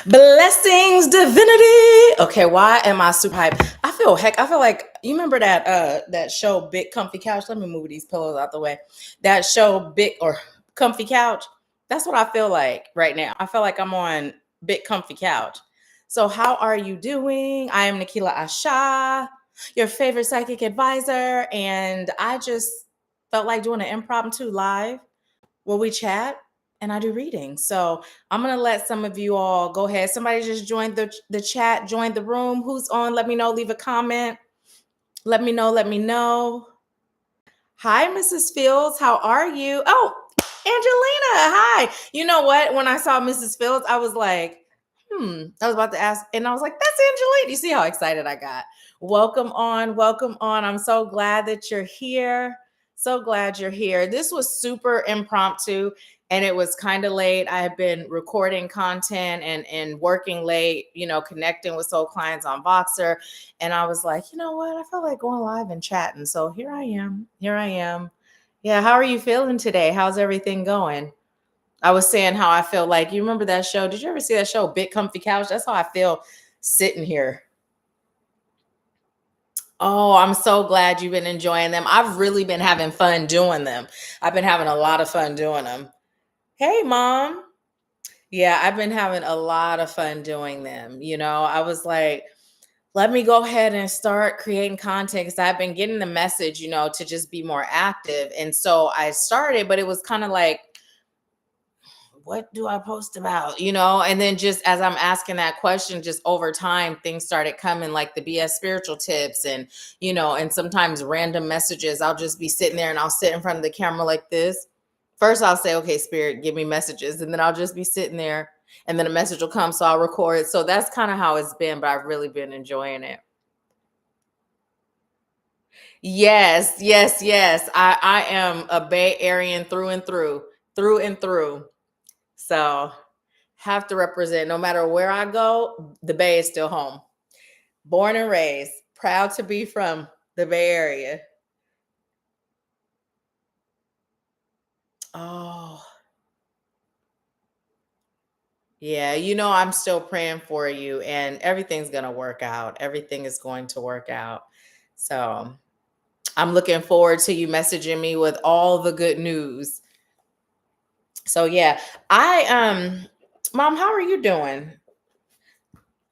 Blessings, divinity. Okay, why am I super hyped? I feel like you remember that show Big Comfy Couch. Let me move these pillows out the way. That show Big or Comfy Couch. That's what I feel like right now. I feel like I'm on Big Comfy Couch. So how are you doing? I am Nahkila Isha, your favorite psychic advisor, and I just felt like doing an impromptu live where we chat and I do readings. So I'm gonna let some of you all go ahead. Somebody just join the chat, join the room. Who's on? Let me know. Leave a comment. Let me know. Let me know. Hi, Mrs. Fields. How are you? Oh, Angelina. Hi. You know what? When I saw Mrs. Fields, I was like, I was about to ask, and I was like, that's Angelina. You see how excited I got? Welcome on. Welcome on. I'm so glad that you're here. So glad you're here. This was super impromptu and it was kind of late. I have been recording content and working late, connecting with soul clients on Voxer. And I was like, you know what? I feel like going live and chatting. So here I am. Here I am. Yeah. How are you feeling today? How's everything going? I was saying how I feel like, you remember that show? Did you ever see that show, Big Comfy Couch? That's how I feel sitting here. Oh, I'm so glad you've been enjoying them. I've really been having fun doing them. I've been having a lot of fun doing them. Hey, mom. Yeah, I've been having a lot of fun doing them. I was like, let me go ahead and start creating content because I've been getting the message, to just be more active. And so I started, but it was kind of like, what do I post about? And then just as I'm asking that question, just over time, things started coming like the BS spiritual tips and sometimes random messages. I'll just be sitting there and I'll sit in front of the camera like this. First, I'll say, okay, spirit, give me messages. And then I'll just be sitting there and then a message will come. So I'll record. So that's kind of how it's been, but I've really been enjoying it. Yes, yes, yes. I am a Bay Arean through and through, through and through. So have to represent no matter where I go, the Bay is still home. Born and raised, proud to be from the Bay Area. Oh, yeah. I'm still praying for you and everything's going to work out. Everything is going to work out. So I'm looking forward to you messaging me with all the good news. So yeah, Mom, how are you doing?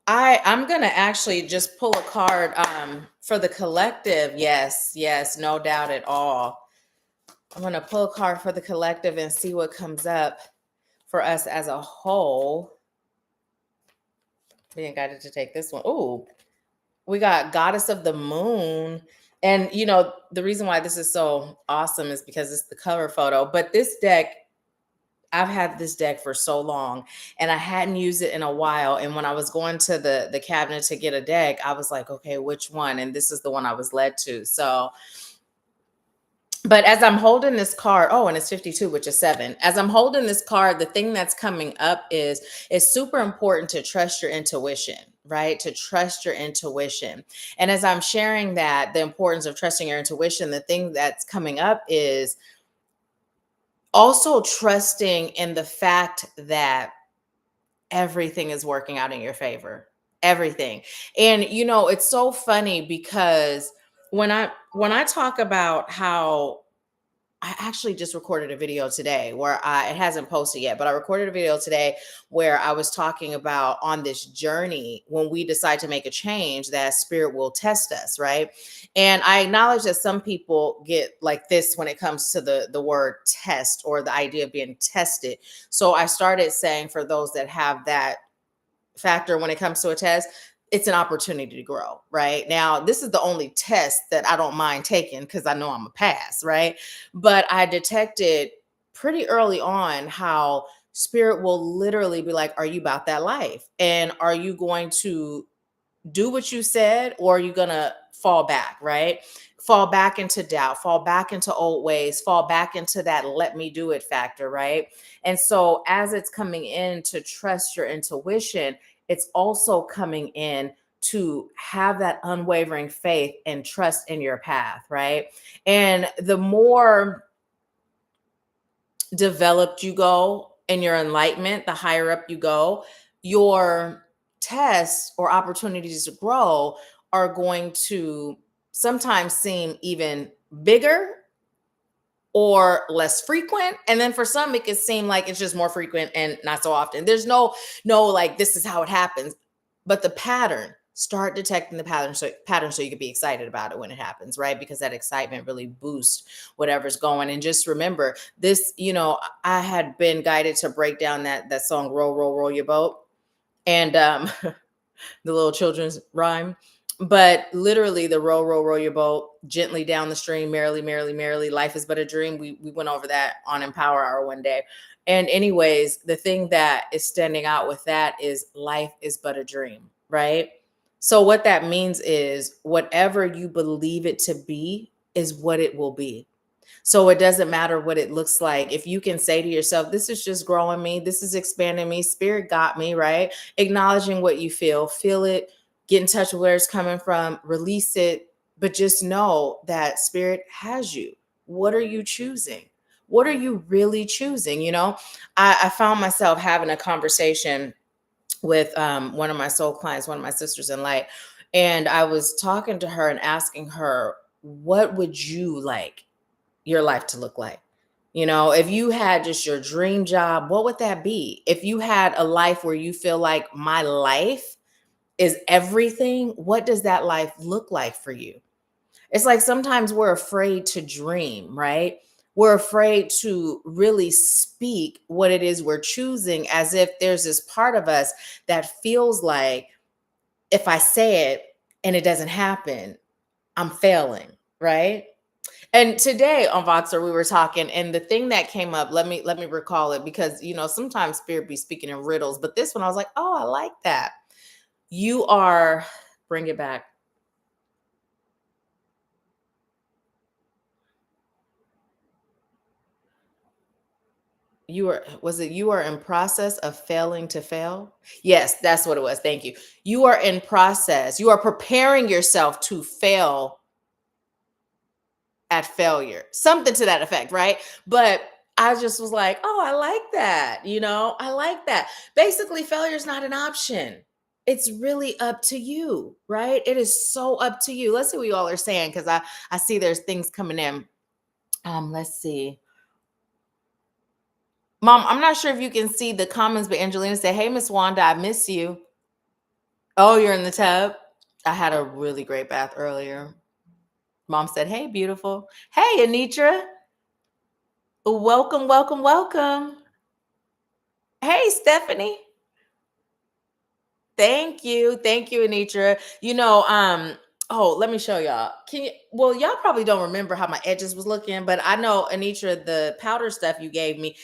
I'm gonna actually just pull a card for the collective. Yes, yes, no doubt at all. I'm gonna pull a card for the collective and see what comes up for us as a whole. We ain't got it to take this one. Ooh, we got Goddess of the Moon. And the reason why this is so awesome is because it's the cover photo. But this deck, I've had this deck for so long and I hadn't used it in a while. And when I was going to the cabinet to get a deck, I was like, okay, which one? And this is the one I was led to. So, but as I'm holding this card, oh, and it's 52, which is 7. As I'm holding this card, the thing that's coming up is it's super important to trust your intuition, right? To trust your intuition. And as I'm sharing that, the importance of trusting your intuition, the thing that's coming up is also trusting in the fact that everything is working out in your favor. Everything. And it's so funny because when I talk about how I actually just recorded a video today where it hasn't posted yet, but I recorded a video today where I was talking about on this journey when we decide to make a change that spirit will test us, right? And I acknowledge that some people get like this when it comes to the word test or the idea of being tested. So I started saying for those that have that factor when it comes to a test, it's an opportunity to grow, right? Now, this is the only test that I don't mind taking because I know I'm a pass, right? But I detected pretty early on how spirit will literally be like, are you about that life? And are you going to do what you said or are you going to fall back, right? Fall back into doubt, fall back into old ways, fall back into that let me do it factor, right? And so as it's coming in to trust your intuition, it's also coming in to have that unwavering faith and trust in your path, right? And the more developed you go in your enlightenment, the higher up you go, your tests or opportunities to grow are going to sometimes seem even bigger or less frequent, and then for some it could seem like it's just more frequent and not so often. There's no like this is how it happens, but the pattern, start detecting the pattern so you can be excited about it when it happens, right? Because that excitement really boosts whatever's going. And just remember this, I had been guided to break down that song roll roll roll your boat, and the little children's rhyme. But literally, the row, row, row your boat gently down the stream, merrily, merrily, merrily. Life is but a dream. We went over that on Empower Hour one day. And anyways, the thing that is standing out with that is life is but a dream, right? So what that means is whatever you believe it to be is what it will be. So it doesn't matter what it looks like. If you can say to yourself, this is just growing me, this is expanding me, spirit got me, right? Acknowledging what you feel it, get in touch with where it's coming from, release it, but just know that spirit has you. What are you choosing? What are you really choosing? I found myself having a conversation with one of my soul clients, one of my sisters in light, and I was talking to her and asking her, what would you like your life to look like? If you had just your dream job, what would that be? If you had a life where you feel like my life is everything, what does that life look like for you? It's like sometimes we're afraid to dream, right? We're afraid to really speak what it is we're choosing, as if there's this part of us that feels like if I say it and it doesn't happen, I'm failing, right? And today on Voxer, we were talking, and the thing that came up, let me recall it, because sometimes spirit be speaking in riddles, but this one I was like, oh, I like that. You are, bring it back. You are in process of failing to fail? Yes, that's what it was. Thank you. You are in process. You are preparing yourself to fail at failure. Something to that effect, right? But I just was like, oh, I like that. I like that. Basically, failure is not an option. It's really up to you, right? It is so up to you. Let's see what you all are saying, because I see there's things coming in. Let's see. Mom, I'm not sure if you can see the comments, but Angelina said, hey, Miss Wanda, I miss you. Oh, you're in the tub? I had a really great bath earlier. Mom said, hey, beautiful. Hey, Anitra. Welcome, welcome, welcome. Hey, Stephanie. Thank you. Thank you, Anitra. Oh, let me show y'all. Well, y'all probably don't remember how my edges was looking, but I know, Anitra, the powder stuff you gave me,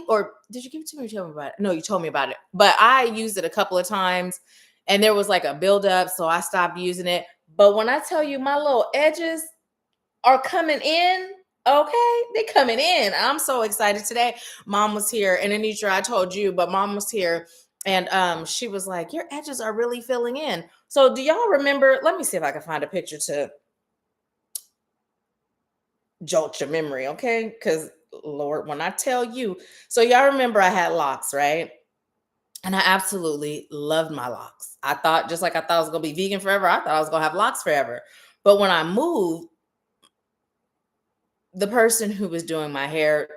or did you give it to me or tell me about it? No, you told me about it, but I used it a couple of times and there was like a buildup, so I stopped using it. But when I tell you my little edges are coming in, okay, they coming in. I'm so excited today. Mom was here, and Anitra, I told you, but Mom was here, and she was like, your edges are really filling in. So do y'all remember? Let me see if I can find a picture to jolt your memory, okay? Because Lord, when I tell you, so y'all remember I had locks, right? And I absolutely loved my locks. I thought, just like I thought I was gonna be vegan forever, I thought I was gonna have locks forever. But when I moved, the person who was doing my hair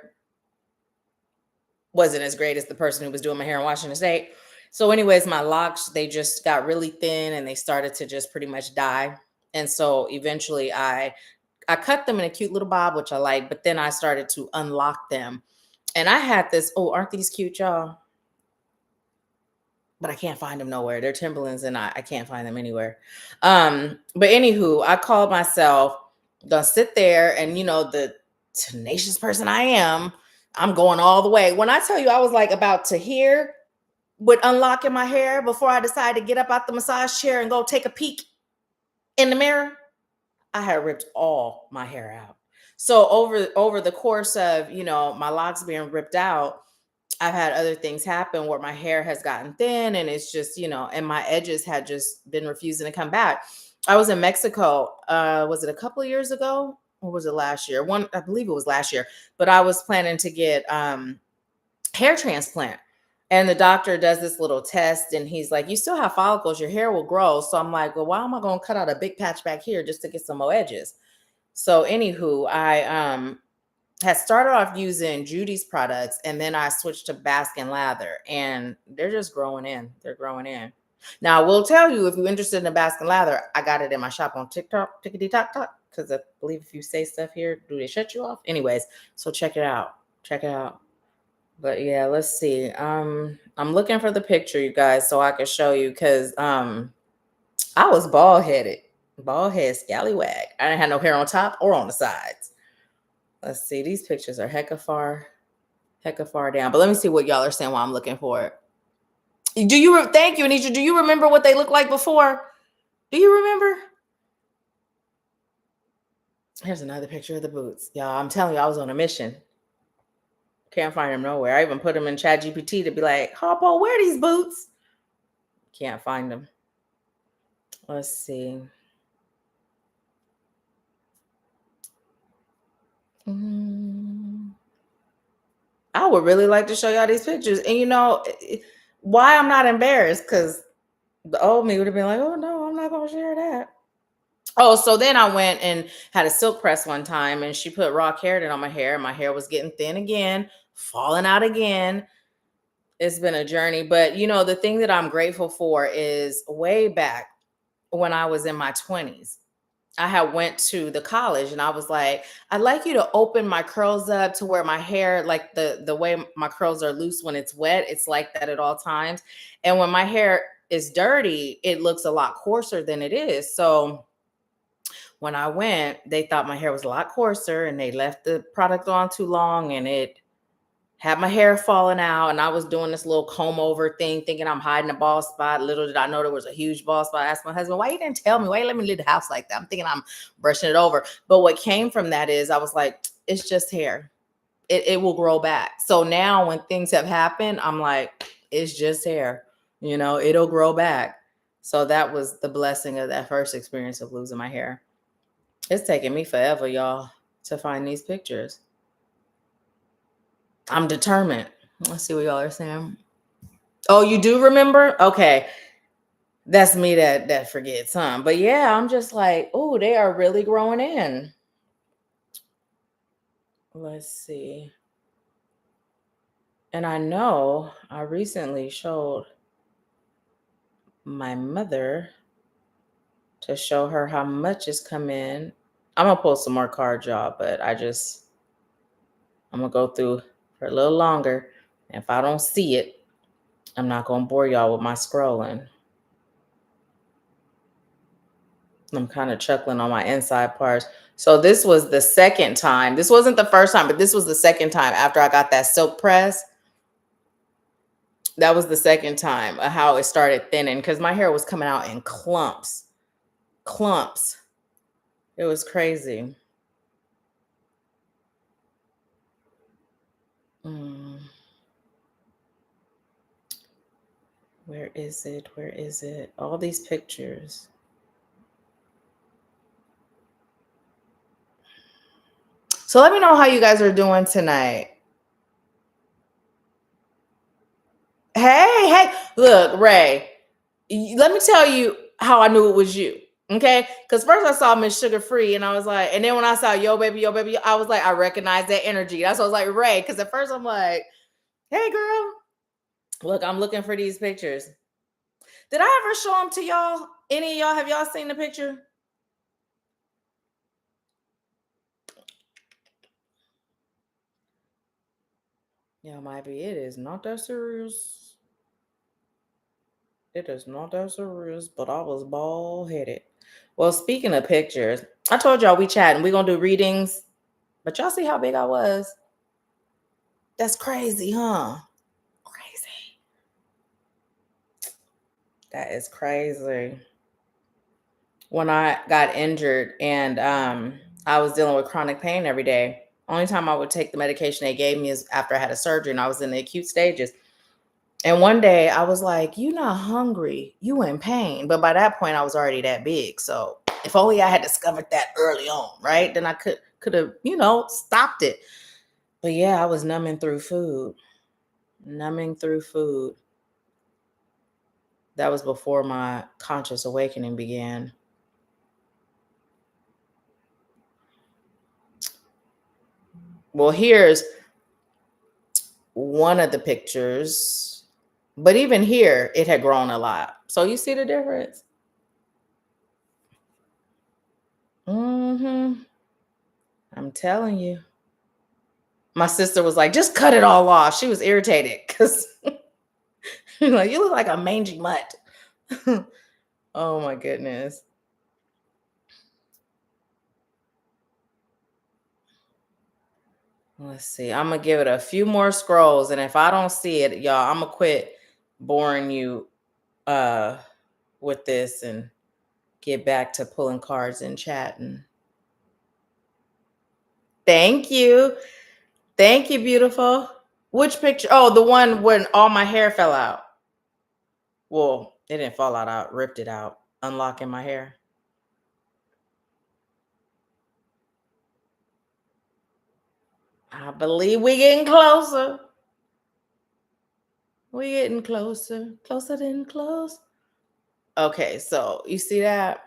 wasn't as great as the person who was doing my hair in Washington State. So, anyways, my locks, they just got really thin and they started to just pretty much die. And so eventually I cut them in a cute little bob, which I like, but then I started to unlock them. And I had this, oh, aren't these cute, y'all? But I can't find them nowhere. They're Timberlands and I can't find them anywhere. But anywho, I called myself, gonna sit there, and the tenacious person I am, I'm going all the way. When I tell you I was like about to hear with unlocking my hair before I decided to get up out the massage chair and go take a peek in the mirror, I had ripped all my hair out. So over the course of, my locks being ripped out, I've had other things happen where my hair has gotten thin, and it's just, and my edges had just been refusing to come back. I was in Mexico. Was it a couple of years ago or was it last year? I believe it was last year, but I was planning to get hair transplant. And the doctor does this little test and he's like, you still have follicles, your hair will grow. So I'm like, well, why am I going to cut out a big patch back here just to get some more edges? So anywho, I had started off using Judy's products and then I switched to Baskin Lather and they're just growing in. They're growing in. Now I will tell you, if you're interested in Baskin Lather, I got it in my shop on TikTok, tickety tock tock, because I believe if you say stuff here, do they shut you off? Anyways, so check it out. Check it out. But yeah, let's see. I'm looking for the picture, you guys, so I can show you because I was bald head, scallywag. I didn't have no hair on top or on the sides. Let's see. These pictures are hecka far down. But let me see what y'all are saying while I'm looking for it. Thank you, Anisha. Do you remember what they looked like before? Do you remember? Here's another picture of the boots. Y'all, I'm telling you, I was on a mission. Can't find them nowhere. I even put them in ChatGPT to be like, Harpo, where are these boots? Can't find them. Let's see. I would really like to show y'all these pictures. And you know why I'm not embarrassed? Because the old me would have been like, oh no, I'm not going to share that. Oh, so then I went and had a silk press one time and she put raw keratin on my hair. My hair was getting thin again, falling out again. It's been a journey. But you know, the thing that I'm grateful for is way back when I was in my 20s. I had went to the college and I was like, I'd like you to open my curls up to where my hair, like the way my curls are loose when it's wet, it's like that at all times. And when my hair is dirty, it looks a lot coarser than it is. So when I went, they thought my hair was a lot coarser and they left the product on too long and it had my hair falling out. And I was doing this little comb over thing, thinking I'm hiding a bald spot. Little did I know there was a huge bald spot. I asked my husband, why you didn't tell me? Why you let me leave the house like that? I'm thinking I'm brushing it over. But what came from that is I was like, it's just hair. It will grow back. So now when things have happened, I'm like, it's just hair. You know, it'll grow back. So that was the blessing of that first experience of losing my hair. It's taking me forever, y'all, to find these pictures. I'm determined. Let's see what y'all are saying. Oh, you do remember? Okay. That's me that forgets, huh? But yeah, I'm just like, oh, they are really growing in. Let's see. And I know I recently showed my mother to show her how much has come in. I'm gonna pull some more cards, y'all, but I'm gonna go through for a little longer. If I don't see it, I'm not gonna bore y'all with my scrolling. I'm kind of chuckling on my inside parts. So this was the second time. This wasn't the first time, but this was the second time after I got that silk press. That was the second time how it started thinning because my hair was coming out in clumps. Clumps. It was crazy. Where is it? Where is it? All these pictures. So let me know how you guys are doing tonight. Hey, look, Ray, let me tell you how I knew it was you. Okay. Because first I saw Miss Sugar Free and I was like, and then when I saw yo baby, I was like, I recognize that energy. That's why I was like, Ray. Because at first I'm like, hey, girl, look, I'm looking for these pictures. Did I ever show them to y'all? Any of y'all, have y'all seen the picture? Yeah, might be. It is not that serious. It is not that serious, but I was bald headed. Well, speaking of pictures, I told y'all we chatting. We're going to do readings, but y'all see how big I was? That's crazy, huh? Crazy. That is crazy. When I got injured and I was dealing with chronic pain every day, only time I would take the medication they gave me is after I had a surgery and I was in the acute stages. And one day I was like, "You not hungry, you in pain." But by that point, I was already that big. So if only I had discovered that early on, right? Then I could have, stopped it. But yeah, I was numbing through food. Numbing through food. That was before my conscious awakening began. Well, here's one of the pictures, but even here, it had grown a lot. So you see the difference? Mm-hmm. I'm telling you. My sister was like, just cut it all off. She was irritated because like, you look like a mangy mutt. Oh my goodness. Let's see. I'm gonna give it a few more scrolls, and if I don't see it, y'all, I'm gonna quit boring you uh with this and get back to pulling cards and chatting. Thank you. Thank you, beautiful. Which picture? Oh, the one when all my hair fell out. Well, it didn't fall out. I ripped it out, unlocking my hair. I believe we getting closer. We getting closer, closer than close. Okay, so you see that?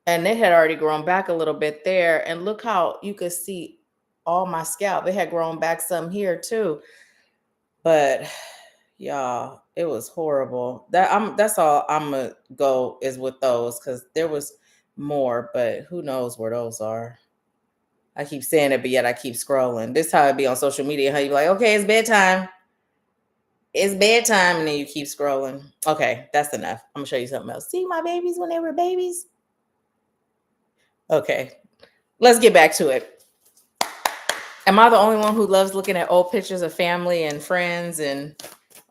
And it had already grown back a little bit there. And look how you could see all my scalp. It had grown back some here too. But y'all, it was horrible. That's all I'm gonna go is with those because there was more, but who knows where those are. I keep saying it, but yet I keep scrolling. This how it be on social media. How you be like, okay, it's bedtime. It's bedtime, and then you keep scrolling. Okay, that's enough. I'm gonna show you something else. See my babies when they were babies? Okay, let's get back to it. Am I the only one who loves looking at old pictures of family and friends and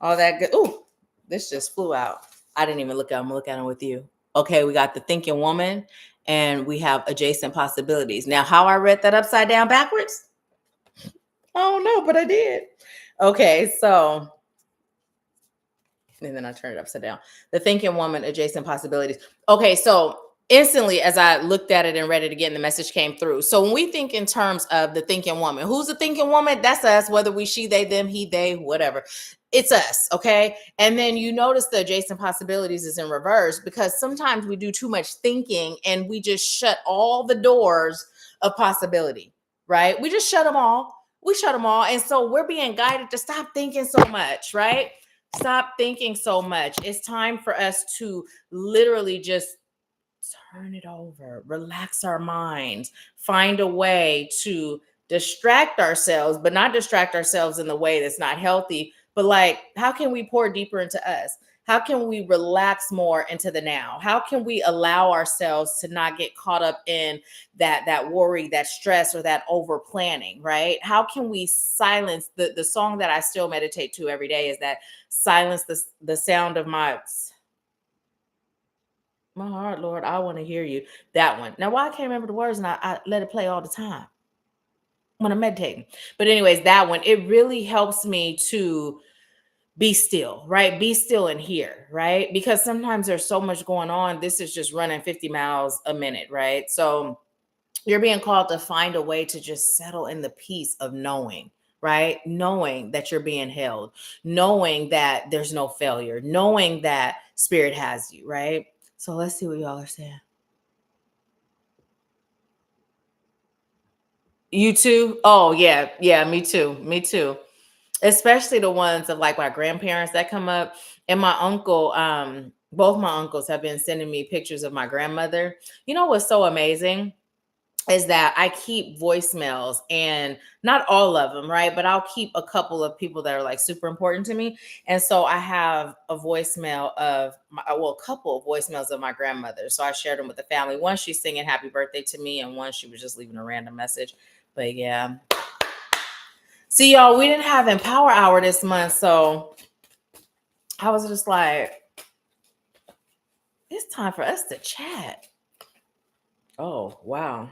all that good? Ooh, this just flew out. I didn't even look at them. I'm looking at them with you. Okay, we got the thinking woman and we have adjacent possibilities. Now, how I read that upside down backwards? I don't know, but I did. Okay, so, and then I turned it upside down. The thinking woman, adjacent possibilities. Okay, so instantly as I looked at it and read it again, the message came through. So when we think in terms of the thinking woman, who's the thinking woman? That's us, whether we she, they, them, he, they, whatever. It's us, okay? And then you notice the adjacent possibilities is in reverse because sometimes we do too much thinking and we just shut all the doors of possibility, right? We just shut them all. We shut them all. And so we're being guided to stop thinking so much, right? Stop thinking so much. It's time for us to literally just turn it over, relax our minds, find a way to distract ourselves, but not distract ourselves in the way that's not healthy. But like, how can we pour deeper into us? How can we relax more into the now? How can we allow ourselves to not get caught up in that worry, that stress, or that over planning, right? How can we silence the song that I still meditate to every day is that silence the sound of my heart, Lord, I want to hear you. That one. Now, why I can't remember the words and I let it play all the time when I'm meditating. But anyways, that one, it really helps me to be still, right? Be still and hear, right? Because sometimes there's so much going on. This is just running 50 miles a minute, right? So you're being called to find a way to just settle in the peace of knowing, right? Knowing that you're being held, knowing that there's no failure, knowing that spirit has you, right? So let's see what y'all are saying. You too? Oh yeah, yeah, me too. Me too. Especially the ones of like my grandparents that come up and my uncle, both my uncles have been sending me pictures of my grandmother. You know what's so amazing is that I keep voicemails and not all of them, right? But I'll keep a couple of people that are like super important to me. And so I have a voicemail of a couple of voicemails of my grandmother. So I shared them with the family. One, she's singing happy birthday to me, and one, she was just leaving a random message. But yeah. See, y'all, we didn't have Empower Hour this month. So I was just like, it's time for us to chat. Oh, wow.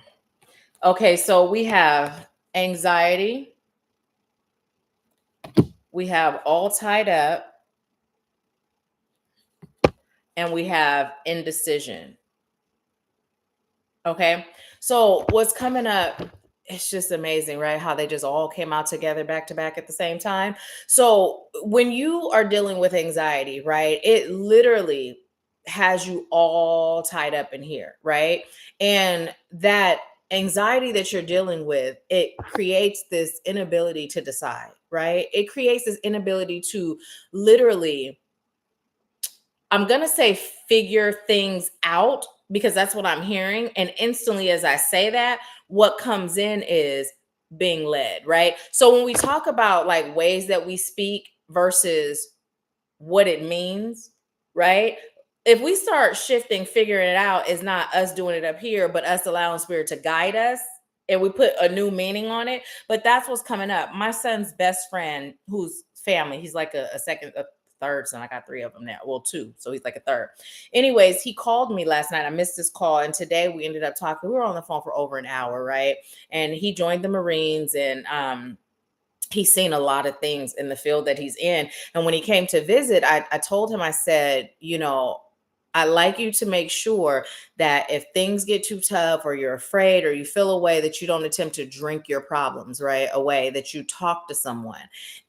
Okay, so we have anxiety. We have all tied up, and we have indecision. Okay, so what's coming up it's just amazing, right? How they just all came out together back to back at the same time. So when you are dealing with anxiety, right, it literally has you all tied up in here, right? And that anxiety that you're dealing with, it creates this inability to decide, right? It creates this inability to literally, I'm going to say, figure things out, because that's what I'm hearing. And instantly, as I say that, what comes in is being led, right? So when we talk about like ways that we speak versus what it means, right? If we start shifting, figuring it out, is not us doing it up here, but us allowing spirit to guide us, and we put a new meaning on it. But that's what's coming up. My son's best friend, who's family, he's like a third son. I got three of them now. Well, two. So he's like a third. Anyways, he called me last night. I missed his call. And today we ended up talking. We were on the phone for over an hour, right? And he joined the Marines, and he's seen a lot of things in the field that he's in. And when he came to visit, I told him, I said, I'd like you to make sure that if things get too tough, or you're afraid, or you feel away, that you don't attempt to drink your problems, right, away, that you talk to someone.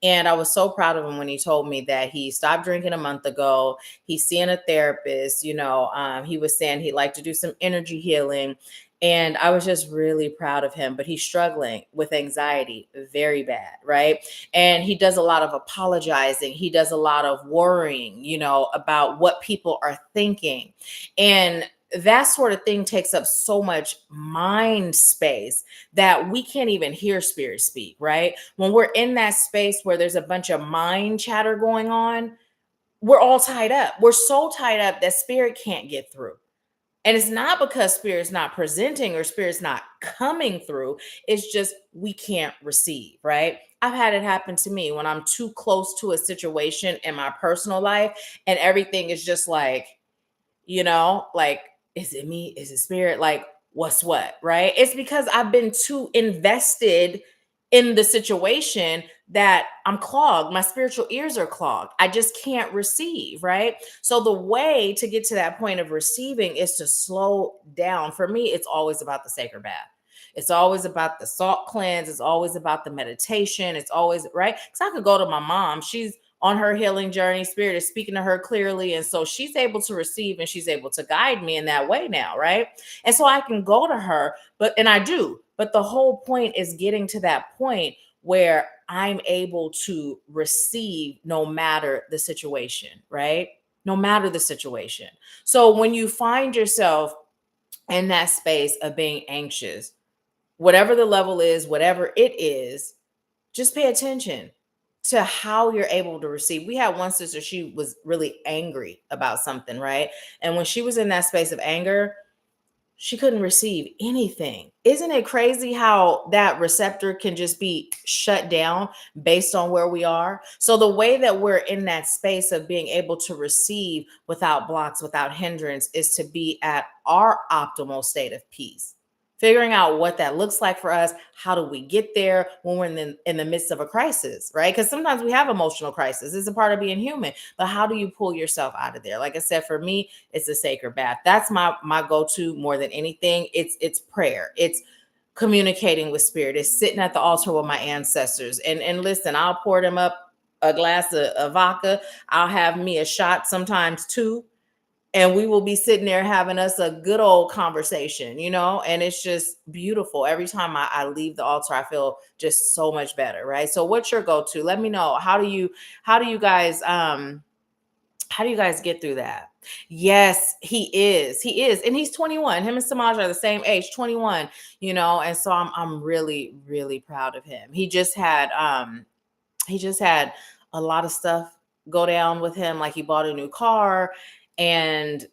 And I was so proud of him when he told me that he stopped drinking a month ago. He's seeing a therapist. He was saying he'd like to do some energy healing. And I was just really proud of him, but he's struggling with anxiety very bad, right? And he does a lot of apologizing. He does a lot of worrying, about what people are thinking. And that sort of thing takes up so much mind space that we can't even hear spirit speak, right? When we're in that space where there's a bunch of mind chatter going on, we're all tied up. We're so tied up that spirit can't get through. And it's not because spirit's not presenting or spirit's not coming through. It's just we can't receive, right? I've had it happen to me when I'm too close to a situation in my personal life, and everything is just like, like, is it me? Is it spirit? Like, what's what, right? It's because I've been too invested in the situation that I'm clogged. My spiritual ears are clogged. I just can't receive, right? So the way to get to that point of receiving is to slow down. For me, it's always about the sacred bath. It's always about the salt cleanse. It's always about the meditation. It's always, right? Because I could go to my mom. She's on her healing journey. Spirit is speaking to her clearly. And so she's able to receive, and she's able to guide me in that way now, right? And so I can go to her, and I do. But the whole point is getting to that point where I'm able to receive no matter the situation, right? No matter the situation. So when you find yourself in that space of being anxious, whatever the level is, whatever it is, just pay attention to how you're able to receive. We had one sister, she was really angry about something, right? And when she was in that space of anger, she couldn't receive anything. Isn't it crazy how that receptor can just be shut down based on where we are? So the way that we're in that space of being able to receive without blocks, without hindrance, is to be at our optimal state of peace. Figuring out what that looks like for us. How do we get there when we're in the midst of a crisis, right? Because sometimes we have emotional crisis. It's a part of being human. But how do you pull yourself out of there? Like I said, for me, it's a sacred bath. That's my go-to more than anything. It's prayer. It's communicating with spirit. It's sitting at the altar with my ancestors. And listen, I'll pour them up a glass of vodka. I'll have me a shot, sometimes two, and we will be sitting there having us a good old conversation, and it's just beautiful. Every time I leave the altar, I feel just so much better, right? So what's your go-to? Let me know. How do you guys get through that? Yes, he is, and he's 21. Him and Samaj are the same age, 21, and so I'm really, really proud of him. He just had a lot of stuff go down with him. Like, he bought a new car, and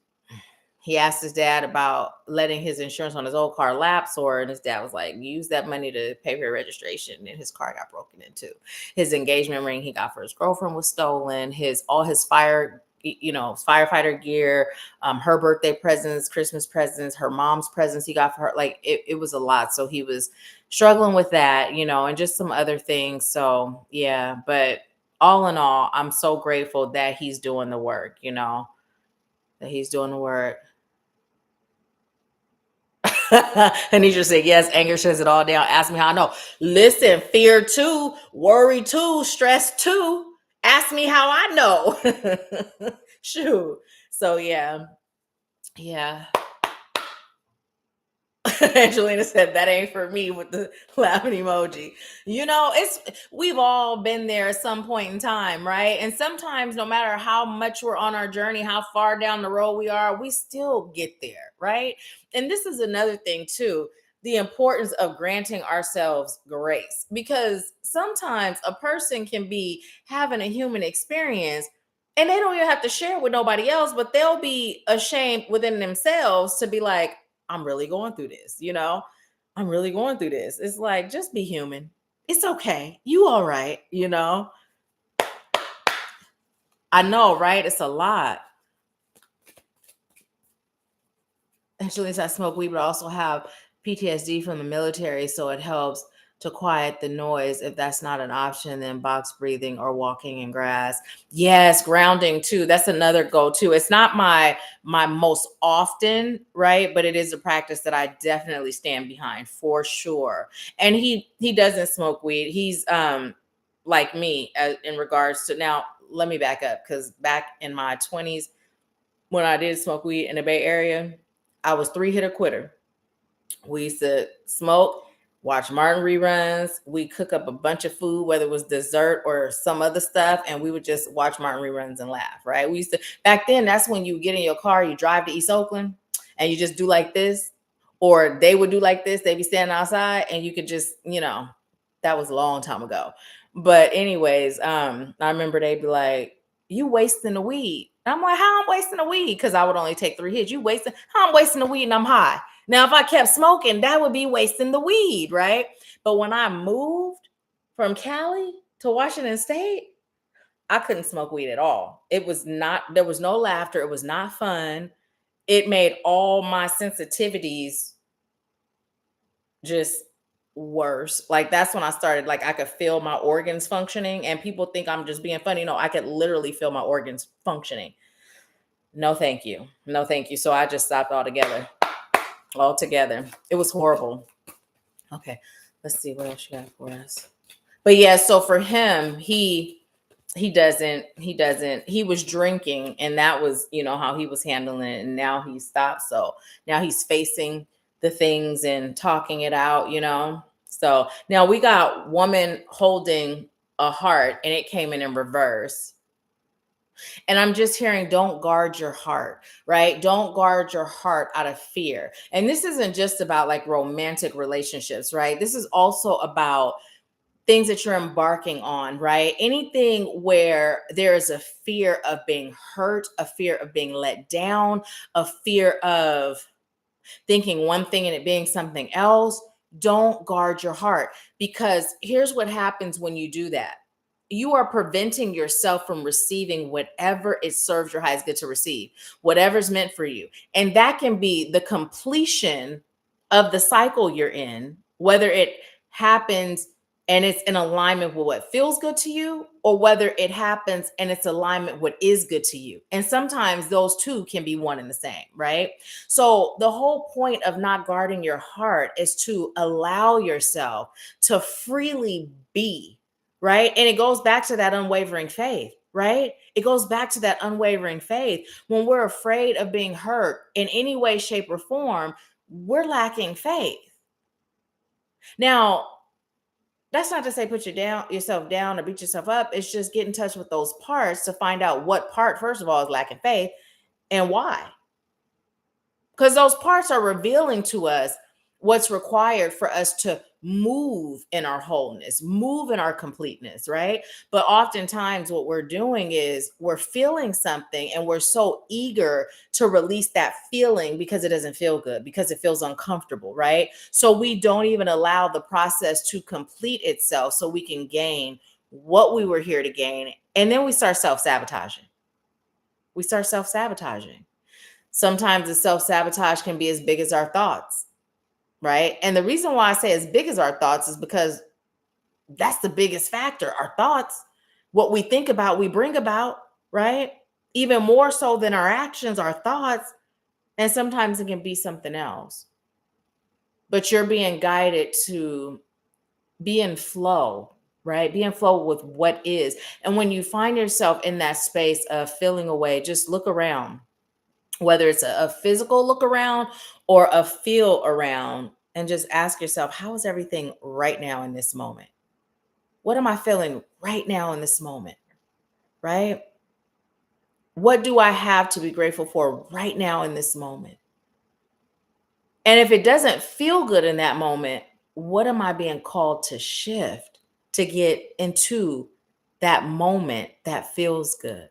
he asked his dad about letting his insurance on his old car lapse, and his dad was like, use that money to pay for your registration. And his car got broken into. His engagement ring he got for his girlfriend was stolen. All his firefighter gear, her birthday presents, Christmas presents, her mom's presents he got for her. Like, it was a lot. So he was struggling with that, and just some other things. So yeah, but all in all, I'm so grateful that he's doing the work, that he's doing the work. Anisha said, yes, anger shuts it all down. Ask me how I know. Listen, fear too, worry too, stress too. Ask me how I know. Shoot. So yeah. Yeah. Angelina said that ain't for me with the laughing emoji. It's we've all been there at some point in time, right? And sometimes no matter how much we're on our journey, how far down the road we are, we still get there, right? And this is another thing too, the importance of granting ourselves grace, because sometimes a person can be having a human experience and they don't even have to share it with nobody else, but they'll be ashamed within themselves to be like, I'm really going through this, I'm really going through this. It's like, just be human. It's okay. You all right. I know, right? It's a lot. Actually, I smoke weed, but I also have PTSD from the military, so it helps to quiet the noise. If that's not an option, then box breathing or walking in grass. Yes, grounding too. That's another go-to. It's not my most often, right? But it is a practice that I definitely stand behind for sure. And he doesn't smoke weed. He's like me in regards to, now let me back up, because back in my 20s when I did smoke weed in the Bay Area, I was 3-hitter quitter. We used to smoke, watch Martin reruns. We cook up a bunch of food, whether it was dessert or some other stuff, and we would just watch Martin reruns and laugh, right? We used to, back then, that's when you get in your car, you drive to East Oakland, and you just do like this, or they would do like this. They'd be standing outside, and you could just, that was a long time ago. But anyways, I remember they'd be like, you wasting the weed. And I'm like, how I'm wasting the weed? Because I would only take 3 hits. You wasting, how I'm wasting the weed and I'm high. Now, if I kept smoking, that would be wasting the weed, right? But when I moved from Cali to Washington State, I couldn't smoke weed at all. It was not, there was no laughter. It was not fun. It made all my sensitivities just worse. Like, that's when I started, like, I could feel my organs functioning, and people think I'm just being funny. No, I could literally feel my organs functioning. No, thank you. No, thank you. So I just stopped altogether. It was horrible. Okay. Let's see what else you got for us. But yeah, so for him, he was drinking, and that was, how he was handling it. And now he stopped. So now he's facing the things and talking it out. So now we got woman holding a heart, and it came in reverse. And I'm just hearing, don't guard your heart, right? Don't guard your heart out of fear. And this isn't just about like romantic relationships, right? This is also about things that you're embarking on, right? Anything where there is a fear of being hurt, a fear of being let down, a fear of thinking one thing and it being something else. Don't guard your heart, because here's what happens when you do that. You are preventing yourself from receiving whatever it serves your highest good to receive, whatever's meant for you. And that can be the completion of the cycle you're in, whether it happens and it's in alignment with what feels good to you, or whether it happens and it's alignment with what is good to you. And sometimes those two can be one and the same, right? So the whole point of not guarding your heart is to allow yourself to freely be, right? And it goes back to that unwavering faith, right? It goes back to that unwavering faith. When we're afraid of being hurt in any way, shape, or form, we're lacking faith. Now, that's not to say put yourself down or beat yourself up. It's just get in touch with those parts to find out what part, first of all, is lacking faith and why. Because those parts are revealing to us what's required for us to move in our wholeness, move in our completeness, right? But oftentimes what we're doing is we're feeling something and we're so eager to release that feeling because it doesn't feel good, because it feels uncomfortable, right? So we don't even allow the process to complete itself so we can gain what we were here to gain. And then we start self-sabotaging. Sometimes the self-sabotage can be as big as our thoughts, right? And the reason why I say as big as our thoughts is because that's the biggest factor. Our thoughts, what we think about, we bring about, right? Even more so than our actions, our thoughts. And sometimes it can be something else. but you're being guided to be in flow, right? Be in flow with what is. And when you find yourself in that space of feeling away, just look around, whether it's a physical look around or a feel around, and just ask yourself, how is everything right now in this moment? What am I feeling right now in this moment? Right? What do I have to be grateful for right now in this moment? And if it doesn't feel good in that moment, what am I being called to shift to get into that moment that feels good?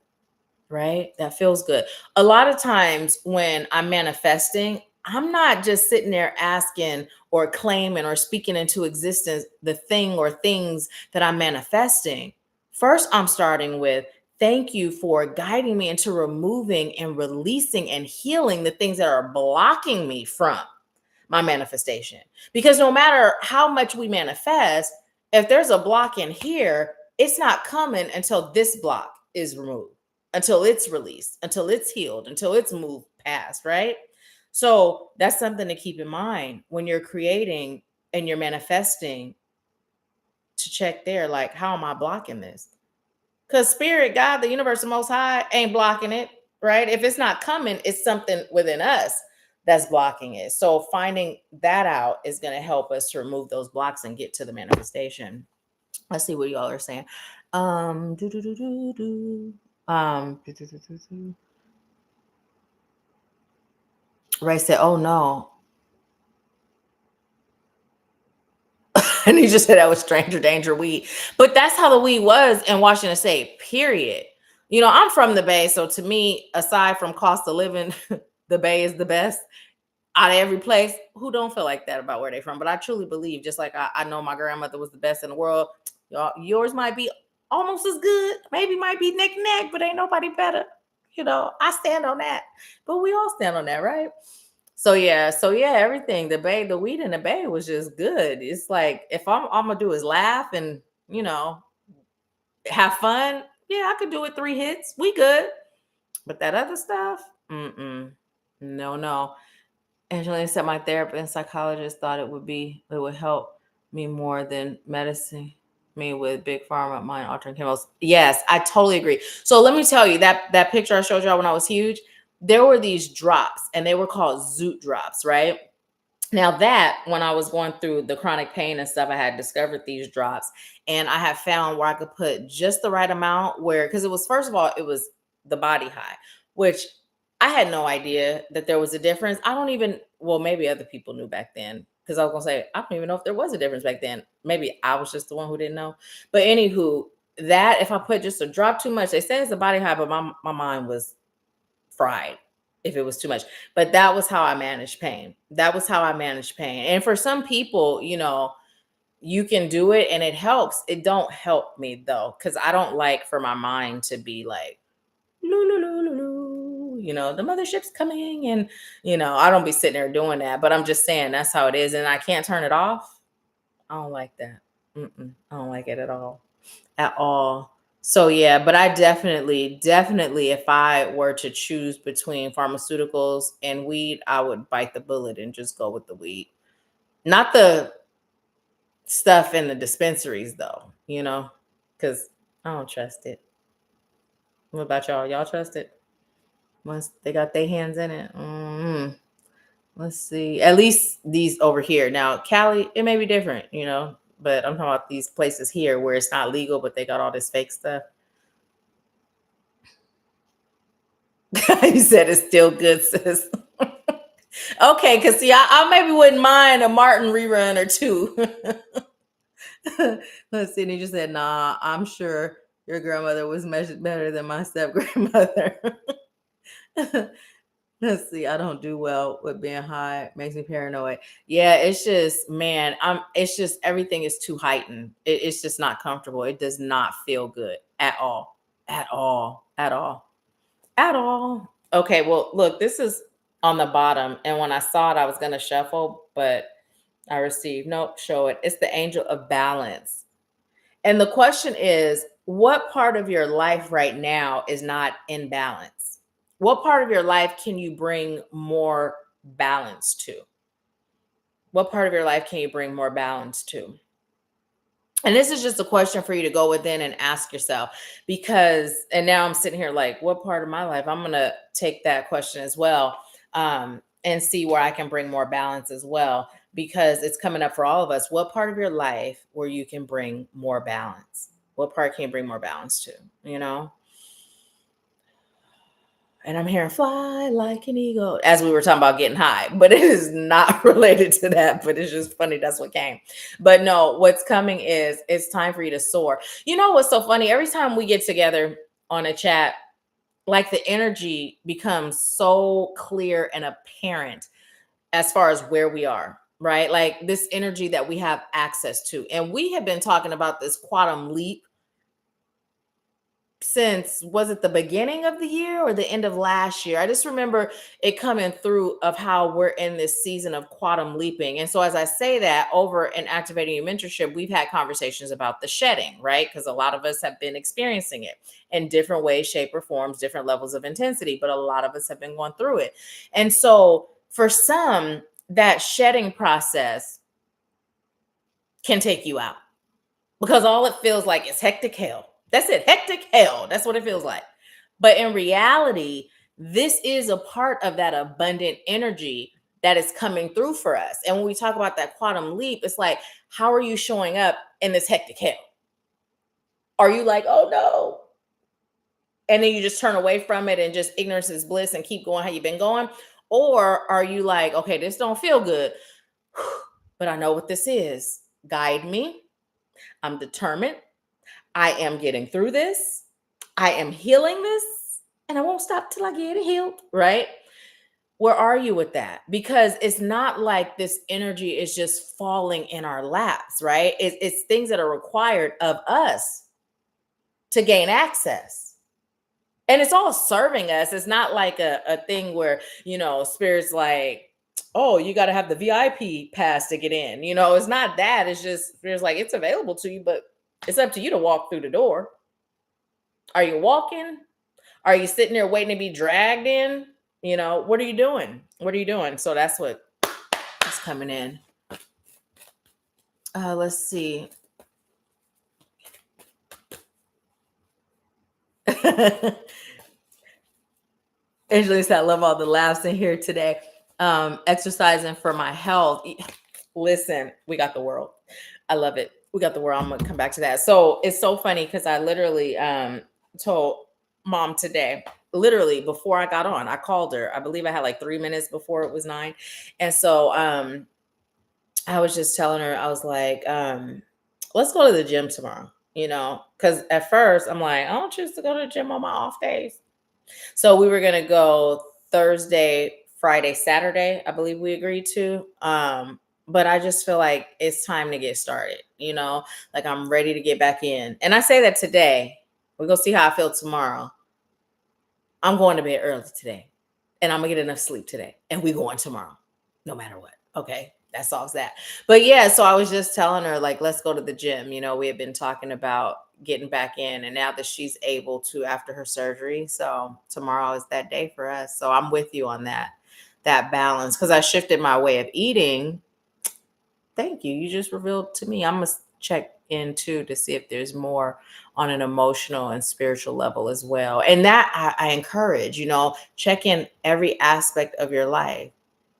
Right? That feels good. A lot of times when I'm manifesting, I'm not just sitting there asking or claiming or speaking into existence the thing or things that I'm manifesting. First, I'm starting with thank you for guiding me into removing and releasing and healing the things that are blocking me from my manifestation. Because no matter how much we manifest, if there's a block in here, it's not coming until this block is removed, until it's released, until it's healed, until it's moved past, right? So that's something to keep in mind when you're creating and you're manifesting, to check there, like, how am I blocking this? Because spirit, God, the universe, the most high ain't blocking it, right? If it's not coming, it's something within us that's blocking it. So finding that out is going to help us to remove those blocks and get to the manifestation. Let's see what y'all are saying. Do, do, do, do, do. Do, do, do, do, do. Ray said, oh no. And he just said that was stranger danger weed. But that's how the weed was in Washington State, period. You know, I'm from the Bay. So to me, aside from cost of living, the Bay is the best out of every place. Who don't feel like that about where they're from? But I truly believe, just like I know my grandmother was the best in the world, y'all, yours might be almost as good, maybe might be neck and neck, but ain't nobody better. You know, I stand on that. But we all stand on that, right? So yeah, everything. The Bay, the weed in the Bay was just good. It's like if I'm gonna do is laugh and you know have fun. Yeah, I could do it 3 hits. We good. But that other stuff, no, no. Angelina said my therapist and psychologist thought it would help me more than medicine me with big pharma, mind altering chemicals. Yes, I totally agree. So let me tell you that picture I showed y'all when I was huge, there were these drops and they were called Zoot drops, right? Now that when I was going through the chronic pain and stuff, I had discovered these drops and I have found where I could put just the right amount where, because it was, first of all, it was the body high, which I had no idea that there was a difference. I don't even, well, maybe other people knew back then. Because I was gonna say, I don't even know if there was a difference back then. Maybe I was just the one who didn't know. But anywho, that if I put just a drop too much, they say it's a body high, but my mind was fried if it was too much. But that was how I managed pain. That was how I managed pain. And for some people, you know, you can do it and it helps. It don't help me though, because I don't like for my mind to be like, loo, loo, loo, loo, loo, you know, the mothership's coming. And, you know, I don't be sitting there doing that. But I'm just saying that's how it is. And I can't turn it off. I don't like that. I don't like it at all. At all. So yeah, but I definitely, if I were to choose between pharmaceuticals and weed, I would bite the bullet and just go with the weed. Not the stuff in the dispensaries though, you know, because I don't trust it. What about y'all? Y'all trust it? Once they got their hands in it. Let's see. At least these over here. Now, Cali, it may be different, you know, but I'm talking about these places here where it's not legal, but they got all this fake stuff. He said it's still good, sis. Okay, because see, I maybe wouldn't mind a Martin rerun or two. Let's see. And he just said, nah, I'm sure your grandmother was measured better than my step grandmother. Let's see. I don't do well with being high. It makes me paranoid. Yeah, it's just, man, it's just everything is too heightened. It's just not comfortable. It does not feel good at all. At all. At all. At all. Okay, well, look, this is on the bottom. And when I saw it, I was going to shuffle, but I received, nope, show it. It's the angel of balance. And the question is, what part of your life right now is not in balance? What part of your life can you bring more balance to? What part of your life can you bring more balance to? And this is just a question for you to go within and ask yourself, because, and now I'm sitting here like, what part of my life? I'm going to take that question as well, and see where I can bring more balance as well, because it's coming up for all of us. What part of your life where you can bring more balance? What part can you bring more balance to? You know? And I'm hearing fly like an eagle as we were talking about getting high, but it is not related to that. But it's just funny. That's what came. But no, what's coming is it's time for you to soar. You know what's so funny? Every time we get together on a chat, like the energy becomes so clear and apparent as far as where we are, right? Like this energy that we have access to. And we have been talking about this quantum leap since, was it the beginning of the year or the end of last year? I just remember it coming through of how we're in this season of quantum leaping. And so as I say that, over in Activating Your Mentorship, we've had conversations about the shedding, right? Because a lot of us have been experiencing it in different ways, shape, or forms, different levels of intensity, but a lot of us have been going through it. And so for some, that shedding process can take you out, because all it feels like is hectic hell. That's it, hectic hell. That's what it feels like. But in reality, this is a part of that abundant energy that is coming through for us. And when we talk about that quantum leap, it's like, how are you showing up in this hectic hell? Are you like, oh no, and then you just turn away from it and just ignorance is bliss and keep going how you've been going? Or are you like, okay, this don't feel good, but I know what this is. Guide me. I'm determined. I am getting through this. I am healing this, and I won't stop till I get it healed, right? Where are you with that? Because it's not like this energy is just falling in our laps, right? It's things that are required of us to gain access. And it's all serving us. It's not like a thing where, spirit's like, oh, you got to have the VIP pass to get in. It's not that. It's just, spirit's like, it's available to you, but it's up to you to walk through the door. Are you walking? Are you sitting there waiting to be dragged in? What are you doing? What are you doing? So that's what is coming in. Let's see. Angela said, I love all the laughs in here today. Exercising for my health. Listen, we got the world. I love it. We got the world. I'm going to come back to that. So it's so funny because I literally told mom today, literally before I got on, I called her. I believe I had like 3 minutes before it was 9. And so I was just telling her, I was like, let's go to the gym tomorrow, because at first I'm like, I don't choose to go to the gym on my off days. So we were going to go Thursday, Friday, Saturday, I believe we agreed to. But I just feel like it's time to get started, like I'm ready to get back in. And I say that today. We're going to see how I feel tomorrow. I'm going to bed early today, and I'm going to get enough sleep today, and we're going tomorrow, no matter what. Okay. That solves that. But yeah, so I was just telling her, like, let's go to the gym. We had been talking about getting back in, and now that she's able to after her surgery. So tomorrow is that day for us. So I'm with you on that balance, because I shifted my way of eating. Thank you. You just revealed to me. I'm going to check in too to see if there's more on an emotional and spiritual level as well. And that I encourage, check in every aspect of your life,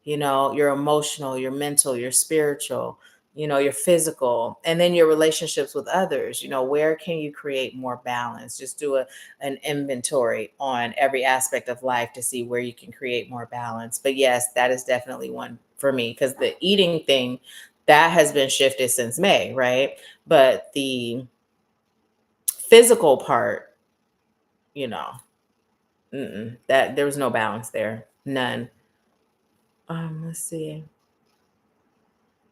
your emotional, your mental, your spiritual, your physical, and then your relationships with others. Where can you create more balance? Just do an inventory on every aspect of life to see where you can create more balance. But yes, that is definitely one for me, because the eating thing, that has been shifted since May, right? But the physical part, that there was no balance there. None. Let's see.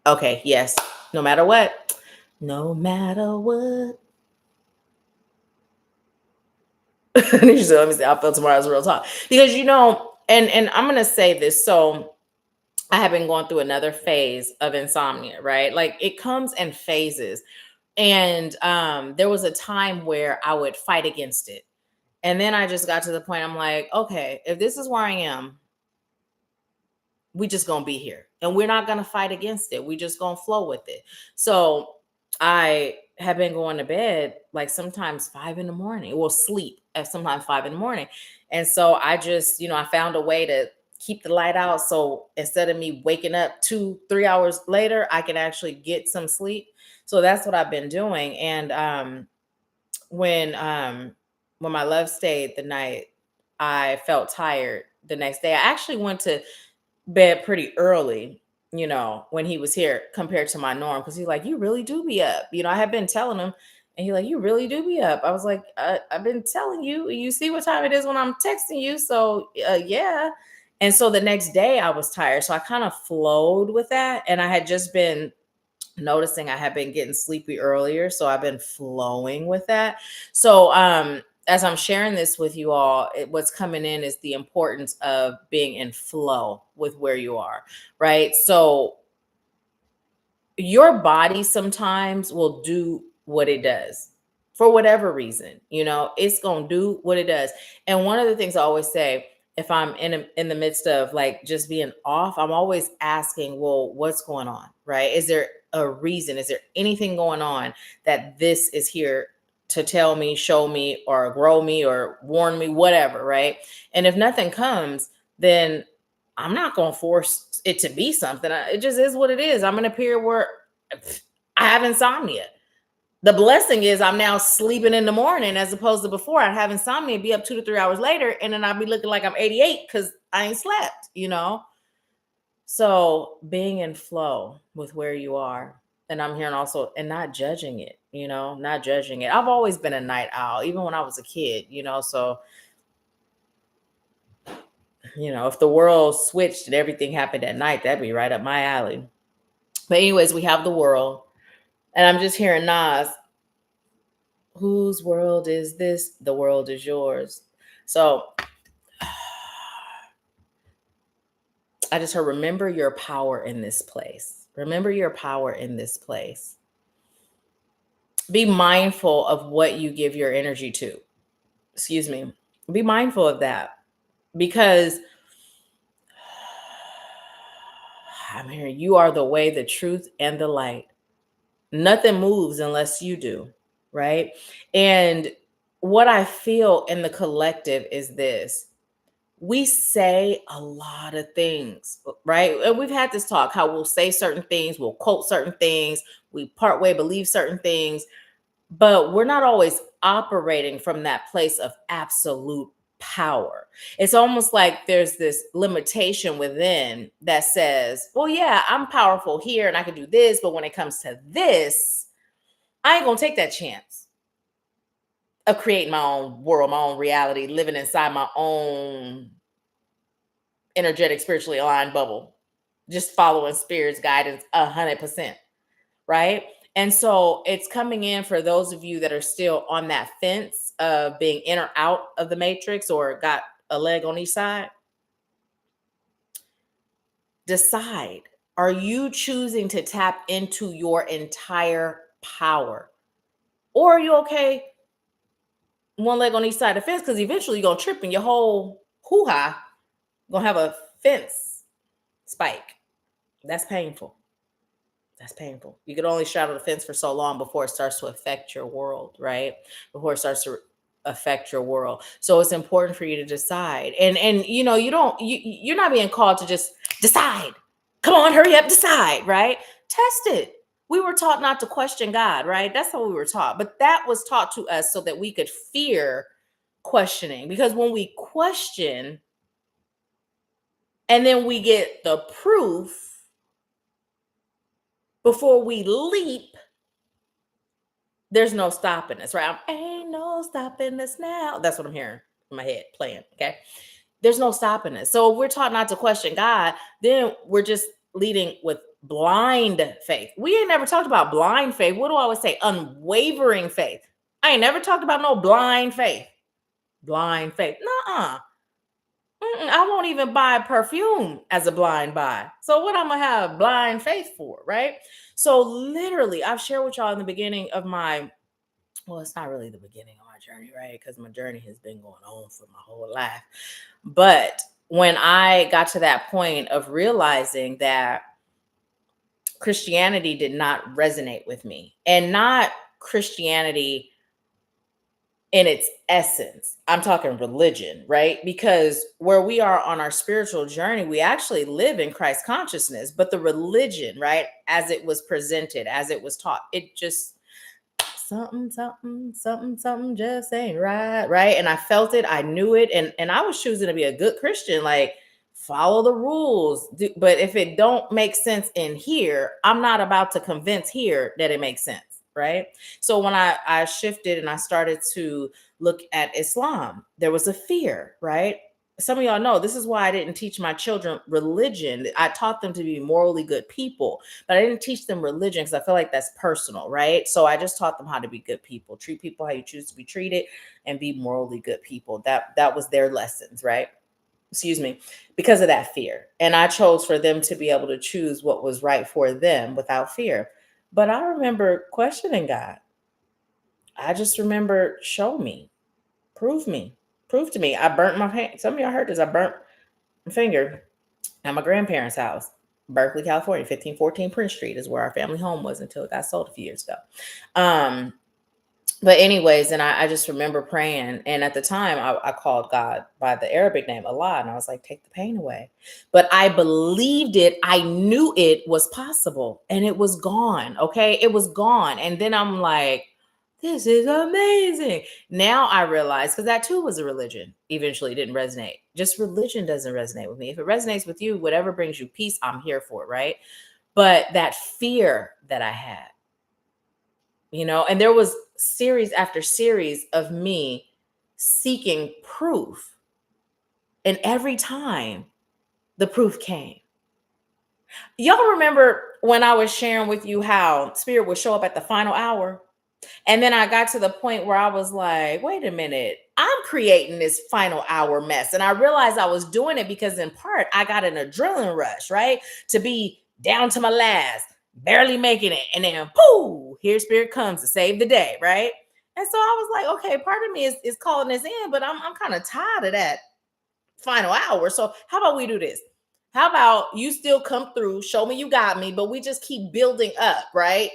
Okay, yes. No matter what. No matter what. Let me see. I'll feel tomorrow's real talk. Because and I'm gonna say this. So I have been going through another phase of insomnia, right? Like it comes in phases. And there was a time where I would fight against it. And then I just got to the point, I'm like, okay, if this is where I am, We just gonna be here, and we're not gonna fight against it. We just gonna flow with it. So I have been going to bed like sometimes 5 in the morning. Well, sleep at sometimes 5 in the morning. And so I just, I found a way to keep the light out. So instead of me waking up 2, 3 hours later, I can actually get some sleep. So that's what I've been doing. And when my love stayed the night, I felt tired the next day. I actually went to bed pretty early, when he was here compared to my norm. Cause he's like, you really do be up. I had been telling him, and he's like, you really do be up. I was like, I've been telling you, you see what time it is when I'm texting you. So yeah. And so the next day I was tired. So I kind of flowed with that. And I had just been noticing I have been getting sleepy earlier, so I've been flowing with that. So as I'm sharing this with you all, what's coming in is the importance of being in flow with where you are, right? So your body sometimes will do what it does for whatever reason. It's going to do what it does. And one of the things I always say, if I'm in the midst of like just being off, I'm always asking, well, what's going on, right? Is there a reason? Is there anything going on that this is here to tell me, show me, or grow me, or warn me, whatever, right? And if nothing comes, then I'm not going to force it to be something. It just is what it is. I'm in a period where I have insomnia. The blessing is I'm now sleeping in the morning, as opposed to before I'd have insomnia, be up 2 to 3 hours later, and then I'd be looking like I'm 88 because I ain't slept. So being in flow with where you are. And I'm hearing also, and not judging it, not judging it. I've always been a night owl, even when I was a kid, so if the world switched and everything happened at night, that'd be right up my alley. But anyways, we have the world, and I'm just hearing Nas, whose world is this? The world is yours. So I just heard, remember your power in this place. Remember your power in this place. Be mindful of what you give your energy to. Excuse me. Be mindful of that, because I'm hearing you are the way, the truth, and the light. Nothing moves unless you do, right? And what I feel in the collective is this. We say a lot of things, right? And we've had this talk, how we'll say certain things, we'll quote certain things, we partway believe certain things, but we're not always operating from that place of absolute power. It's almost like there's this limitation within that says, well, yeah, I'm powerful here and I can do this, but when it comes to this, I ain't gonna take that chance of creating my own world, my own reality, living inside my own energetic, spiritually aligned bubble, just following spirit's guidance 100%, right? And so it's coming in for those of you that are still on that fence of being in or out of the matrix, or got a leg on each side. Decide, are you choosing to tap into your entire power? Or are you okay one leg on each side of the fence? Because eventually you're going to trip and your whole hoo-ha going to have a fence spike. That's painful. That's painful. You can only straddle the fence for so long before it starts to affect your world, right? Before it starts to affect your world. So it's important for you to decide. And you're not being called to just decide. Come on, hurry up, decide, right? Test it. We were taught not to question God, right? That's how we were taught. But that was taught to us so that we could fear questioning. Because when we question and then we get the proof before we leap, there's no stopping us, right? Ain't no stopping us now. That's what I'm hearing in my head playing, okay? There's no stopping us. So if we're taught not to question God, then we're just leading with blind faith. We ain't never talked about blind faith. What do I always say? Unwavering faith. I ain't never talked about no blind faith. Blind faith. Nuh-uh. I won't even buy perfume as a blind buy. So what I'm going to have blind faith for, right? So literally, I've shared with y'all in the beginning of well, it's not really the beginning of my journey, right? Because my journey has been going on for my whole life. But when I got to that point of realizing that Christianity did not resonate with me, and not Christianity in its essence. I'm talking religion, right? Because where we are on our spiritual journey, we actually live in Christ consciousness, but the religion, right, as it was presented, as it was taught, it just something just ain't right. And I felt it, I knew it, and I was choosing to be a good Christian, like follow the rules. But if it don't make sense in here, I'm not about to convince here that it makes sense, right? So when I shifted and I started to look at Islam, there was a fear, right? Some of y'all know this is why I didn't teach my children religion. I taught them to be morally good people, but I didn't teach them religion because I feel like that's personal, right? So I just taught them how to be good people, treat people how you choose to be treated, and be morally good people. That was their lessons, right? Excuse me, because of that fear. And I chose for them to be able to choose what was right for them without fear. But I remember questioning God. I just remember, show me, prove me, prove to me. I burnt my hand. Some of y'all heard this. I burnt my finger at my grandparents' house, Berkeley, California. 1514 Prince Street is where our family home was until it got sold a few years ago. But anyways, and I just remember praying. And at the time, I called God by the Arabic name, Allah. And I was like, take the pain away. But I believed it. I knew it was possible. And it was gone. Okay. It was gone. And then I'm like, this is amazing. Now I realize, because that too was a religion. Eventually it didn't resonate. Just religion doesn't resonate with me. If it resonates with you, whatever brings you peace, I'm here for it. Right. But that fear that I had, and there was series after series of me seeking proof. And every time the proof came. Y'all remember when I was sharing with you how spirit would show up at the final hour? And then I got to the point where I was like, wait a minute, I'm creating this final hour mess. And I realized I was doing it because in part I got an adrenaline rush, right? To be down to my last, barely making it. And then, pooh, here spirit comes to save the day, right? And so I was like, okay, part of me is calling this in, but I'm kind of tired of that final hour. So how about we do this? How about you still come through, show me you got me, but we just keep building up, right?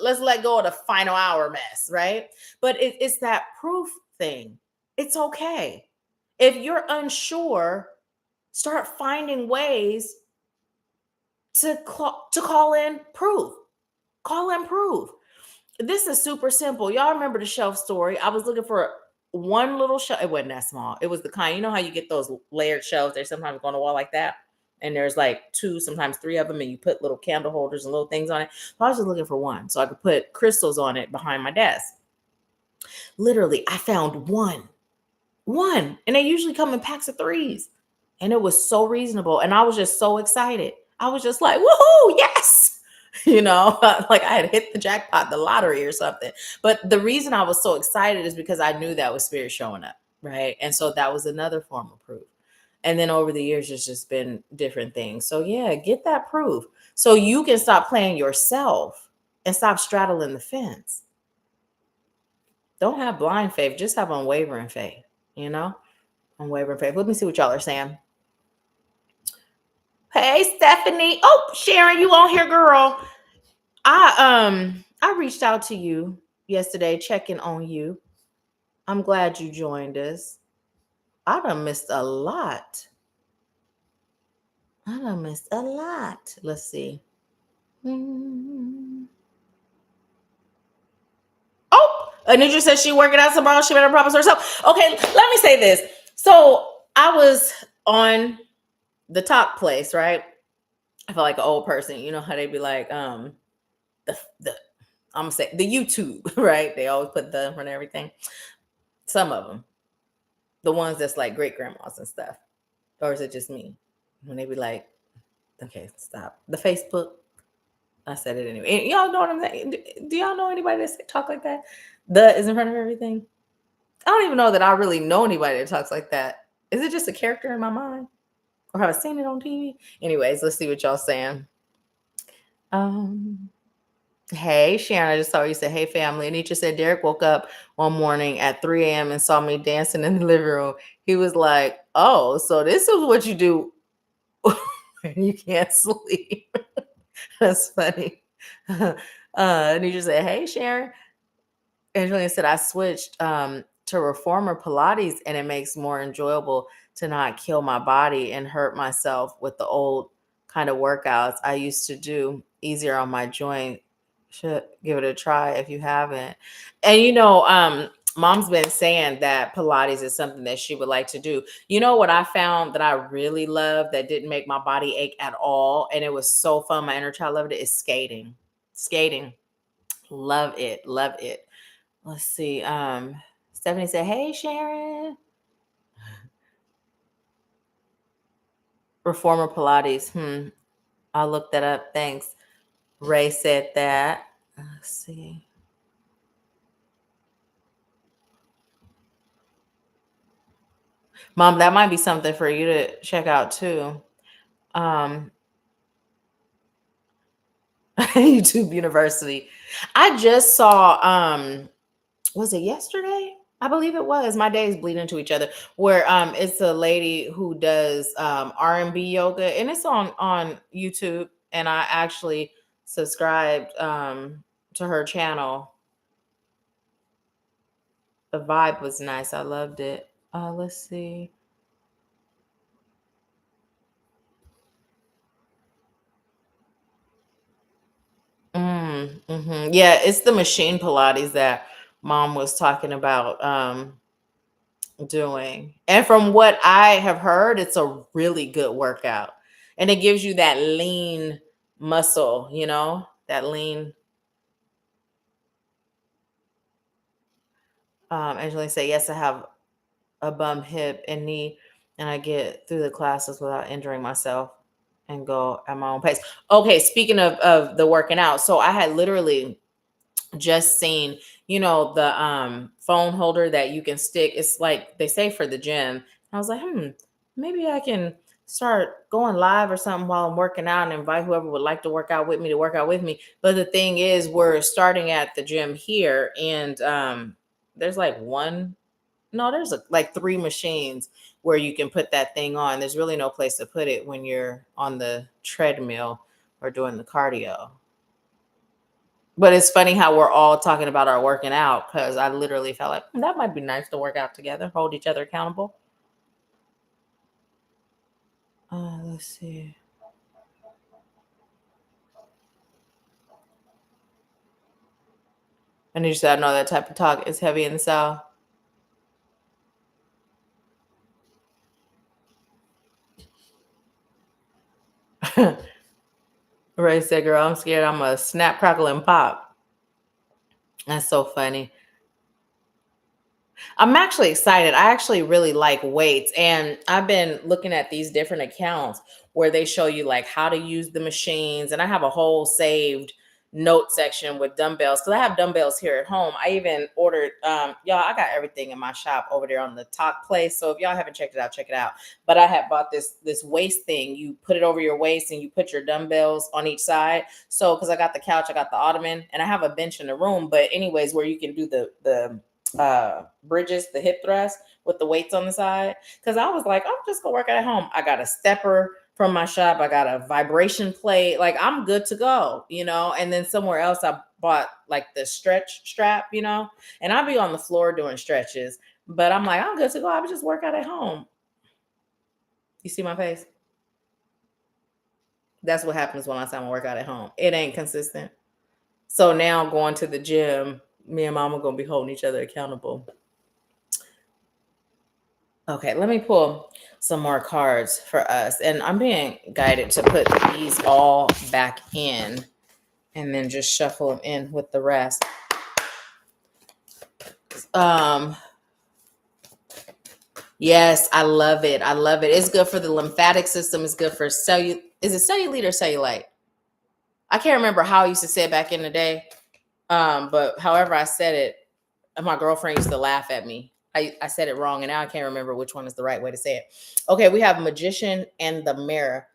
Let's let go of the final hour mess, right? But it's that proof thing. It's okay. If you're unsure, start finding ways to call in proof. Call in proof. This is super simple. Y'all remember the shelf story? I was looking for one little shelf. It wasn't that small. It was the kind, you know how you get those layered shelves? They sometimes go on the wall like that. And there's like 2, sometimes 3 of them, and you put little candle holders and little things on it. So I was just looking for one so I could put crystals on it behind my desk. Literally, I found one. And they usually come in packs of 3s. And it was so reasonable. And I was just so excited. I was just like, woohoo, yes. Like I had hit the jackpot, the lottery or something. But the reason I was so excited is because I knew that was spirit showing up, right? And so that was another form of proof. And then over the years, it's just been different things. So yeah, get that proof so you can stop playing yourself and stop straddling the fence. Don't have blind faith, just have unwavering faith, unwavering faith. Let me see what y'all are saying. Hey, Stephanie. Oh, Sharon, you on here, girl. I reached out to you yesterday, checking on you. I'm glad you joined us. I done missed a lot. Let's see. Oh, Anitra says she working out tomorrow. She better promise herself. Okay, let me say this. So I was on the top place, right? I feel like an old person. You know how they be like, the I'm gonna say the YouTube, right? They always put the in front of everything. Some of them, the ones that's like great grandmas and stuff, or is it just me? When they be like, okay, stop. The Facebook. I said it anyway. Y'all know what I'm saying? Do y'all know anybody that talk like that? The is in front of everything. I don't even know that I really know anybody that talks like that. Is it just a character in my mind, or have I seen it on TV? Anyways, let's see what y'all saying. Hey, Sharon, I just saw you say, hey, family. Anitra said Derek woke up one morning at 3 a.m. and saw me dancing in the living room. He was like, "Oh, so this is what you do when you can't sleep." That's funny. And he just said, "Hey, Sharon." Angelina said, "I switched to reformer Pilates, and it makes more enjoyable to not kill my body and hurt myself with the old kind of workouts I used to do. Easier on my joint. Should give it a try if you haven't." And Mom's been saying that Pilates is something that she would like to do. You know what I found that I really love that didn't make my body ache at all, and it was so fun. My inner child loved it. Is skating. Skating, love it, love it. Let's see. Stephanie said, "Hey, Sharon." Reformer Pilates. I'll look that up. Thanks. Ray said that. Let's see. Mom, that might be something for you to check out too. YouTube University. I just saw was it yesterday? I believe it was. My days bleed into each other. Where it's a lady who does R&B yoga, and it's on YouTube. And I actually subscribed to her channel. The vibe was nice. I loved it. Let's see. Yeah, it's the machine Pilates that Mom was talking about doing. And from what I have heard, it's a really good workout. And it gives you that lean muscle, that lean. Angelina say, "Yes, I have a bum hip and knee, and I get through the classes without injuring myself and go at my own pace." Okay, speaking of the working out, so I had literally just seen, the phone holder that you can stick. It's like they say for the gym. I was like, maybe I can start going live or something while I'm working out and invite whoever would like to work out with me to work out with me. But the thing is, we're starting at the gym here, and there's like one no, there's like three machines where you can put that thing on. There's really no place to put it when you're on the treadmill or doing the cardio. But it's funny how we're all talking about our working out, because I literally felt like that might be nice to work out together, hold each other accountable. Let's see. And you said, "I know that type of talk is heavy in the South." Ray said, "Girl, I'm scared I'm a snap, crackle, and pop." That's so funny. I'm actually excited. I actually really like weights. And I've been looking at these different accounts where they show you like how to use the machines. And I have a whole saved note section with dumbbells, because I have dumbbells here at home. I even ordered y'all, I got everything in my shop over there on the top place. So if y'all haven't checked it out, check it out. But I had bought this waist thing. You put it over your waist and you put your dumbbells on each side. So because I got the couch, I got the ottoman, and I have a bench in the room. But anyways, where you can do the bridges, the hip thrust with the weights on the side. Because I was like, I'm just gonna work out at home. I got a stepper from my shop. I got a vibration plate. Like, I'm good to go, And then somewhere else, I bought like the stretch strap, and I'll be on the floor doing stretches. But I'm like, I'm good to go. I would just work out at home. You see my face? That's what happens when I say I'm gonna work out at home. It ain't consistent. So now going to the gym, me and Mom are gonna be holding each other accountable. Okay, let me pull some more cards for us. And I'm being guided to put these all back in and then just shuffle them in with the rest. Yes, I love it. I love it. It's good for the lymphatic system. It's good for is it cellulite or cellulite? I can't remember how I used to say it back in the day. But however I said it, my girlfriend used to laugh at me. I said it wrong, and now I can't remember which one is the right way to say it. Okay, we have Magician and the Mirror.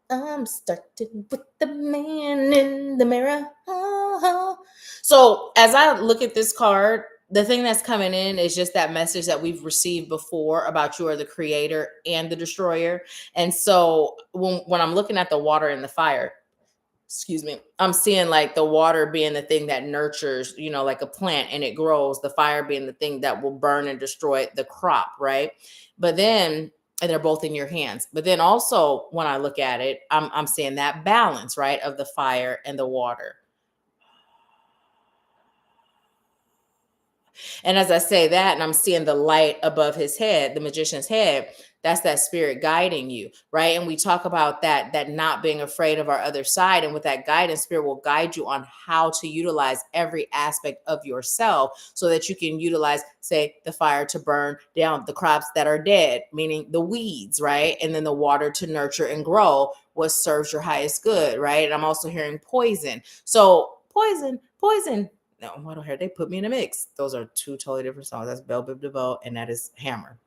I'm starting with the man in the mirror. Oh. So as I look at this card, the thing that's coming in is just that message that we've received before about you are the creator and the destroyer. And so when I'm looking at the water and the fire, excuse me, I'm seeing like the water being the thing that nurtures, like a plant and it grows, the fire being the thing that will burn and destroy the crop, right? But then, and they're both in your hands. But then also when I look at it, I'm seeing that balance, right, of the fire and the water. And as I say that, and I'm seeing the light above his head, the magician's head, that's that spirit guiding you, right? And we talk about that not being afraid of our other side. And with that guidance, spirit will guide you on how to utilize every aspect of yourself so that you can utilize, say, the fire to burn down the crops that are dead, meaning the weeds, right? And then the water to nurture and grow what serves your highest good, right? And I'm also hearing poison. So poison. No, I don't hear. They put me in a mix. Those are two totally different songs. That's Bell Bib DeVoe, and that is Hammer.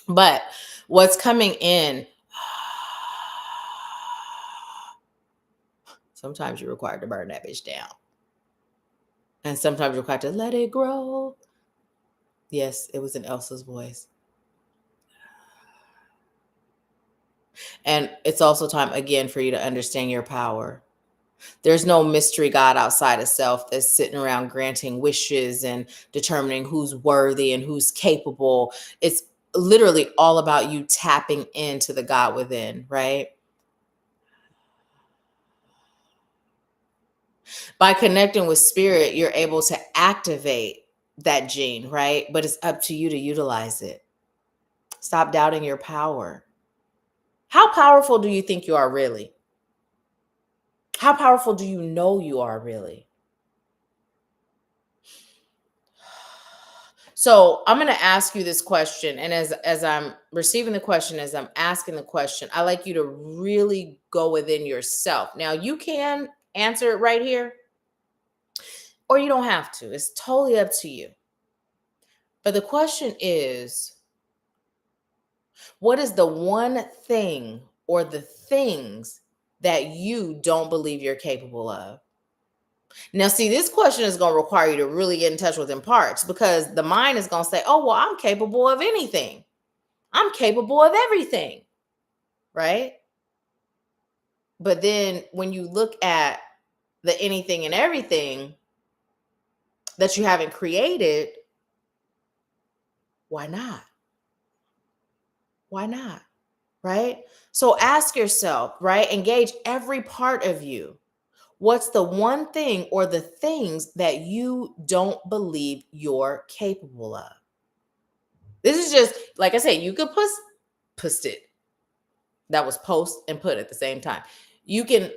But what's coming in, sometimes you're required to burn that bitch down. And sometimes you're required to let it grow. Yes, it was in Elsa's voice. And it's also time, again, for you to understand your power. There's no mystery God outside of self that's sitting around granting wishes and determining who's worthy and who's capable. It's literally all about you tapping into the God within, right? By connecting with spirit, you're able to activate that gene, right? But it's up to you to utilize it. Stop doubting your power. How powerful do you think you are really? How powerful do you know you are really? So I'm going to ask you this question. And as I'm receiving the question, as I'm asking the question, I like you to really go within yourself. Now, you can answer it right here, or you don't have to. It's totally up to you. But the question is, what is the one thing or the things that you don't believe you're capable of? Now, see, this question is going to require you to really get in touch with them parts, because the mind is going to say, oh, well, I'm capable of anything. I'm capable of everything, right? But then when you look at the anything and everything that you haven't created, why not? Why not? Right? So ask yourself, right? Engage every part of you. What's the one thing or the things that you don't believe you're capable of? This is just, like I said, you could post it. That was post and put at the same time. You can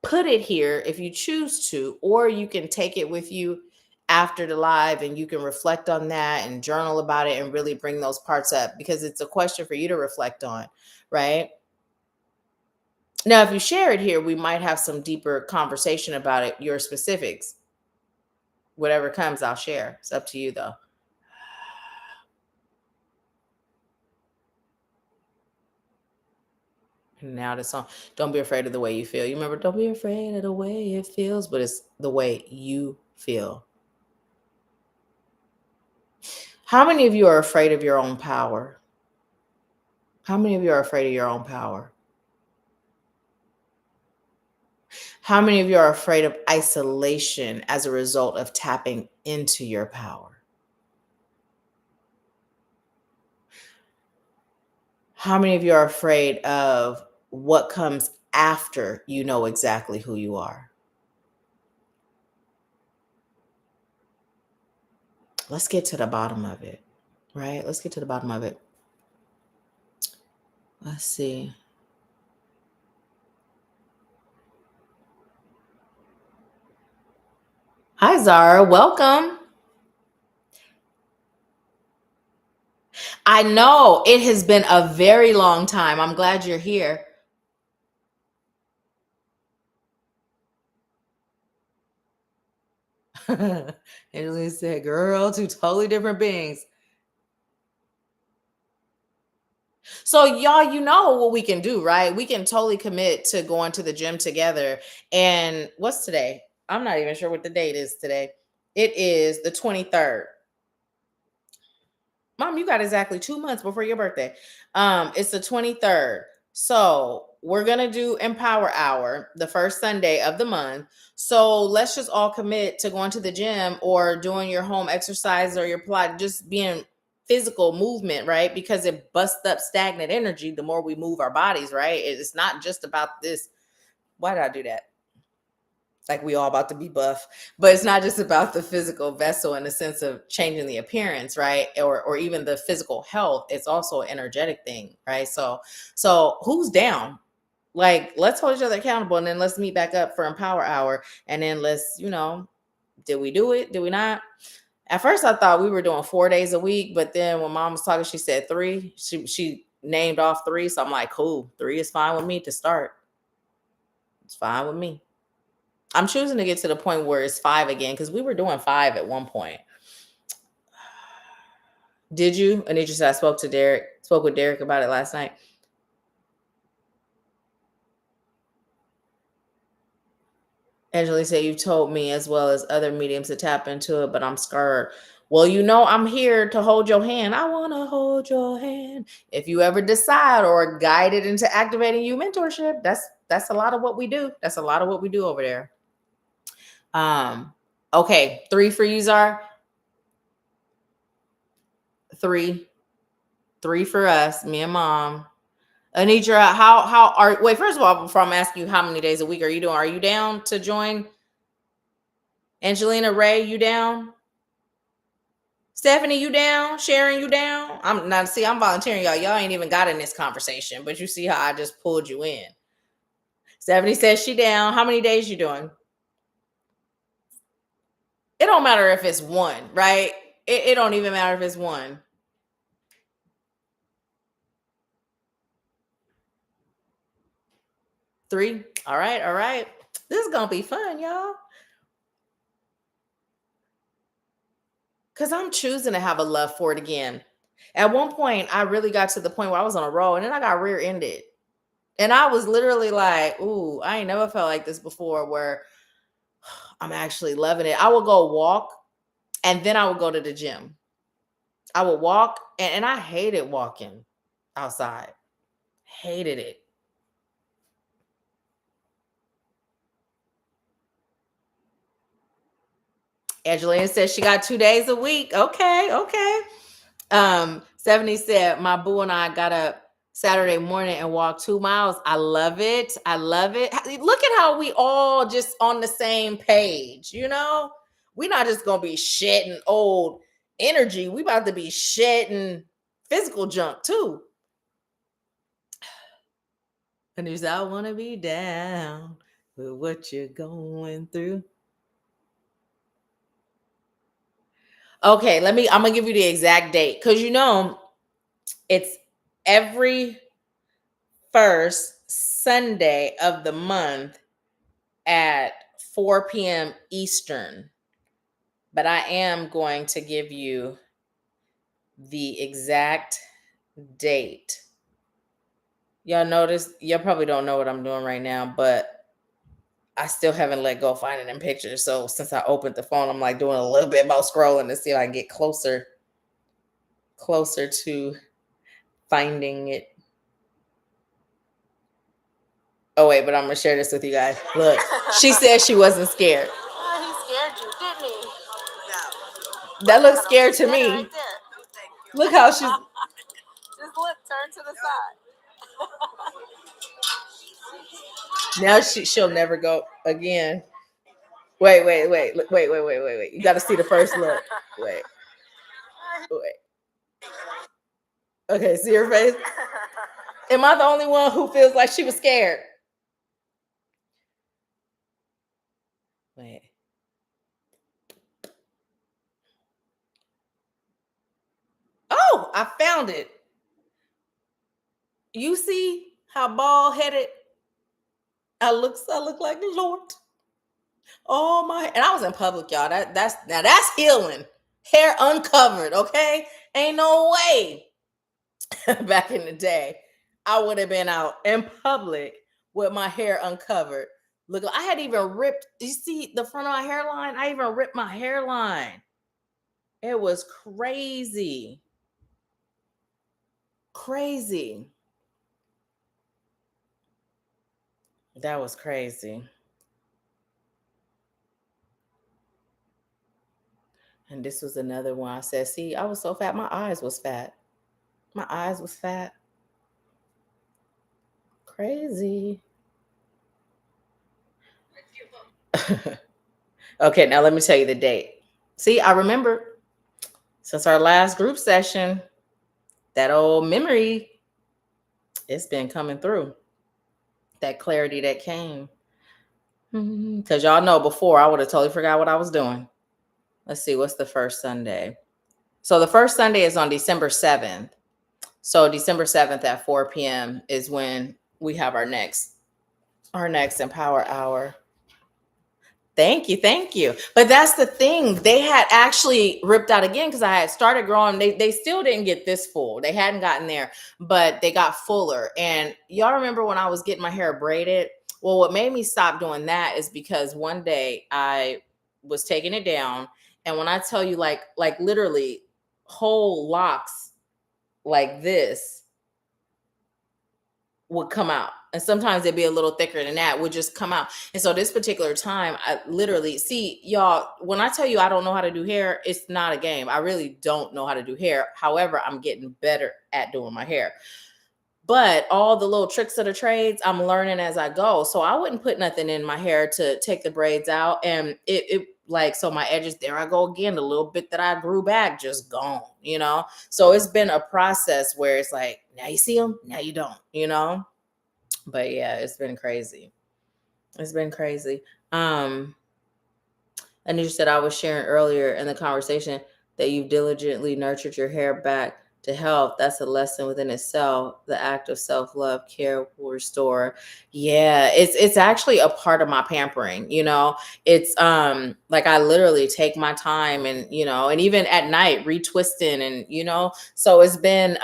put it here if you choose to, or you can take it with you after the live and you can reflect on that and journal about it and really bring those parts up, because it's a question for you to reflect on, right? Now, if you share it here, we might have some deeper conversation about it, your specifics. Whatever comes, I'll share. It's up to you, though. And now the song, Don't Be Afraid of the Way You Feel. You remember, don't be afraid of the way it feels, but it's the way you feel. How many of you are afraid of your own power? How many of you are afraid of your own power? How many of you are afraid of isolation as a result of tapping into your power? How many of you are afraid of what comes after you know exactly who you are? Let's get to the bottom of it, right? Let's get to the bottom of it. Let's see. Hi, Zara. Welcome. I know it has been a very long time. I'm glad you're here. Angela said, girl, two totally different beings. So y'all, you know what we can do, right? We can totally commit to going to the gym together. And what's today? I'm not even sure what the date is today. It is the 23rd. Mom, you got exactly 2 months before your birthday. It's the 23rd. So we're gonna do Empower Hour the first Sunday of the month. So let's just all commit to going to the gym or doing your home exercise or your Pilates, just being physical movement, right? Because it busts up stagnant energy the more we move our bodies, right? It's not just about this. Why did I do that? Like we all about to be buff, but it's not just about the physical vessel in the sense of changing the appearance, right? Or even the physical health. It's also an energetic thing, right? So who's down? Like, let's hold each other accountable, and then let's meet back up for Empower Hour, and then let's, did we do it? Did we not? At first, I thought we were doing 4 days a week, but then when Mom was talking, she said three. She named off three, so I'm like, cool, three is fine with me to start. It's fine with me. I'm choosing to get to the point where it's 5 again, because we were doing 5 at one point. Did you? Anitra said I spoke with Derek about it last night. Angela said, you've told me as well as other mediums to tap into it, but I'm scared. Well, I'm here to hold your hand. I want to hold your hand. If you ever decide or guided into activating you mentorship, that's a lot of what we do. That's a lot of what we do over there. Okay, 3 for you, Zar. 3 for us, me and Mom. Anitra, first of all, before I'm asking you how many days a week are you doing? Are you down to join? Angelina, Ray, you down? Stephanie, you down? Sharon, you down? I'm volunteering y'all. Y'all ain't even got in this conversation, but you see how I just pulled you in. Stephanie says she down. How many days you doing? It don't matter if it's one, right? It don't even matter if it's one. Three. All right. This is gonna be fun, y'all. Because I'm choosing to have a love for it again. At one point, I really got to the point where I was on a roll, and then I got rear-ended. And I was literally like, ooh, I ain't never felt like this before, where I'm actually loving it. I would go walk, and then I would go to the gym. I would walk, and I hated walking outside. Hated it. Angelina says she got 2 days a week. Okay. 70 said, my boo and I got up Saturday morning and walked 2 miles. I love it. Look at how we all just on the same page, We're not just going to be shedding old energy. We about to be shedding physical junk too. And there's, I want to be down with what you're going through. Okay, I'm going to give you the exact date, because it's every first Sunday of the month at 4 p.m. Eastern. But I am going to give you the exact date. Y'all notice? Y'all probably don't know what I'm doing right now, but I still haven't let go of finding them pictures. So since I opened the phone, I'm like doing a little bit more scrolling to see if I can get closer to finding it. Oh, wait, but I'm going to share this with you guys. Look, she said she wasn't scared. Oh, he scared you, didn't he? No. That looks scared to me. Right, look how she's... Just look, turn to the side. Now she'll never go again. Wait. You got to see the first look. Wait. Okay, see her face? Am I the only one who feels like she was scared? Wait. Oh, I found it. You see how bald-headed I look like the Lord. Oh my, and I was in public, y'all. That's healing. Hair uncovered, okay? Ain't no way. Back in the day, I would have been out in public with my hair uncovered. Look, I had even ripped, you see the front of my hairline? I even ripped my hairline. It was crazy. Crazy. That was crazy. And this was another one. I said, see, I was so fat. My eyes was fat. My eyes was fat. Crazy. Okay, now let me tell you the date. See, I remember since our last group session, that old memory, it's been coming through. That clarity that came. Because y'all know before, I would have totally forgot what I was doing. Let's see, what's the first Sunday? So the first Sunday is on December 7th. So December 7th at 4 p.m. is when we have our next Empower Hour. Thank you, thank you. But that's the thing. They had actually ripped out again because I had started growing. They still didn't get this full. They hadn't gotten there, but they got fuller. And y'all remember when I was getting my hair braided? Well, what made me stop doing that is because one day I was taking it down, and when I tell you, like literally whole locks like this would come out. And sometimes it'd be a little thicker than that, would just come out. And so this particular time, I literally see y'all, when I tell you I don't know how to do hair, it's not a game. I really don't know how to do hair. However, I'm getting better at doing my hair. But all the little tricks of the trades, I'm learning as I go. So I wouldn't put nothing in my hair to take the braids out. And it like, so my edges, there I go again, the little bit that I grew back, just gone, you know? So it's been a process where it's like, now you see them, now you don't, you know? But yeah, it's been crazy. It's been crazy. Anisha said, I was sharing earlier in the conversation that you've diligently nurtured your hair back to health. That's a lesson within itself. The act of self-love care will restore. Yeah, it's actually a part of my pampering, you know. It's like I literally take my time, and you know, and even at night retwisting, and you know, so it's been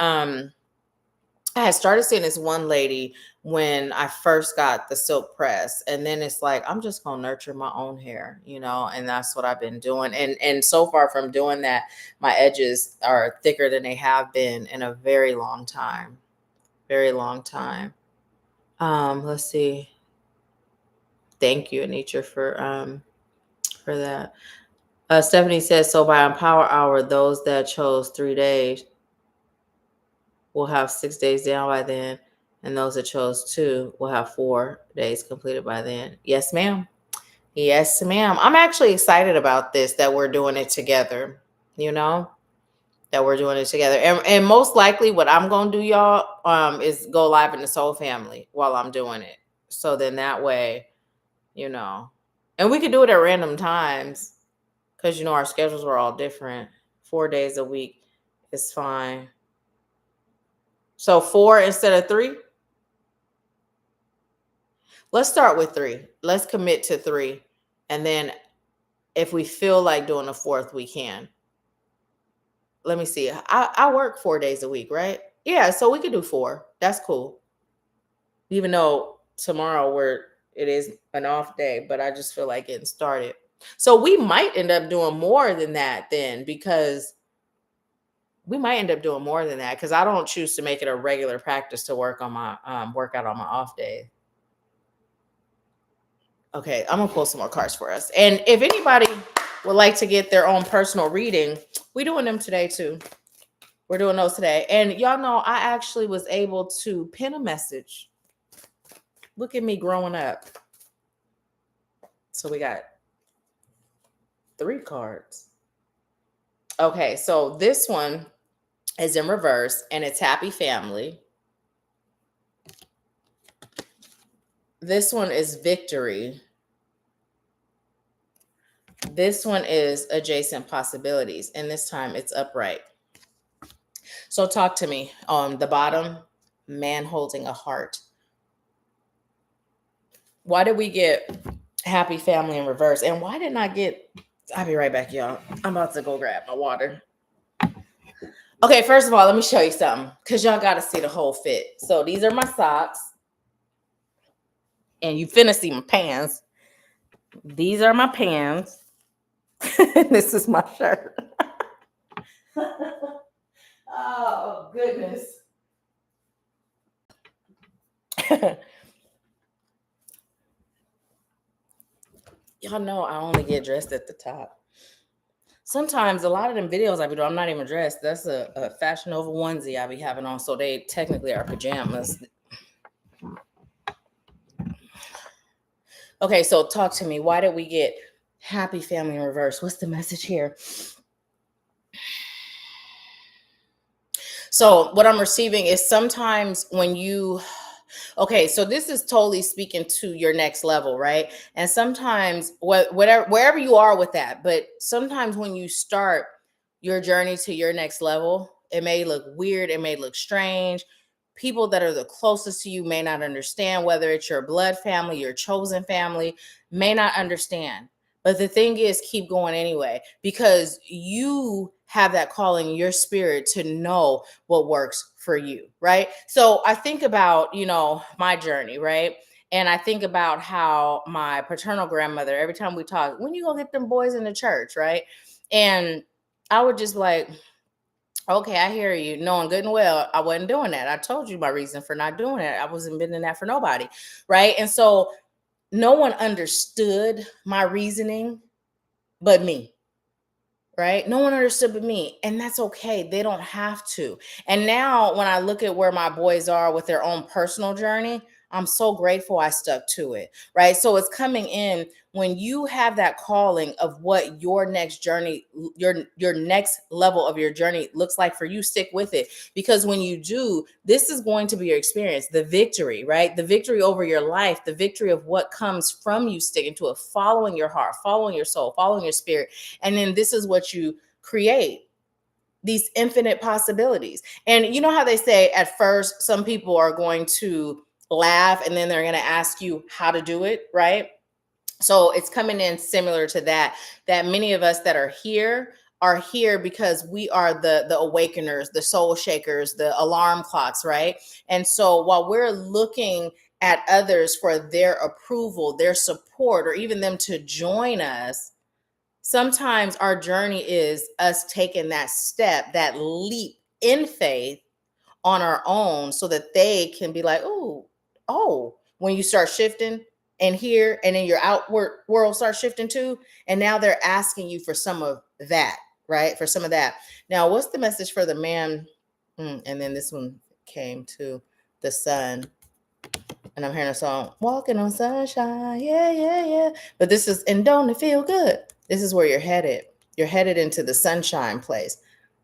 I had started seeing this one lady when I first got the silk press, and then it's like I'm just gonna nurture my own hair, you know, and that's what I've been doing. And so far from doing that, my edges are thicker than they have been in a very long time, very long time. Let's see. Thank you, Anitra, for that. Stephanie says, so by Empower Hour, those that chose 3 days will have 6 days down by then, and those that chose 2 will have 4 days completed by then. Yes, ma'am. Yes, ma'am. I'm actually excited about this, that we're doing it together, you know, that we're doing it together. And most likely what I'm going to do, y'all, is go live in the Soul Family while I'm doing it. So then that way, you know, and we could do it at random times because, you know, our schedules are all different. 4 days a week is fine. So 4 instead of 3? Let's start with 3. Let's commit to 3. And then if we feel like doing a 4th, we can. Let me see. I work 4 days a week, right? Yeah, so we could do 4. That's cool. Even though tomorrow it is an off day, but I just feel like getting started. So we might end up doing more than that then, because I don't choose to make it a regular practice to work on my workout on my off day. Okay, I'm gonna pull some more cards for us. And if anybody would like to get their own personal reading, we're doing them today too. We're doing those today. And y'all know I actually was able to pin a message. Look at me growing up. So we got 3 cards. Okay, so this one is in reverse and it's Happy Family. This one is Victory. This one is Adjacent Possibilities, and this time it's upright. So talk to me. On the bottom, man holding a heart. Why did we get Happy Family in reverse? And why didn't I get... I'll be right back, y'all. I'm about to go grab my water. Okay, first of all, let me show you something, because y'all got to see the whole fit. So these are my socks. And you finna see my pants. These are my pants. This is my shirt. Oh, goodness. Y'all know I only get dressed at the top. Sometimes a lot of them videos I be doing, I'm not even dressed. That's a Fashion Nova onesie I be having on, so they technically are pajamas. Okay, so talk to me. Why did we get happy family in reverse? What's the message here? So what I'm receiving is sometimes when you, okay, so this is totally speaking to your next level, right? And sometimes whatever, wherever you are with that, but sometimes when you start your journey to your next level, it may look weird, it may look strange. People that are the closest to you may not understand, whether it's your blood family, your chosen family, may not understand. But the thing is, keep going anyway, because you have that calling in your spirit to know what works for you, right? So I think about, my journey, right? And I think about how my paternal grandmother, every time we talk, when you go get them boys in the church, right? And I would just be like, okay, I hear you. Knowing good and well, I wasn't doing that. I told you my reason for not doing it. I wasn't bending that for nobody, right? And so no one understood my reasoning but me, right? No one understood but me. And that's okay. They don't have to. And now when I look at where my boys are with their own personal journey, I'm so grateful I stuck to it, right? So it's coming in when you have that calling of what your next journey, your next level of your journey looks like for you, stick with it. Because when you do, this is going to be your experience, the victory, right? The victory over your life, the victory of what comes from you sticking to it, following your heart, following your soul, following your spirit. And then this is what you create, these infinite possibilities. And you know how they say at first, some people are going to laugh and then they're going to ask you how to do it, right? So it's coming in similar to that, that many of us that are here because we are the awakeners, the soul shakers, the alarm clocks, right? And so while we're looking at others for their approval, their support, or even them to join us, sometimes our journey is us taking that step, that leap in faith on our own so that they can be like, oh, when you start shifting and here and then your outward world starts shifting too. And now they're asking you for some of that, right? For some of that. Now, what's the message for the man? And then this one came to the sun. And I'm hearing a song, Walking on Sunshine. Yeah, yeah, yeah. But this is, and don't it feel good? This is where you're headed. You're headed into the sunshine place.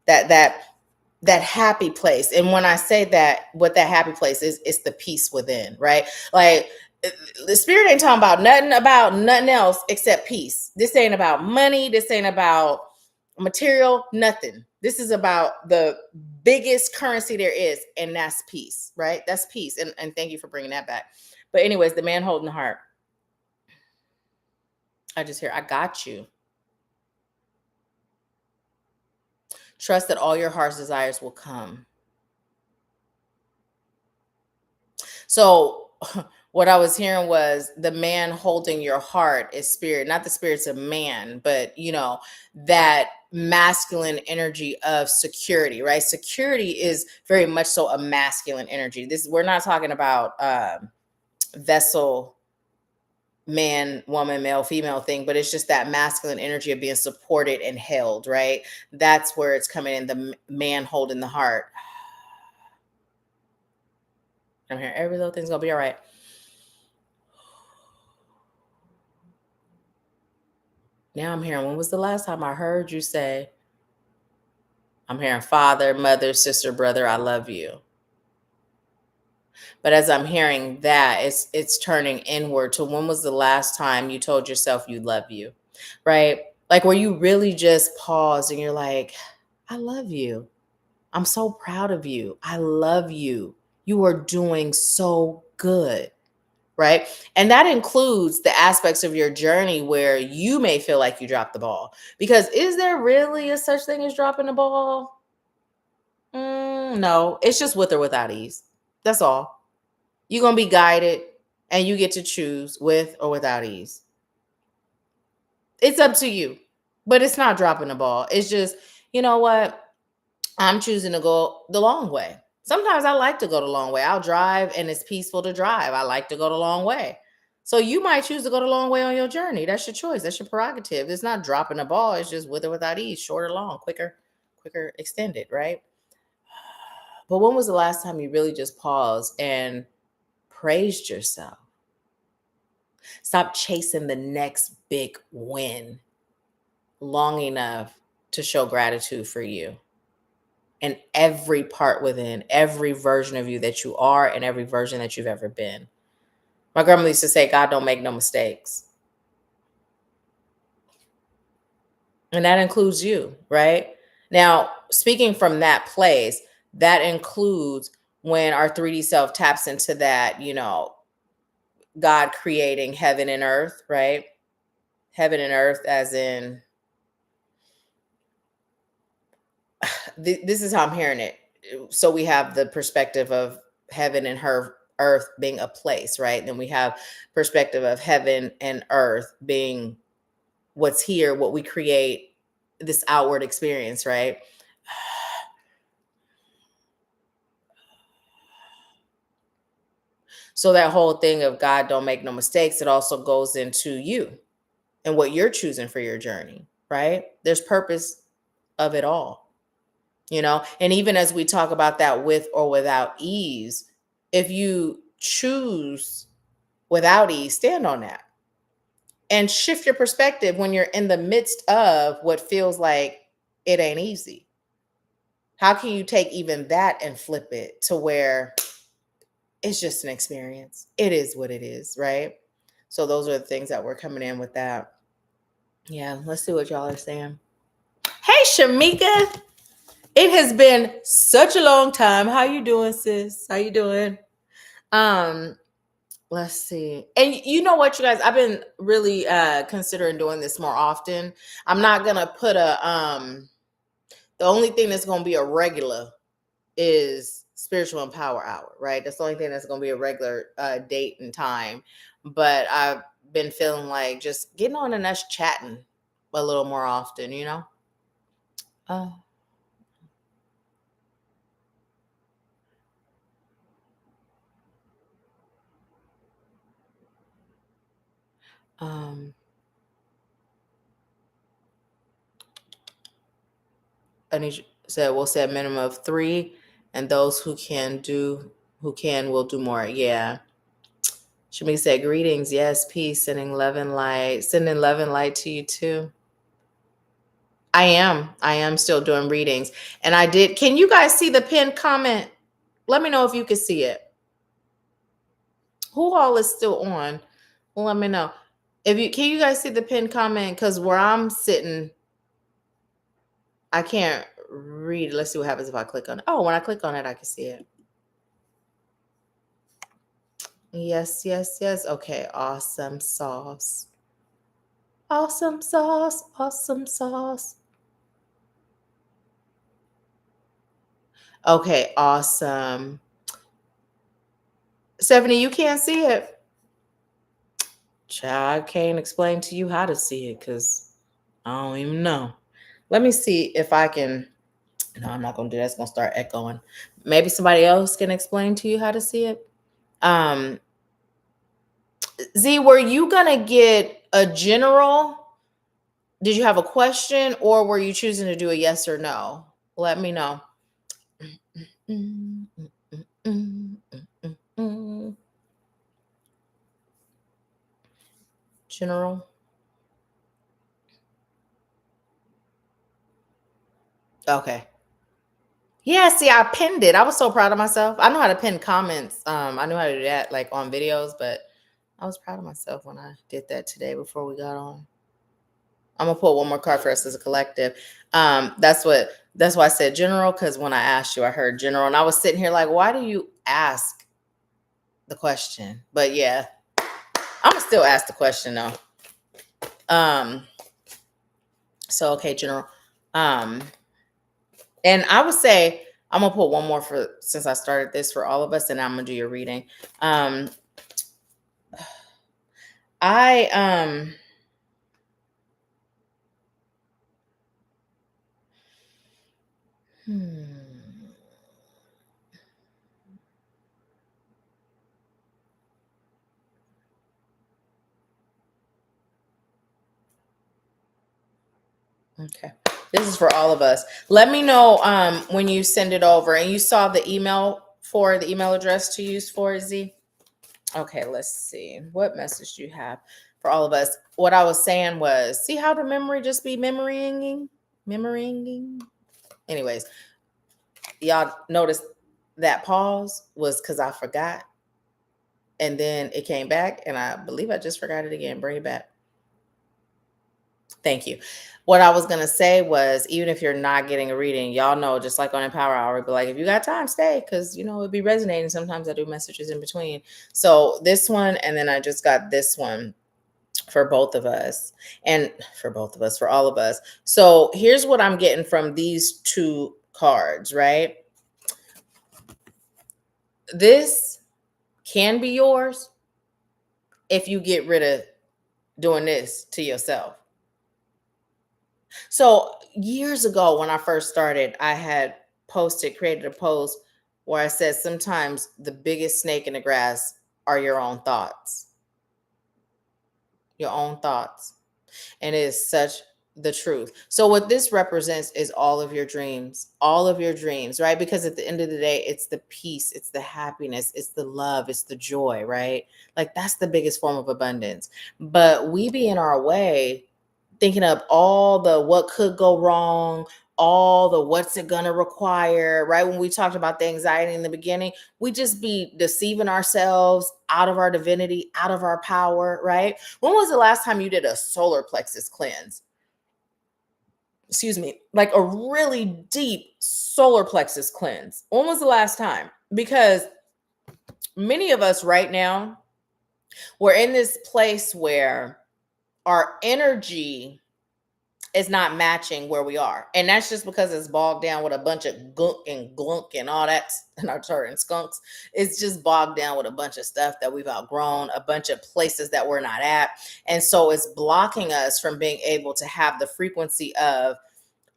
That happy place. And when I say that, what that happy place is, it's the peace within, right? Like the spirit ain't talking about nothing else except peace. This ain't about money. This ain't about material, nothing. This is about the biggest currency there is, and that's peace, right? That's peace. And thank you for bringing that back. But anyways, the man holding the heart. I just hear, I got you. Trust that all your heart's desires will come. So what I was hearing was the man holding your heart is spirit, not the spirits of man, but that masculine energy of security, right? Security is very much so a masculine energy. We're not talking about vessel, man, woman, male, female thing, but it's just that masculine energy of being supported and held, right? That's where it's coming in, the man holding the heart. I'm hearing every little thing's gonna be all right. Now I'm hearing, when was the last time I heard you say, I'm hearing father, mother, sister, brother, I love you. But as I'm hearing that, it's turning inward to, when was the last time you told yourself you love you, right? Like where you really just paused and you're like, I love you. I'm so proud of you. I love you. You are doing so good, right? And that includes the aspects of your journey where you may feel like you dropped the ball. Because is there really a such thing as dropping the ball? No, it's just with or without ease. That's all. You're going to be guided and you get to choose with or without ease. It's up to you, but it's not dropping the ball. It's just, you know what? I'm choosing to go the long way. Sometimes I like to go the long way. I'll drive and it's peaceful to drive. I like to go the long way. So you might choose to go the long way on your journey. That's your choice. That's your prerogative. It's not dropping the ball. It's just with or without ease, short or long, quicker, extended, right? But when was the last time you really just paused and praised yourself? Stop chasing the next big win long enough to show gratitude for you and every part within, every version of you that you are and every version that you've ever been. My grandma used to say, God don't make no mistakes. And that includes you, right? Now, speaking from that place, that includes when our 3D self taps into that, God creating heaven and earth, right? Heaven and earth, as in, this is how I'm hearing it. So we have the perspective of heaven and her earth being a place, right? Then we have perspective of heaven and earth being what's here, what we create, this outward experience, right? So that whole thing of God don't make no mistakes, it also goes into you and what you're choosing for your journey, right? There's purpose of it all, And even as we talk about that with or without ease, if you choose without ease, stand on that and shift your perspective when you're in the midst of what feels like it ain't easy. How can you take even that and flip it to where it's just an experience? It is what it is, right? So those are the things that we're coming in with that. Yeah, let's see what y'all are saying. Hey, Shamika. It has been such a long time. How you doing, sis? How you doing? Um, let's see. And you know what, you guys, I've been really considering doing this more often. I'm not gonna put the only thing that's gonna be a regular is Spiritual and Power Hour, right? That's the only thing that's going to be a regular date and time. But I've been feeling like just getting on and us chatting a little more often. Uh, um, Anisha said we'll say a minimum of 3, and those who can will do more. Yeah. Shami said greetings. Yes, peace, sending love and light. Sending love and light to you too. I am. I am still doing readings. And I did. Can you guys see the pinned comment? Let me know if you can see it. Who all is still on? Well, let me know. If you can you guys see the pinned comment? Because where I'm sitting, I can't read. Let's see what happens if I click on it. Oh, when I click on it, I can see it. Yes, yes, yes. Okay, awesome sauce. Awesome sauce. Awesome sauce. Okay, awesome. Stephanie, you can't see it. Child, I can't explain to you how to see it because I don't even know. Let me see if I can. No, I'm not gonna do that. It's gonna start echoing. Maybe somebody else can explain to you how to see it. Um, Z, were you gonna get a general? Did you have a question, or were you choosing to do a yes or no? Let me know. General. Okay. Yeah, see, I pinned it. I was so proud of myself. I know how to pin comments. I knew how to do that like on videos, but I was proud of myself when I did that today before we got on. I'm gonna pull one more card for us as a collective. That's why I said general, because when I asked you, I heard general, and I was sitting here like, why do you ask the question? But yeah, I'm gonna still ask the question though. So okay, general. And I would say I'm gonna put one more for since I started this for all of us, and I'm gonna do your reading. I Okay. This is for all of us. Let me know when you send it over. And you saw the email address to use for it, Z? Okay, let's see. What message do you have for all of us? What I was saying was, see how the memory just be memorying? Anyways, y'all notice that pause was because I forgot. And then it came back, and I believe I just forgot it again. Bring it back. Thank you. What I was going to say was, even if you're not getting a reading, y'all know, just like on Empower Hour, be like, if you got time, stay, because, it'd be resonating. Sometimes I do messages in between. So this one, and then I just got this one for both of us, and for all of us. So here's what I'm getting from these two cards, right? This can be yours if you get rid of doing this to yourself. So years ago, when I first started, I had created a post where I said, sometimes the biggest snake in the grass are your own thoughts. Your own thoughts. And it is such the truth. So what this represents is all of your dreams, right? Because at the end of the day, it's the peace, it's the happiness, it's the love, it's the joy, right? Like, that's the biggest form of abundance. But we be in our way thinking of all the what could go wrong, all the what's it gonna require, right? When we talked about the anxiety in the beginning, we just be deceiving ourselves out of our divinity, out of our power, right? When was the last time you did a solar plexus cleanse? Excuse me, like a really deep solar plexus cleanse. When was the last time? Because many of us right now, we're in this place where our energy is not matching where we are. And that's just because it's bogged down with a bunch of gunk and glunk and all that, and skunks. It's just bogged down with a bunch of stuff that we've outgrown, a bunch of places that we're not at. And so it's blocking us from being able to have the frequency of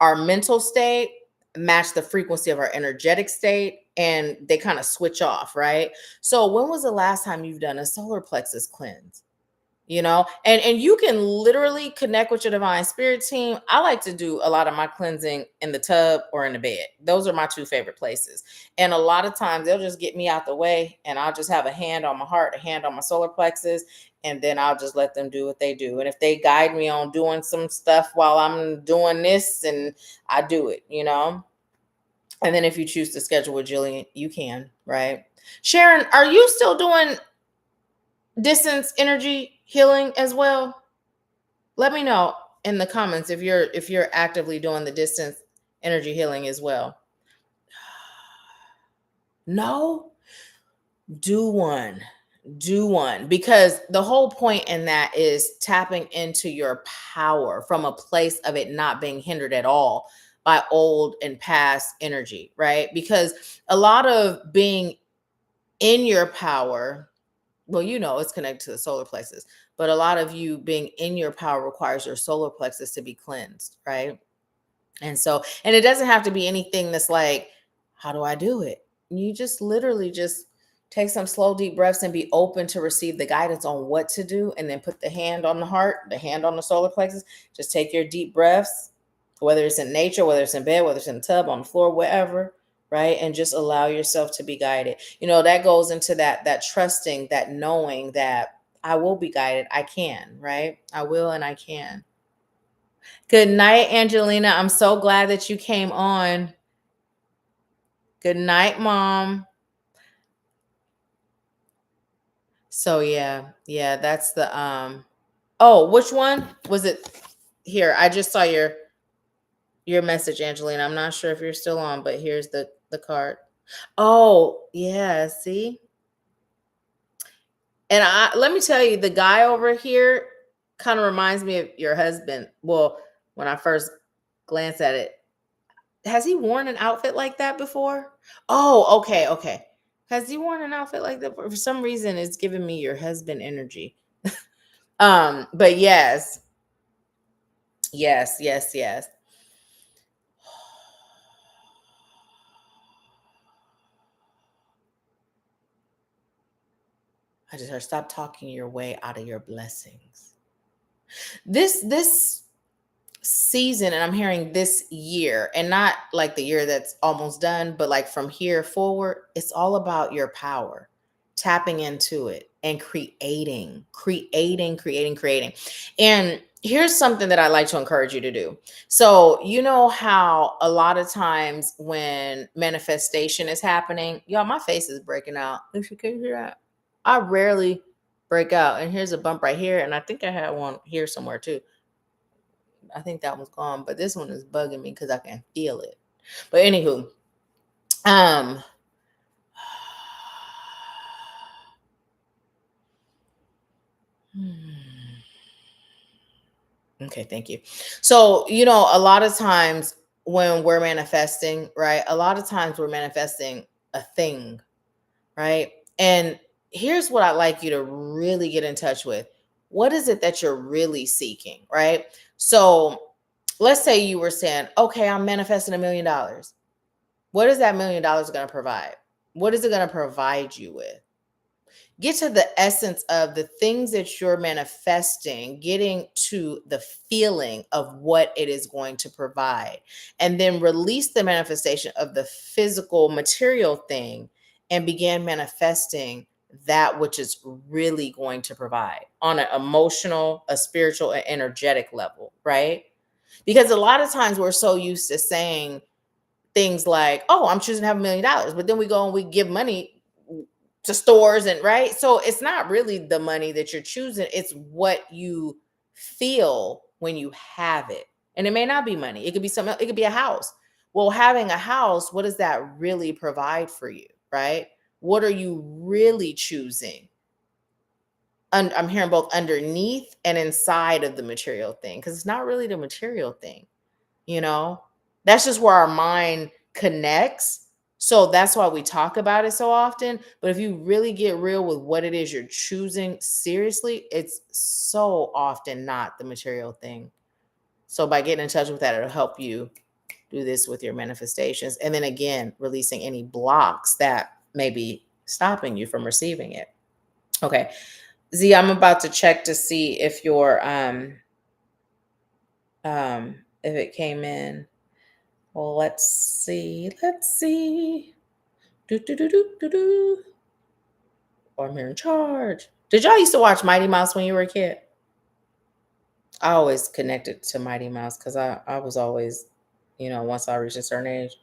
our mental state match the frequency of our energetic state, and they kind of switch off, right? So when was the last time you've done a solar plexus cleanse? And you can literally connect with your divine spirit team. I like to do a lot of my cleansing in the tub or in the bed. Those are my two favorite places. And a lot of times they'll just get me out the way, and I'll just have a hand on my heart, a hand on my solar plexus, and then I'll just let them do what they do. And if they guide me on doing some stuff while I'm doing this, and I do it. And then if you choose to schedule with Jillian, you can, right? Sharon, are you still doing distance energy healing as well? Let me know in the comments if you're actively doing the distance energy healing as well. No? Do one. Because the whole point in that is tapping into your power from a place of it not being hindered at all by old and past energy, right? Because a lot of being in your power, well, it's connected to the solar plexus, but a lot of you being in your power requires your solar plexus to be cleansed, right? And it doesn't have to be anything that's like, how do I do it? You just literally just take some slow, deep breaths and be open to receive the guidance on what to do. And then put the hand on the heart, the hand on the solar plexus. Just take your deep breaths, whether it's in nature, whether it's in bed, whether it's in the tub, on the floor, wherever, right? And just allow yourself to be guided. That goes into that trusting, that knowing that I will be guided. I can, right? I will, and I can. Good night, Angelina. I'm so glad that you came on. Good night, Mom. So yeah, that's the oh, which one was it? Here, I just saw your message, Angelina. I'm not sure if you're still on, but here's the card. Oh, yeah, see? And let me tell you, the guy over here kind of reminds me of your husband. Well, when I first glanced at it, has he worn an outfit like that before? Oh, okay. Has he worn an outfit like that? For some reason, it's giving me your husband energy. But yes. I just heard, stop talking your way out of your blessings. This season, and I'm hearing this year, and not like the year that's almost done, but like from here forward, it's all about your power, tapping into it and creating. And here's something that I like to encourage you to do. So, you know how a lot of times when manifestation is happening, y'all, my face is breaking out. If you can hear that, I rarely break out. And here's a bump right here, and I think I had one here somewhere too. I think that one's gone, but this one is bugging me because I can feel it. But anywho, um, okay, thank you. So, you know, a lot of times when we're manifesting, right? A lot of times we're manifesting a thing, right? And here's what I'd like you to really get in touch with. What is it that you're really seeking, right? So, let's say you were saying, okay, I'm manifesting $1 million. What is that $1 million going to provide? What is it going to provide you with? Get to the essence of the things that you're manifesting, getting to the feeling of what it is going to provide, and then release the manifestation of the physical material thing and begin manifesting that which is really going to provide on an emotional, a spiritual, and energetic level, right? Because a lot of times we're so used to saying things like, oh, I'm choosing to have $1 million, but then we go and we give money to stores, and right. So it's not really the money that you're choosing, it's what you feel when you have it. And it may not be money, it could be something, it could be a house. Well, having a house, what does that really provide for you, right? What are you really choosing? I'm hearing both underneath and inside of the material thing, because it's not really the material thing, you know. That's just where our mind connects. So that's why we talk about it so often. But if you really get real with what it is you're choosing seriously, it's so often not the material thing. So by getting in touch with that, it'll help you do this with your manifestations. And then again, releasing any blocks that may be stopping you from receiving it. Okay. Z, I'm about to check to see if your if it came in. Well, let's see. Let's see. Do do do do do do. Or I'm in charge. Did y'all used to watch Mighty Mouse when you were a kid? I always connected to Mighty Mouse because I was always, you know, once I reached a certain age,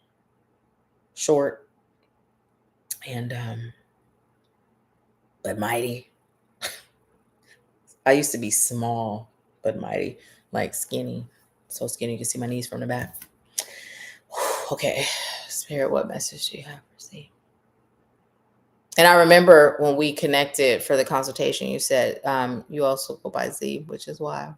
short and but mighty. I used to be small but mighty, like skinny, so skinny you can see my knees from the back. Okay, Spirit, what message do you have for Z? And I remember when we connected for the consultation, you said you also go by Z, which is why.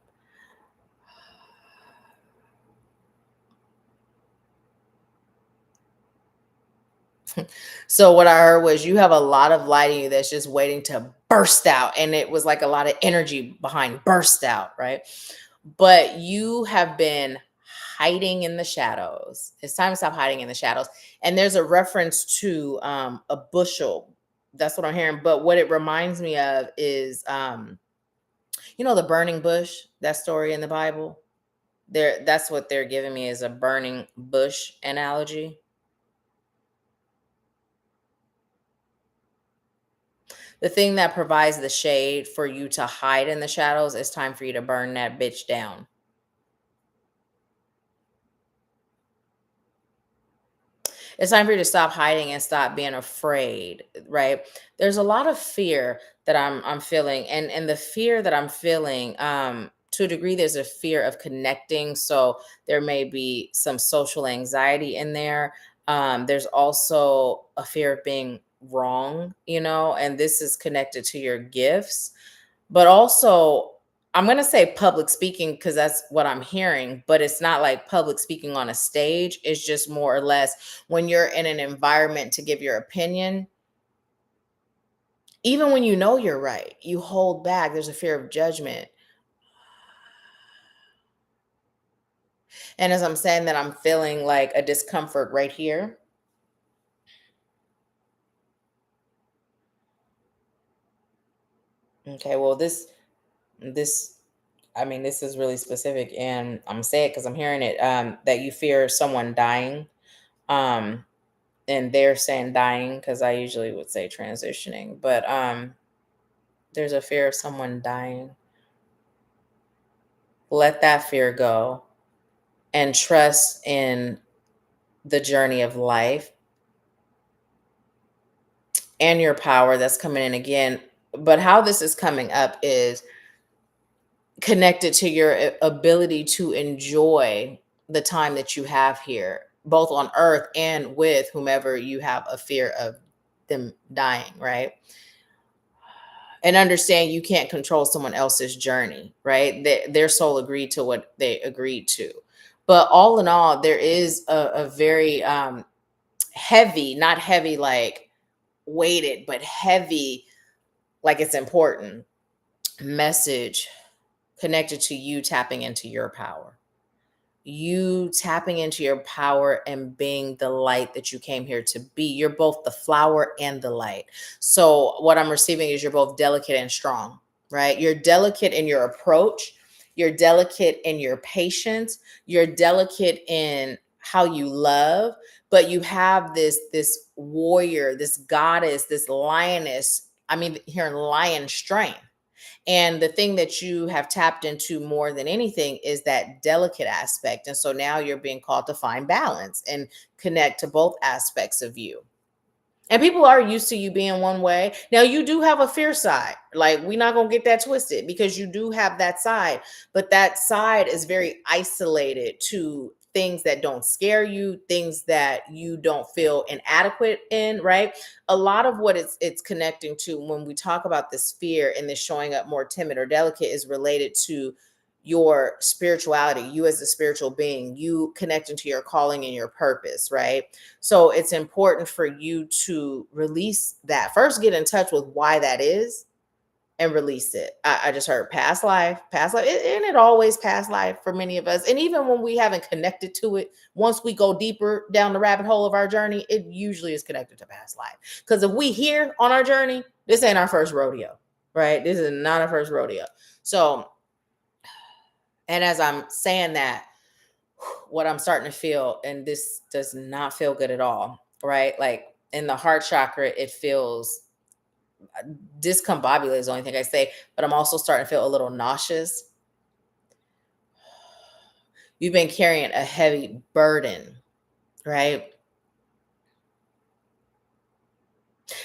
So what I heard was you have a lot of light in you that's just waiting to burst out. And it was like a lot of energy behind burst out, right? But you have been hiding in the shadows. It's time to stop hiding in the shadows. And there's a reference to a bushel. That's what I'm hearing. But what it reminds me of is you know, the burning bush, that story in the Bible. That's what they're giving me, is a burning bush analogy. The thing that provides the shade for you to hide in the shadows, it's time for you to burn that bitch down. It's time for you to stop hiding and stop being afraid, right? There's a lot of fear that I'm feeling, and the fear that I'm feeling, to a degree, there's a fear of connecting. So there may be some social anxiety in there. There's also a fear of being wrong, you know, and this is connected to your gifts. But also, I'm going to say public speaking because that's what I'm hearing, but it's not like public speaking on a stage. It's just more or less when you're in an environment to give your opinion, even when you know you're right, you hold back. There's a fear of judgment. And as I'm saying that, I'm feeling like a discomfort right here. Okay, well, this I mean, this is really specific, and I'm gonna say it because I'm hearing it. That you fear someone dying, um, and they're saying dying because I usually would say transitioning, but there's a fear of someone dying. Let that fear go and trust in the journey of life and your power that's coming in again. But how this is coming up is connected to your ability to enjoy the time that you have here, both on earth and with whomever you have a fear of them dying, right? And understand you can't control someone else's journey, right? Their soul agreed to what they agreed to. But all in all, there is a very heavy, not heavy like weighted, but heavy like it's important message connected to you tapping into your power. You tapping into your power and being the light that you came here to be. You're both the flower and the light. So, what I'm receiving is you're both delicate and strong, right? You're delicate in your approach, you're delicate in your patience, you're delicate in how you love, but you have this warrior, this goddess, this lioness. I mean, hearing lion strength. And the thing that you have tapped into more than anything is that delicate aspect. And so now you're being called to find balance and connect to both aspects of you. And people are used to you being one way. Now you do have a fear side. Like we're not going to get that twisted because you do have that side, but that side is very isolated to things that don't scare you, things that you don't feel inadequate in, right? A lot of what it's connecting to when we talk about this fear and this showing up more timid or delicate is related to your spirituality, you as a spiritual being, you connecting to your calling and your purpose, right? So it's important for you to release that. First, get in touch with why that is and release it. I just heard past life, and it always past life for many of us. And even when we haven't connected to it, once we go deeper down the rabbit hole of our journey, it usually is connected to past life. Because if we here on our journey, this ain't our first rodeo, right? This is not our first rodeo. So, and as I'm saying that, what I'm starting to feel, and this does not feel good at all, right? Like in the heart chakra, it feels discombobulated is the only thing I say, but I'm also starting to feel a little nauseous. You've been carrying a heavy burden, right?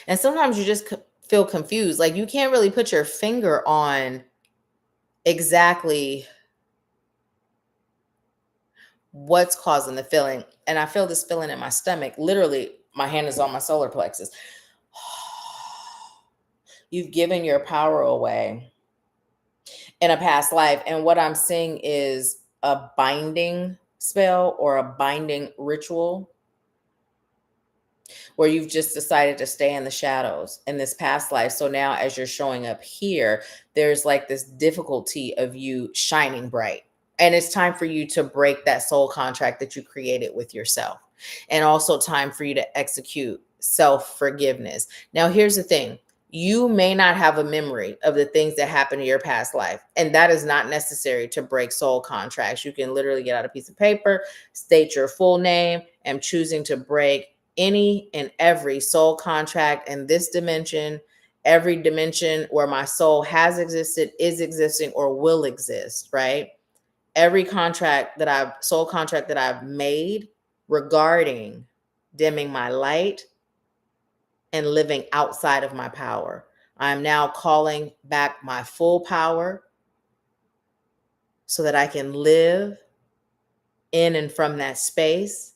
And sometimes you just feel confused. Like you can't really put your finger on exactly what's causing the feeling. And I feel this feeling in my stomach. Literally, my hand is on my solar plexus. You've given your power away in a past life. And what I'm seeing is a binding spell or a binding ritual where you've just decided to stay in the shadows in this past life. So now, as you're showing up here, there's like this difficulty of you shining bright. And it's time for you to break that soul contract that you created with yourself. And also, time for you to execute self forgiveness. Now, here's the thing, you may not have a memory of the things that happened in your past life. And that is not necessary to break soul contracts. You can literally get out a piece of paper, state your full name, and choosing to break any and every soul contract in this dimension, every dimension where my soul has existed, is existing, or will exist, right? Every soul contract that I've made regarding dimming my light and living outside of my power. I am now calling back my full power so that I can live in and from that space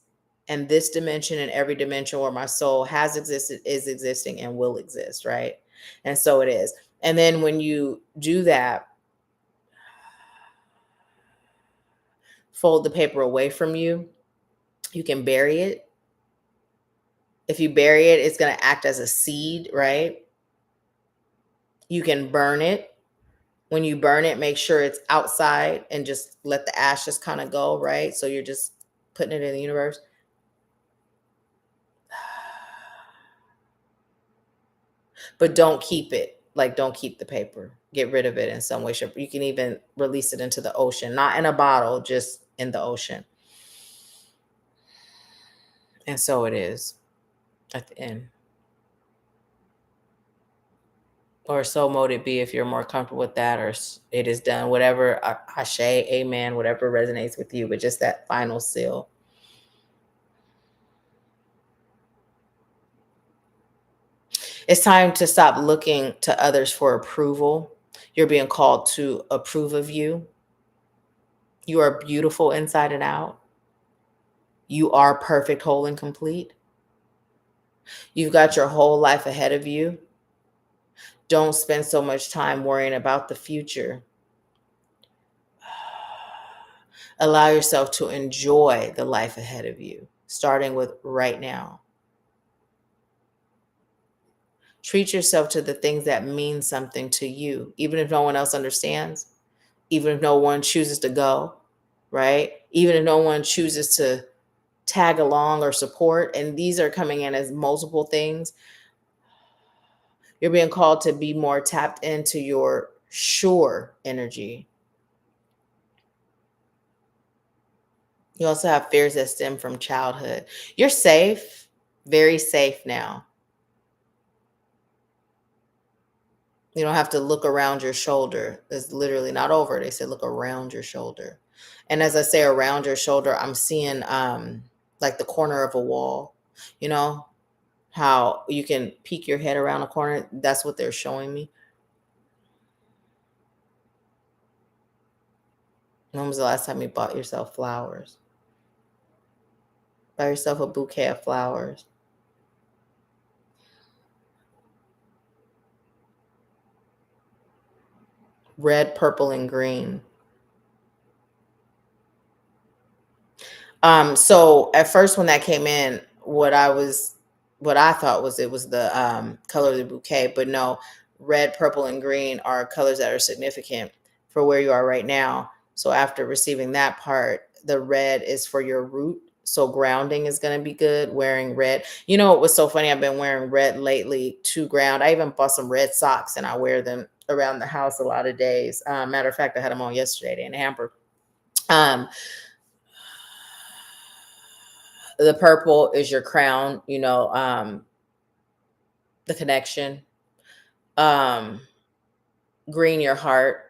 and this dimension and every dimension where my soul has existed, is existing, and will exist, right? And so it is. And then when you do that, fold the paper away from you. You can bury it. If you bury it, it's going to act as a seed, right? You can burn it. When you burn it, make sure it's outside and just let the ashes kind of go, right? So you're just putting it in the universe. But don't keep it. Like, don't keep the paper. Get rid of it in some way, shape. You can even release it into the ocean, not in a bottle, just in the ocean. And so it is at the end. Or so mote it be if you're more comfortable with that, or it is done, whatever, ashe, amen, whatever resonates with you, but just that final seal. It's time to stop looking to others for approval. You're being called to approve of you. You are beautiful inside and out. You are perfect, whole, and complete. You've got your whole life ahead of you. Don't spend so much time worrying about the future. Allow yourself to enjoy the life ahead of you, starting with right now. Treat yourself to the things that mean something to you, even if no one else understands, even if no one chooses to go, right? Even if no one chooses to tag along or support. And these are coming in as multiple things. You're being called to be more tapped into your sure energy. You also have fears that stem from childhood. You're safe, very safe now. You don't have to look around your shoulder. It's literally not over. They said look around your shoulder. And as I say around your shoulder, I'm seeing like the corner of a wall. You know how you can peek your head around a corner? That's what they're showing me. When was the last time you bought yourself flowers? Buy yourself a bouquet of flowers. Red, purple, and green. So at first when that came in, what I thought was it was the color of the bouquet, but no, red, purple, and green are colors that are significant for where you are right now. So after receiving that part, the red is for your root. So grounding is going to be good. Wearing red. You know, it was so funny. I've been wearing red lately to ground. I even bought some red socks and I wear them around the house a lot of days. Matter of fact, I had them on yesterday in a hamper. The purple is your crown, the connection. um Green, your heart.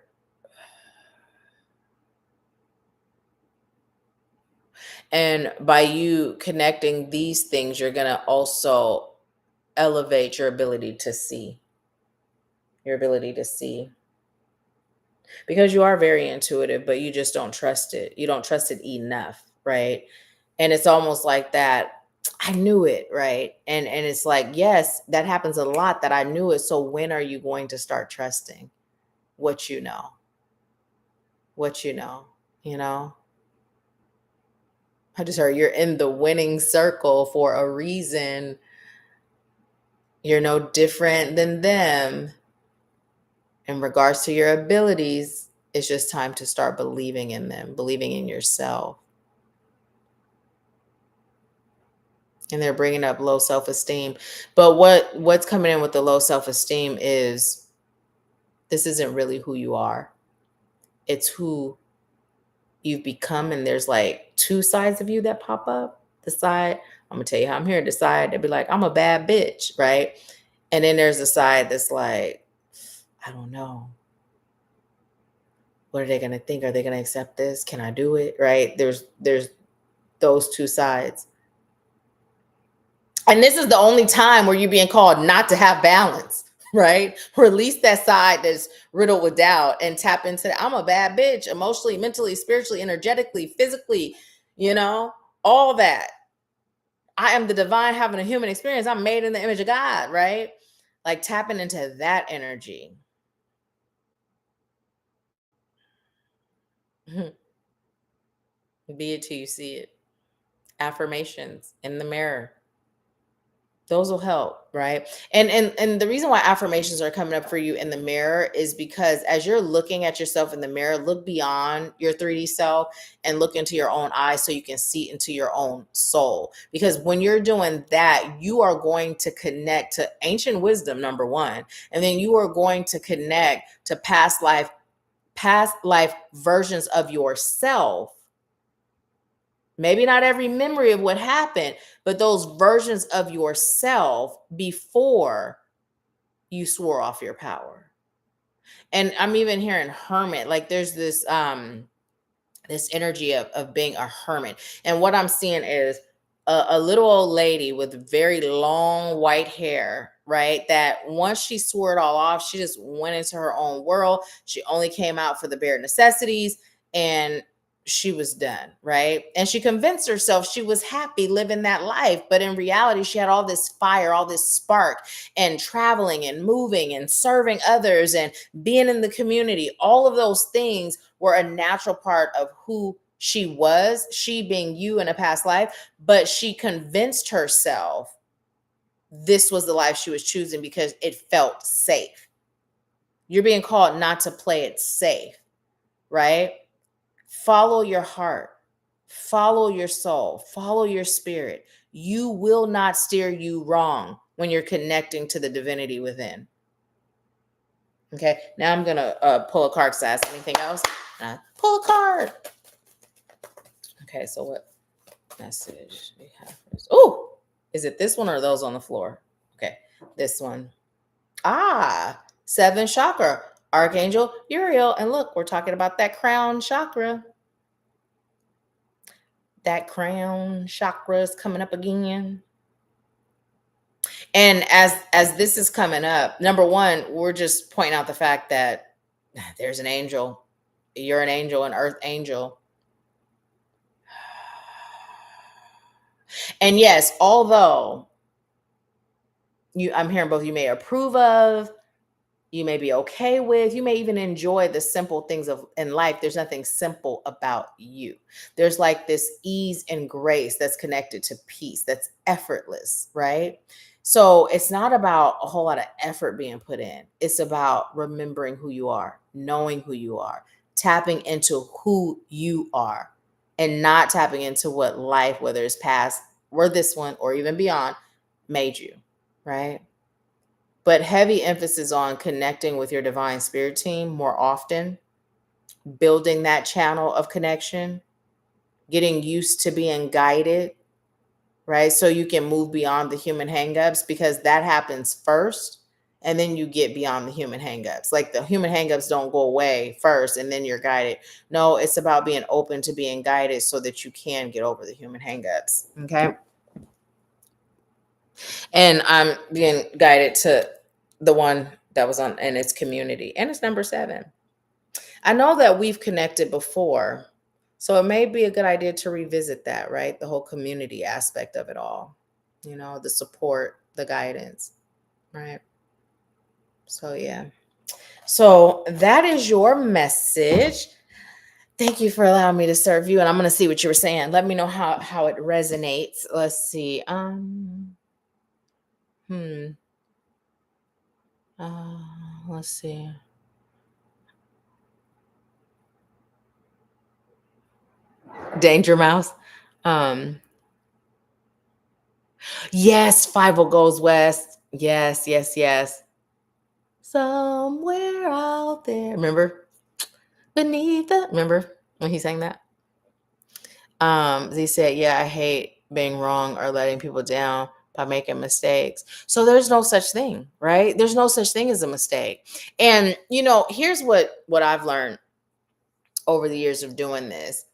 And by you connecting these things, you're going to also elevate your ability to see, because you are very intuitive, but you just don't trust it. You don't trust it enough, right? And it's almost like that. I knew it, right? And it's like, yes, that happens a lot, that I knew it. So when are you going to start trusting what you know? What you know, you know? I just heard you're in the winning circle for a reason. You're no different than them in regards to your abilities. It's just time to start believing in them, believing in yourself. And they're bringing up low self-esteem. But what's coming in with the low self-esteem is this isn't really who you are. It's who you've become. And there's like two sides of you that pop up. The side, I'm gonna tell you how I'm here. The side that be like, I'm a bad bitch, right? And then there's a side that's like, I don't know. What are they gonna think? Are they gonna accept this? Can I do it? Right? There's those two sides. And this is the only time where you're being called not to have balance, right? Release that side that's riddled with doubt and tap into I'm a bad bitch, emotionally, mentally, spiritually, energetically, physically, all that. I am the divine having a human experience. I'm made in the image of God, right? Like tapping into that energy. Be it till you see it. Affirmations in the mirror. Those will help, right? And the reason why affirmations are coming up for you in the mirror is because as you're looking at yourself in the mirror, look beyond your 3D self and look into your own eyes so you can see into your own soul. Because when you're doing that, you are going to connect to ancient wisdom, number one, and then you are going to connect to past life versions of yourself. Maybe not every memory of what happened, but those versions of yourself before you swore off your power. And I'm even hearing hermit, like there's this energy of being a hermit. And what I'm seeing is a little old lady with very long white hair, right? That once she swore it all off, she just went into her own world. She only came out for the bare necessities and she was done, right? And she convinced herself she was happy living that life. But in reality, she had all this fire, all this spark, and traveling and moving and serving others and being in the community. All of those things were a natural part of who she was, she being you in a past life, but she convinced herself this was the life she was choosing because it felt safe. You're being called not to play it safe, right? Follow your heart, follow your soul, follow your spirit. You will not steer you wrong when you're connecting to the divinity within. Okay, now I'm gonna pull a card to ask anything else. Pull a card. Okay, so what message we have first? Oh, is it this one or those on the floor? Okay, this one. 7 chakra, Archangel Uriel. And look, we're talking about that crown chakra. That crown chakra is coming up again. And as this is coming up, number one, we're just pointing out the fact that there's an angel. You're an angel, an earth angel. And yes, although I'm hearing both you may approve of, you may be okay with, you may even enjoy the simple things in life. There's nothing simple about you. There's like this ease and grace that's connected to peace, that's effortless, right? So it's not about a whole lot of effort being put in. It's about remembering who you are, knowing who you are, tapping into who you are, and not tapping into what life, whether it's past or this one or even beyond, made you, right? But heavy emphasis on connecting with your divine spirit team more often, building that channel of connection, getting used to being guided, right? So you can move beyond the human hangups, because that happens first. And then you get beyond the human hangups. Like the human hangups don't go away first and then you're guided. No, it's about being open to being guided so that you can get over the human hangups. Okay. And I'm being guided to the one that was on, and it's community, and it's number 7. I know that we've connected before, so it may be a good idea to revisit that, right? The whole community aspect of it all, the support, the guidance, right? So, yeah. So that is your message. Thank you for allowing me to serve you. And I'm going to see what you were saying. Let me know how it resonates. Let's see. Let's see. Danger Mouse. Yes, 50 goes west. Yes, yes, yes. Somewhere out there. Remember? Remember when he sang that? He said, yeah, I hate being wrong or letting people down by making mistakes. So there's no such thing, right? There's no such thing as a mistake. And here's what I've learned over the years of doing this.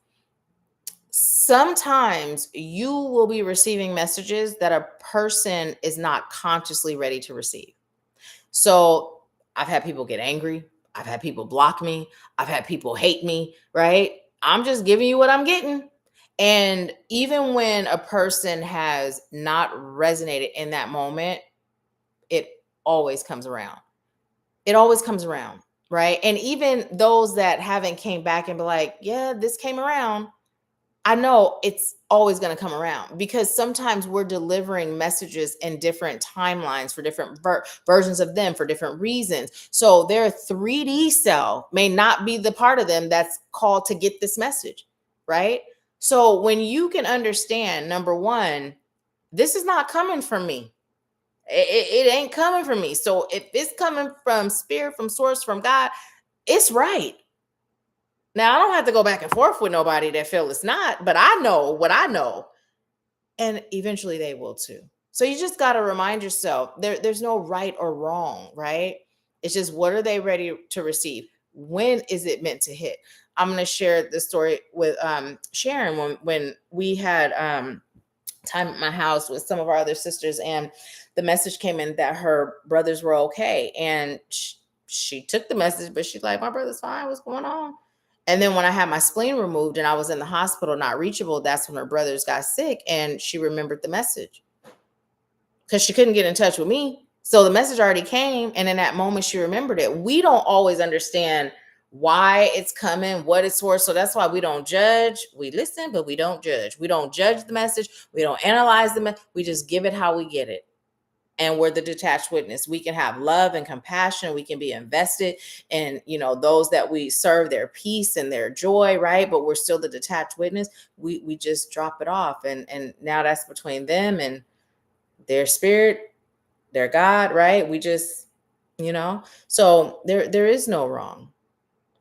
Sometimes you will be receiving messages that a person is not consciously ready to receive. So I've had people get angry. I've had people block me. I've had people hate me, right? I'm just giving you what I'm getting. And even when a person has not resonated in that moment, it always comes around. It always comes around, right? And even those that haven't came back and be like, yeah, this came around, I know it's always going to come around because sometimes we're delivering messages in different timelines for different versions of them for different reasons. So their 3D cell may not be the part of them that's called to get this message, right? So when you can understand, number one, this is not coming from me. It ain't coming from me. So if it's coming from spirit, from source, from God, it's right. Now I don't have to go back and forth with nobody that feel it's not, but I know what I know, and eventually they will too. So you just got to remind yourself there's no right or wrong, right? It's just what are they ready to receive? When is it meant to hit? I'm going to share the story with Sharon when we had time at my house with some of our other sisters, and the message came in that her brothers were okay, and she took the message, but she's like, my brother's fine, what's going on? And then when I had my spleen removed and I was in the hospital not reachable, that's when her brothers got sick, and she remembered the message because she couldn't get in touch with me. So the message already came, and in that moment she remembered it. We don't always understand why it's coming, what it's for. So that's why we don't judge. We listen, but we don't judge. We don't judge the message. We don't analyze the message. We just give it how we get it. And we're the detached witness. We can have love and compassion. We can be invested in, those that we serve, their peace and their joy, right? But we're still the detached witness. We just drop it off. And now that's between them and their spirit, their God, right? We just, so there is no wrong.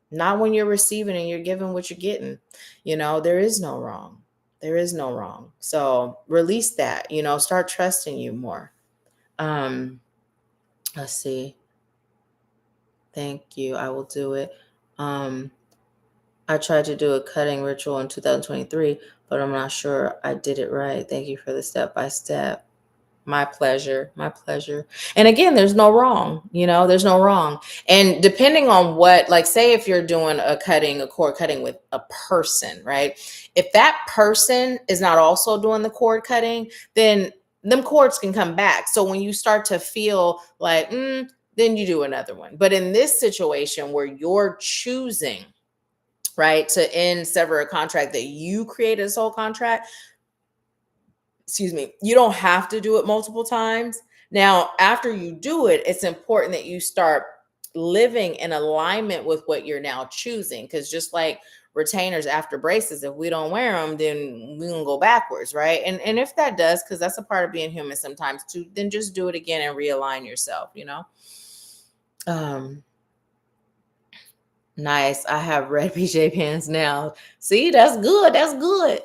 Not when you're receiving and you're giving what you're getting. There is no wrong. There is no wrong. So release that, start trusting you more. Let's see. Thank you. I will do it. I tried to do a cutting ritual in 2023, but I'm not sure I did it right. Thank you for the step by step. My pleasure. My pleasure. And again, there's no wrong, there's no wrong. And depending on what, like, say if you're doing a cord cutting with a person, right? If that person is not also doing the cord cutting, then them cords can come back. So when you start to feel like, then you do another one. But in this situation where you're choosing, right, to end, sever a contract that you created, a soul contract, excuse me, you don't have to do it multiple times. Now, after you do it, it's important that you start living in alignment with what you're now choosing. Because just like retainers after braces, if we don't wear them, then we're gonna go backwards, right? And if that does, because that's a part of being human sometimes too, then just do it again and realign yourself, Nice. I have red PJ pants now. See, that's good. That's good.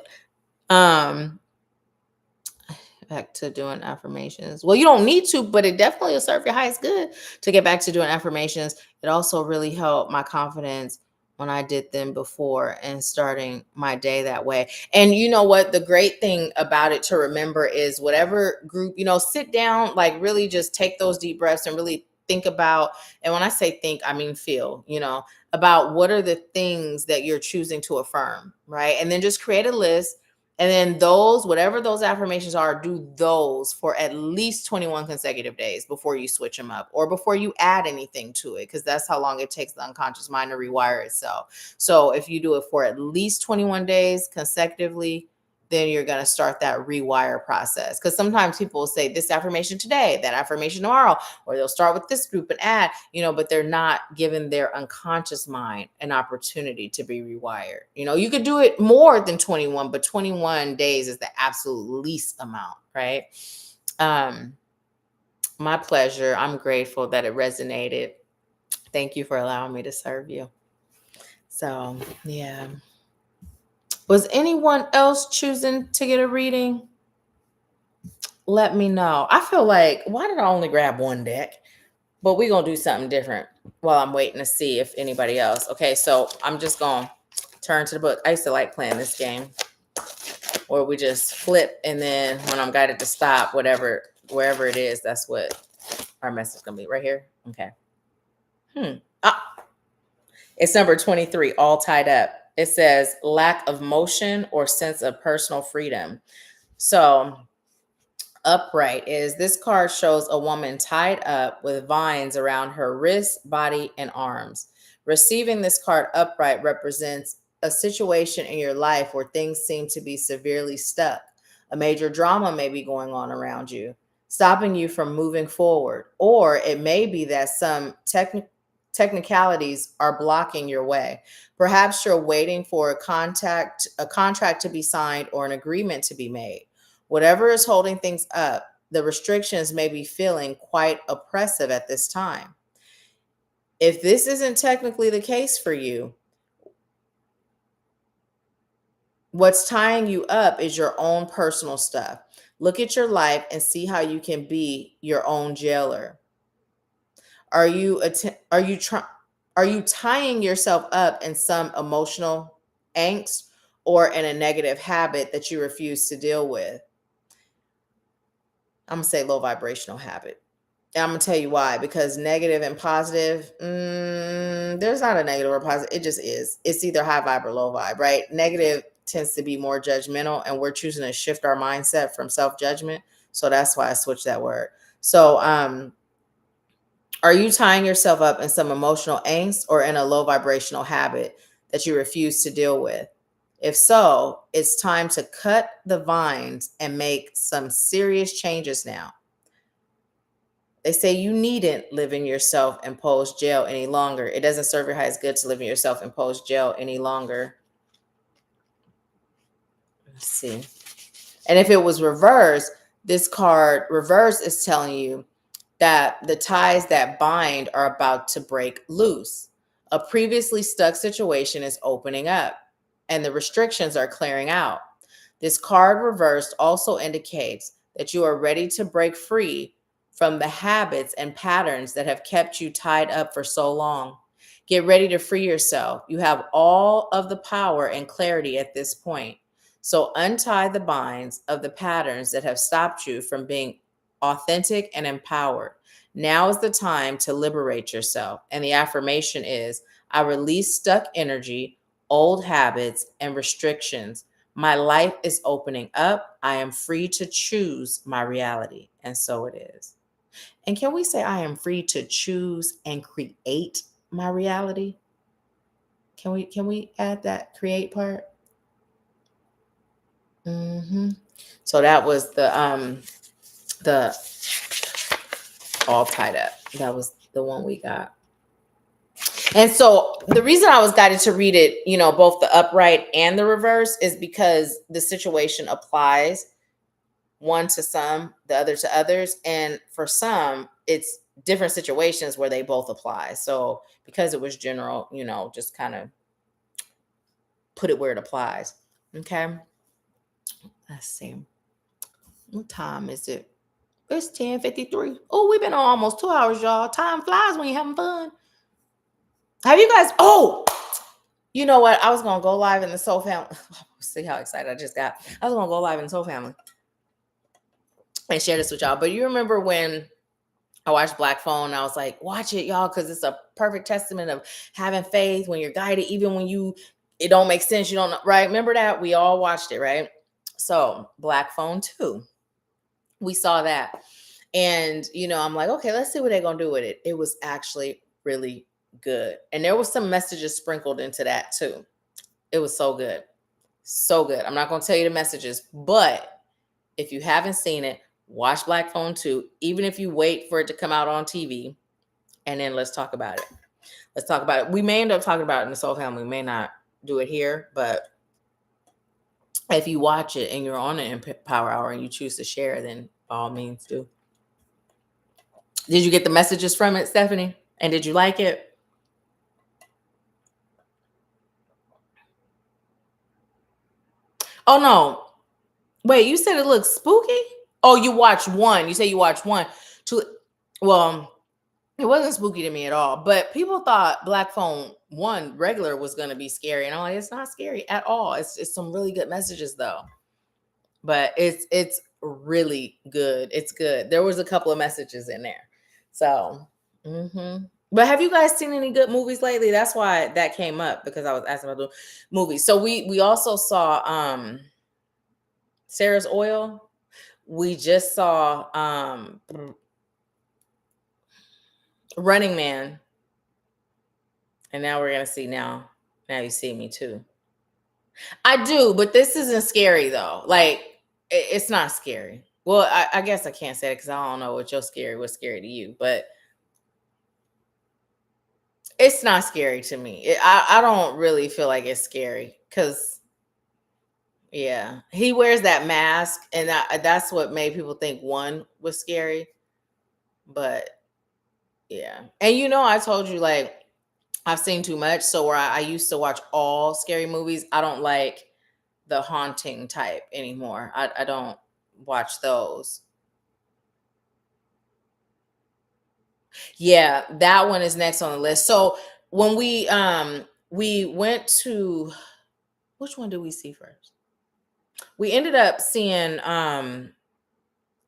Back to doing affirmations. Well, you don't need to, but it definitely will serve your highest good to get back to doing affirmations. It also really helped my confidence when I did them before and starting my day that way. And you know what? The great thing about it to remember is whatever group, sit down, like really just take those deep breaths and really think about. And when I say think, I mean feel, about what are the things that you're choosing to affirm, right? And then just create a list. And then those, whatever those affirmations are, do those for at least 21 consecutive days before you switch them up or before you add anything to it, because that's how long it takes the unconscious mind to rewire itself. So if you do it for at least 21 days consecutively, then you're going to start that rewire process. Because sometimes people will say this affirmation today, that affirmation tomorrow, or they'll start with this group and add, but they're not giving their unconscious mind an opportunity to be rewired. You could do it more than 21, but 21 days is the absolute least amount, right? My pleasure. I'm grateful that it resonated. Thank you for allowing me to serve you. So, yeah. Was anyone else choosing to get a reading? Let me know. I feel like, why did I only grab one deck? But we're going to do something different while I'm waiting to see if anybody else. Okay, so I'm just going to turn to the book. I used to like playing this game where we just flip, and then when I'm guided to stop, wherever it is, that's what our message is going to be. Right here? Okay. It's number 23, all tied up. It says lack of motion or sense of personal freedom. So upright is, this card shows a woman tied up with vines around her wrists, body, and arms. Receiving this card upright represents a situation in your life where things seem to be severely stuck. A major drama may be going on around you, stopping you from moving forward. Or it may be that some technicalities are blocking your way. Perhaps you're waiting for a contract to be signed or an agreement to be made. Whatever is holding things up, the restrictions may be feeling quite oppressive at this time. If this isn't technically the case for you, what's tying you up is your own personal stuff. Look at your life and see how you can be your own jailer. Are you are you tying yourself up in some emotional angst or in a negative habit that you refuse to deal with? I'm gonna say low vibrational habit. And I'm gonna tell you why. Because negative and positive, there's not a negative or positive. It just is. It's either high vibe or low vibe, right? Negative tends to be more judgmental, and we're choosing to shift our mindset from self judgment. So that's why I switched that word. So, are you tying yourself up in some emotional angst or in a low vibrational habit that you refuse to deal with? If so, it's time to cut the vines and make some serious changes now. They say you needn't live in your self imposed jail any longer. It doesn't serve your highest good to live in your self imposed jail any longer. Let's see. And if it was reversed, this card reverse is telling you that the ties that bind are about to break loose. A previously stuck situation is opening up and the restrictions are clearing out. This card reversed also indicates that you are ready to break free from the habits and patterns that have kept you tied up for so long. Get ready to free yourself. You have all of the power and clarity at this point. So untie the binds of the patterns that have stopped you from being authentic and empowered. Now is the time to liberate yourself. And the affirmation is I release stuck energy, old habits, and restrictions. My life is opening up. I am free to choose my reality. And so it is. And can we say I am free to choose and create my reality? Can we add that create part? So that was the all tied up. That was the one we got. And so the reason I was guided to read it, both the upright and the reverse is because the situation applies one to some, the other to others. And for some, it's different situations where they both apply. So because it was general, just kind of put it where it applies. Okay. Let's see. What time is it? It's 10:53. Oh, we've been on almost 2 hours, y'all. Time flies when you're having fun. Have you guys? Oh, you know what? I was gonna go live in the Soul Family. See how excited I just got. I was gonna go live in the Soul Family and share this with y'all. But you remember when I watched Black Phone? I was like, watch it, y'all, because it's a perfect testament of having faith when you're guided, even when it don't make sense. You don't know, right? Remember that? We all watched it, right? So Black Phone 2. We saw that. And, I'm like, okay, let's see what they're going to do with it. It was actually really good. And there was some messages sprinkled into that too. It was so good. So good. I'm not going to tell you the messages, but if you haven't seen it, watch Black Phone 2, even if you wait for it to come out on TV, and then let's talk about it. Let's talk about it. We may end up talking about it in the Soul Family. We may not do it here, but if you watch it and you're on an Empower Hour and you choose to share, then by all means do. Did you get the messages from it, Stephanie? And did you like it? Oh, no. Wait, you said it looks spooky? Oh, you watched one. You say you watched one. Two. Well, it wasn't spooky to me at all. But people thought Black Phone 1 regular was going to be scary. And I'm like, it's not scary at all. It's some really good messages, though. But it's really good. It's good. There was a couple of messages in there. So, But have you guys seen any good movies lately? That's why that came up, because I was asking about the movies. So we also saw Sarah's Oil. We just saw Running Man. And now we're gonna see Now You See Me Too. I do, but this isn't scary though. Like it's not scary. Well, I guess I can't say it because I don't know what what's scary to you, but it's not scary to me. I don't really feel like it's scary because yeah, he wears that mask, and that's what made people think one was scary. But yeah, and I told you like I've seen too much, so where I used to watch all scary movies, I don't like the haunting type anymore. I don't watch those. Yeah, that one is next on the list. So when we went to which one did we see first? We ended up seeing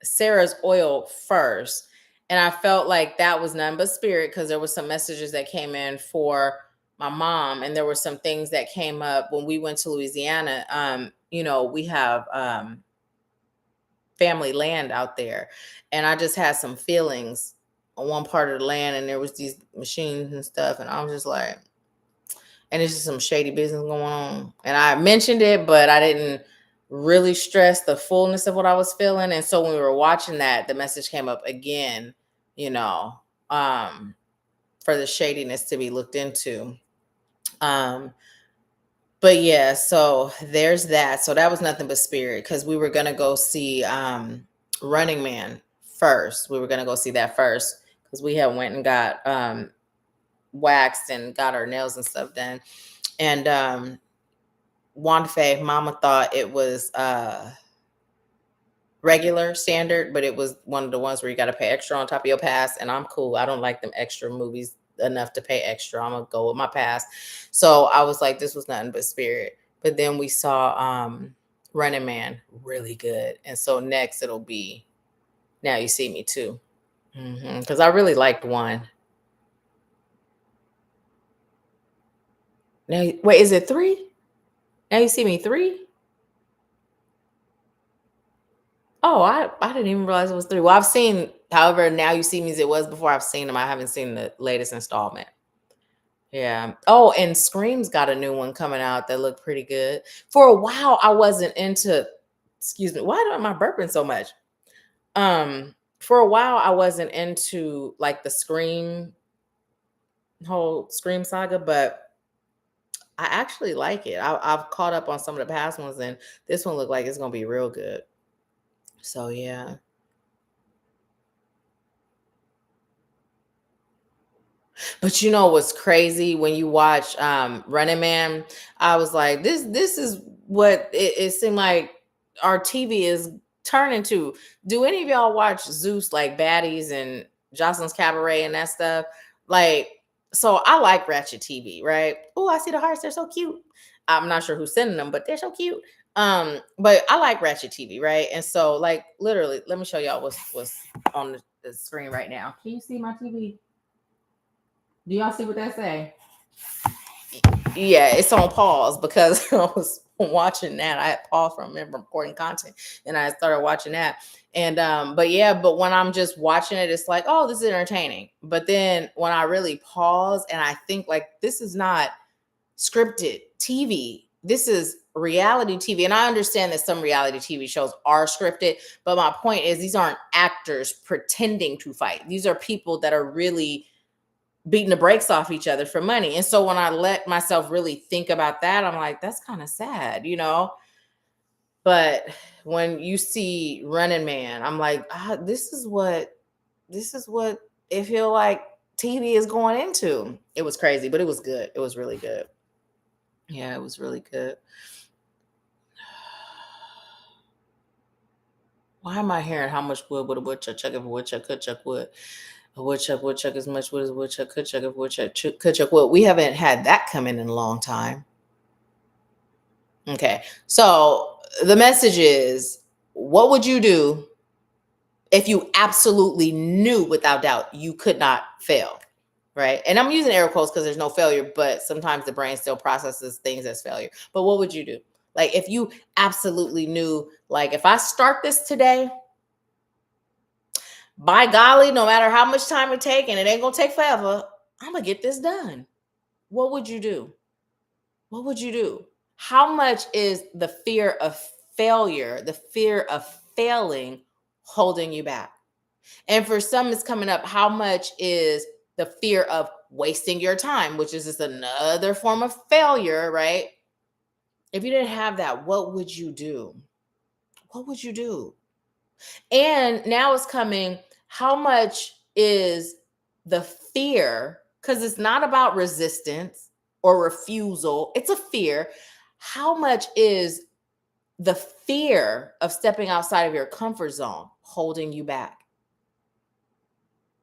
Sarah's Oil first, and I felt like that was none but spirit because there was some messages that came in for my mom, and there were some things that came up when we went to Louisiana. We have family land out there, and I just had some feelings on one part of the land, and there was these machines and stuff, and I was just like, and it's just some shady business going on. And I mentioned it, but I didn't really stress the fullness of what I was feeling. And so when we were watching that, the message came up again, you know, um, for the shadiness to be looked into. Um, but yeah, so there's that. So that was nothing but spirit because we were gonna go see Running Man first. We were gonna go see that first because we had went and got waxed and got our nails and stuff done. And Wanda Faye, Mama thought it was regular standard, but it was one of the ones where you got to pay extra on top of your pass. And I'm cool. I don't like them extra movies enough to pay extra. I'm gonna go with my pass. So I was like, this was nothing but spirit. But then we saw Running Man, really good. And so next it'll be Now You See Me Too. Because I really liked one. Now, wait, is it three? Now You See Me three? Oh, I didn't even realize it was three. Well, I've seen, however, Now You See Me as it was before. I've seen them. I haven't seen the latest installment. Yeah. Oh, and Scream's got a new one coming out that looked pretty good. For a while, I wasn't into. Excuse me. Why am I burping so much? For a while, I wasn't into like the whole Scream saga, but I actually like it. I've caught up on some of the past ones, and this one looked like it's gonna be real good. So yeah. But you know what's crazy when you watch Running Man? I was like, this is what it seemed like our TV is turning to. Do any of y'all watch Zeus like Baddies and Jocelyn's Cabaret and that stuff? Like, so I like Ratchet TV, right? Oh, I see the hearts, they're so cute. I'm not sure who's sending them, but they're so cute. But I like Ratchet TV, right? And so, like, literally, let me show y'all what's on the screen right now. Can you see my TV? Do y'all see what that say? Yeah, it's on pause because I was watching that. I had paused from recording content and I started watching that. And but when I'm just watching it, it's like, oh, this is entertaining. But then when I really pause and I think like this is not scripted TV. This is reality TV. And I understand that some reality TV shows are scripted, but my point is these aren't actors pretending to fight. These are people that are really beating the brakes off each other for money. And so when I let myself really think about that, I'm like, that's kind of sad. But when you see Running Man, I'm like, this is what it feel like TV is going into. It was crazy, but it was good. It was really good. Yeah, it was really good. Why am I hearing how much wood would a woodchuck chuck if a woodchuck could chuck wood? A would chuck as much wood as a woodchuck could chuck if a woodchuck could chuck wood. We haven't had that come in a long time. Okay. So the message is what would you do if you absolutely knew without doubt you could not fail? Right. And I'm using air quotes because there's no failure, but sometimes the brain still processes things as failure. But what would you do? Like if you absolutely knew, like if I start this today, by golly, no matter how much time it take, and it ain't gonna take forever, I'm gonna get this done. What would you do? What would you do? How much is the fear of failure, the fear of failing holding you back? And for some, it's coming up, how much is the fear of wasting your time, which is just another form of failure, right? If you didn't have that, what would you do? What would you do? And now it's coming, how much is the fear? Because it's not about resistance or refusal, it's a fear. How much is the fear of stepping outside of your comfort zone holding you back?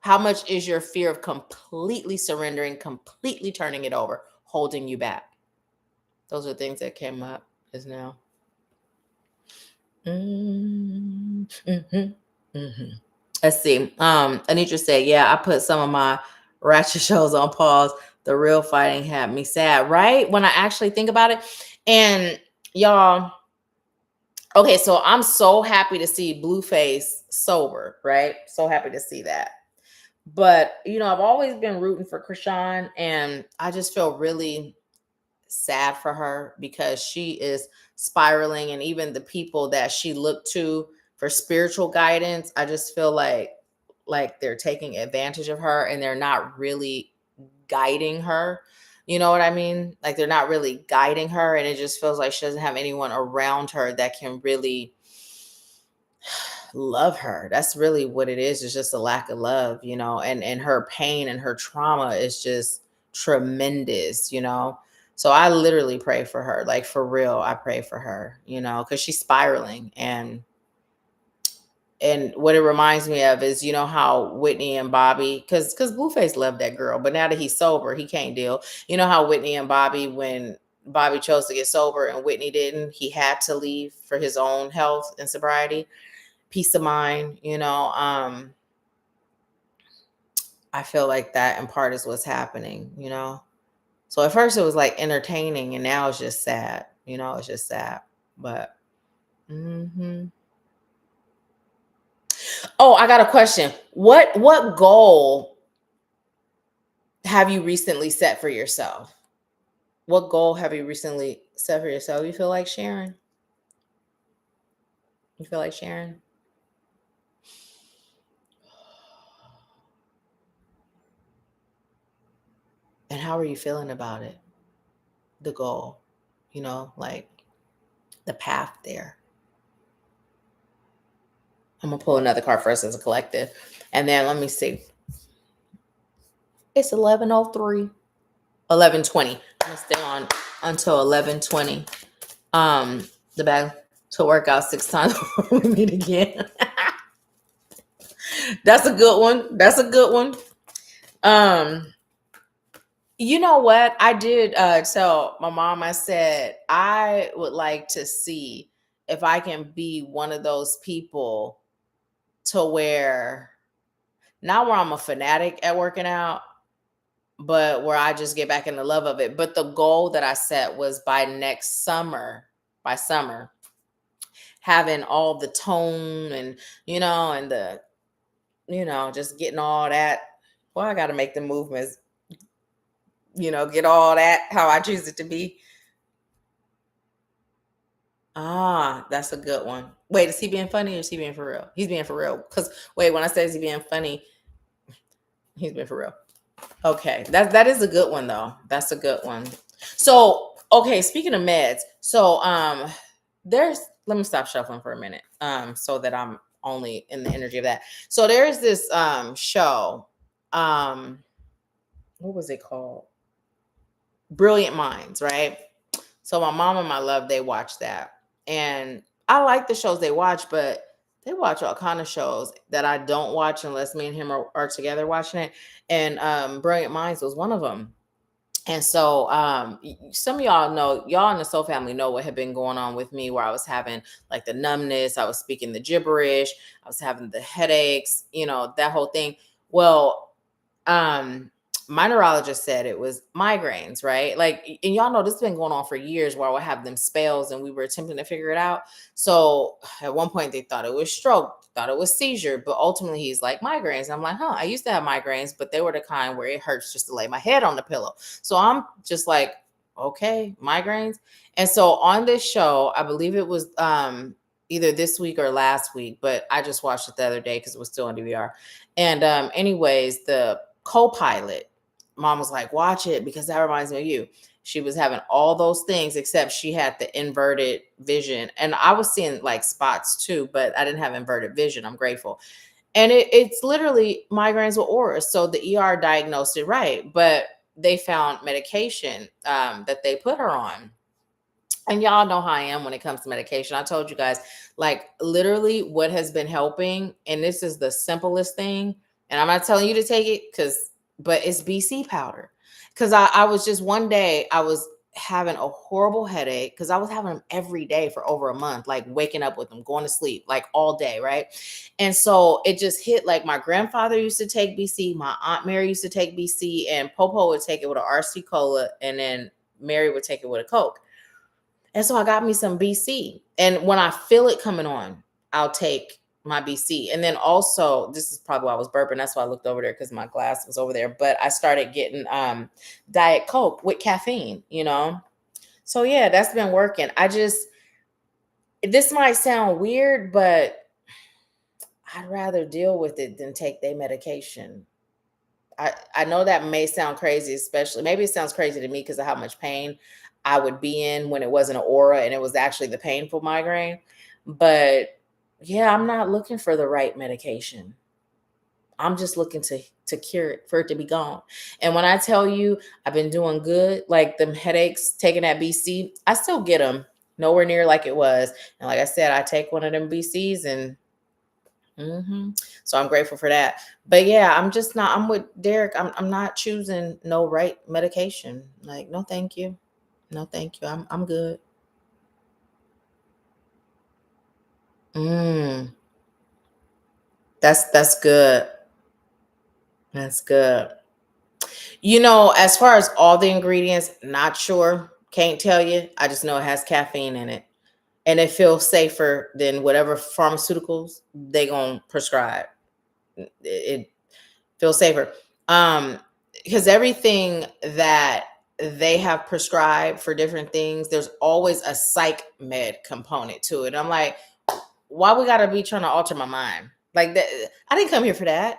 How much is your fear of completely surrendering, completely turning it over, holding you back? Those are things that came up just now. Let's see. Anitra said, yeah, I put some of my ratchet shows on pause. The real fighting had me sad, right? When I actually think about it. And y'all, okay, so I'm so happy to see Blueface sober, right? So happy to see that. But, I've always been rooting for Krishan, and I just feel really sad for her because she is spiraling, and even the people that she looked to for spiritual guidance, I just feel like they're taking advantage of her and they're not really guiding her. You know what I mean? Like they're not really guiding her, and it just feels like she doesn't have anyone around her that can really love her. That's really what it is. It's just a lack of love, and her pain and her trauma is just tremendous. So I literally pray for her. Like for real, I pray for her, because she's spiraling. And what it reminds me of is, how Whitney and Bobby, because Blueface loved that girl, but now that he's sober, he can't deal. You know how Whitney and Bobby, when Bobby chose to get sober and Whitney didn't, he had to leave for his own health and sobriety, peace of mind. I feel like that in part is what's happening. So at first it was like entertaining, and now it's just sad. It's just sad. But Oh, I got a question. What goal have you recently set for yourself? What goal have you recently set for yourself? You feel like sharing? You feel like sharing? And how are you feeling about it? The goal, like the path there. I'm gonna pull another card for us as a collective, and then let me see. It's 11:03, 11:20. I'm gonna stay on until 11:20. The bag to work out 6 times before we meet again. That's a good one. That's a good one. You know what? I did tell my mom, I said, I would like to see if I can be one of those people to where, not where I'm a fanatic at working out, but where I just get back in the love of it. But the goal that I set was by summer, having all the tone and, and the, just getting all that. Well, I got to make the movements, get all that how I choose it to be. Ah, that's a good one. Wait, is he being funny or is he being for real? He's being for real. Because wait, when I say is he being funny, he's being for real. Okay, that is a good one though. That's a good one. So okay, speaking of meds, so there's, let me stop shuffling for a minute, so that I'm only in the energy of that. So there's this show, what was it called? Brilliant Minds, right? So my mom and my love, they watch that. And I like the shows they watch, but they watch all kind of shows that I don't watch unless me and him are together watching it. And Brilliant Minds was one of them. And so some of y'all in the Soul family know what had been going on with me, where I was having like the numbness, I was speaking the gibberish, I was having the headaches, that whole thing. Well, my neurologist said it was migraines, right? Like, and y'all know this has been going on for years, where I would have them spells and we were attempting to figure it out. So at one point they thought it was stroke, thought it was seizure, but ultimately he's like migraines. I'm like, I used to have migraines, but they were the kind where it hurts just to lay my head on the pillow. So I'm just like okay, migraines. And so on this show, I believe it was either this week or last week, but I just watched it the other day because it was still on DVR. And anyways, the co-pilot, mom was like, watch it because that reminds me of you. She was having all those things except she had the inverted vision. And I was seeing like spots too, but I didn't have inverted vision. I'm grateful. And it's literally migraines with auras. So the ER diagnosed it right, but they found medication that they put her on. And y'all know how I am when it comes to medication. I told you guys, like literally what has been helping, and this is the simplest thing, and I'm not telling you to take it but it's BC powder. Because I was just one day, I was having a horrible headache because I was having them every day for over a month, like waking up with them, going to sleep, like all day, right? And so it just hit like my grandfather used to take BC, my Aunt Mary used to take BC, and Popo would take it with an RC Cola, and then Mary would take it with a Coke. And so I got me some BC. And when I feel it coming on, I'll take my BC. And then also, this is probably why I was burping. That's why I looked over there because my glass was over there. But I started getting Diet Coke with caffeine, you know? So yeah, that's been working. This might sound weird, but I'd rather deal with it than take their medication. I know that may sound crazy, especially maybe it sounds crazy to me because of how much pain I would be in when it wasn't an aura and it was actually the painful migraine. But yeah, I'm not looking for the right medication. I'm just looking to cure it, for it to be gone. And when I tell you I've been doing good, like them headaches, taking that BC, I still get them nowhere near like it was. And like I said, I take one of them BCs and so I'm grateful for that. But yeah, I'm just not, I'm with Derek. I'm not choosing no right medication. Like, no, thank you. No, thank you. I'm good. Mm, that's good. That's good. You know, as far as all the ingredients, not sure. Can't tell you. I just know it has caffeine in it. And it feels safer than whatever pharmaceuticals they gonna prescribe. It feel safer. Because everything that they have prescribed for different things, there's always a psych med component to it. I'm like, why we gotta be trying to alter my mind? Like that, I didn't come here for that.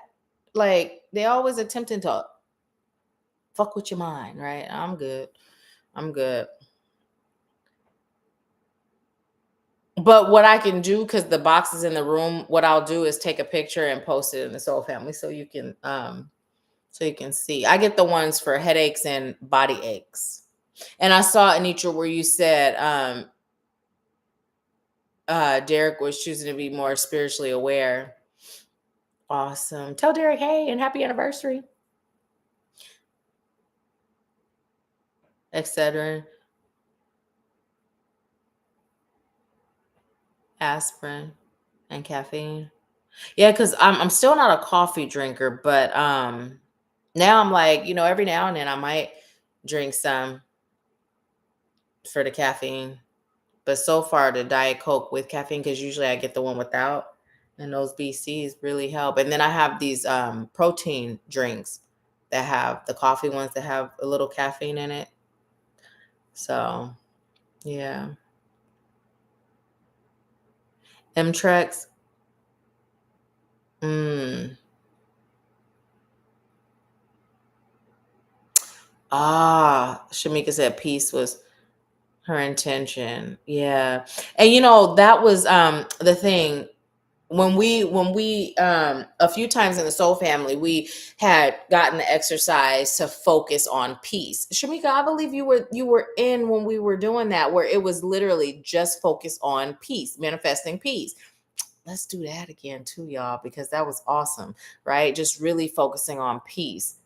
Like they always attempting to fuck with your mind, right? I'm good. I'm good. But what I can do, because the box is in the room, what I'll do is take a picture and post it in the Soul Family so you can see. I get the ones for headaches and body aches. And I saw, Anitra, where you said Derek was choosing to be more spiritually aware. Awesome. Tell Derek, hey, and happy anniversary, etc. Aspirin and caffeine. Yeah, because I'm still not a coffee drinker, but now I'm like, every now and then I might drink some for the caffeine. But so far, the Diet Coke with caffeine, because usually I get the one without, and those BCs really help. And then I have these protein drinks that have the coffee ones that have a little caffeine in it. So, yeah. M-Trex. Mm. Shamika said peace was her intention. Yeah. And that was the thing. When we a few times in the Soul Family, we had gotten the exercise to focus on peace. Shamika, I believe you were in when we were doing that, where it was literally just focus on peace, manifesting peace. Let's do that again too, y'all, because that was awesome, right? Just really focusing on peace.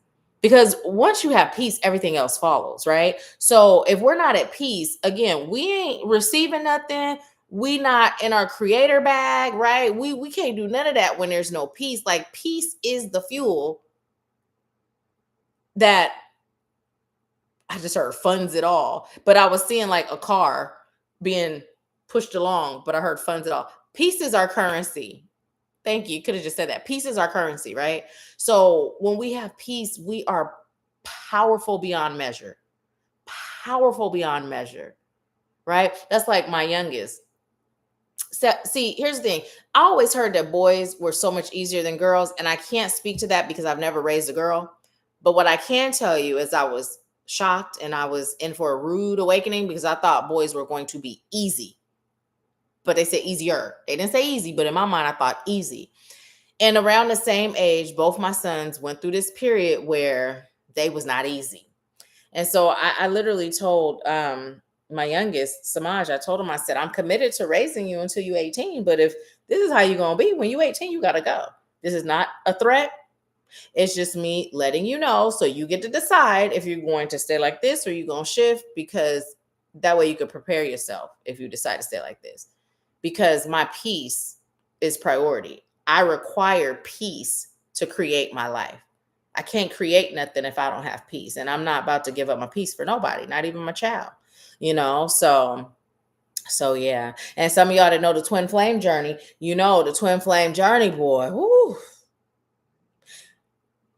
Because once you have peace, everything else follows, right? So if we're not at peace, again, we ain't receiving nothing. We not in our creator bag, right? We can't do none of that when there's no peace. Like peace is the fuel that I just heard funds it all. But I was seeing like a car being pushed along, but I heard funds it all. Peace is our currency. Thank you. Could have just said that. Peace is our currency, right? So when we have peace, we are powerful beyond measure. powerful beyond measure, right? That's like my youngest. So, see, here's the thing. I always heard that boys were so much easier than girls, and I can't speak to that because I've never raised a girl. But what I can tell you is I was shocked and I was in for a rude awakening because I thought boys were going to be easy. But they said easier. They didn't say easy, but in my mind, I thought easy. And around the same age, both my sons went through this period where they was not easy. And so I literally told my youngest, Samaj, I told him, I said, I'm committed to raising you until you're 18. But if this is how you're going to be, when you're 18, you got to go. This is not a threat. It's just me letting you know. So you get to decide if you're going to stay like this or you're going to shift, because that way you can prepare yourself if you decide to stay like this. Because my peace is priority. I require peace to create my life. I can't create nothing if I don't have peace. And I'm not about to give up my peace for nobody, not even my child, you know? So yeah. And some of y'all that know the twin flame journey, you know, the twin flame journey, boy. Whoo.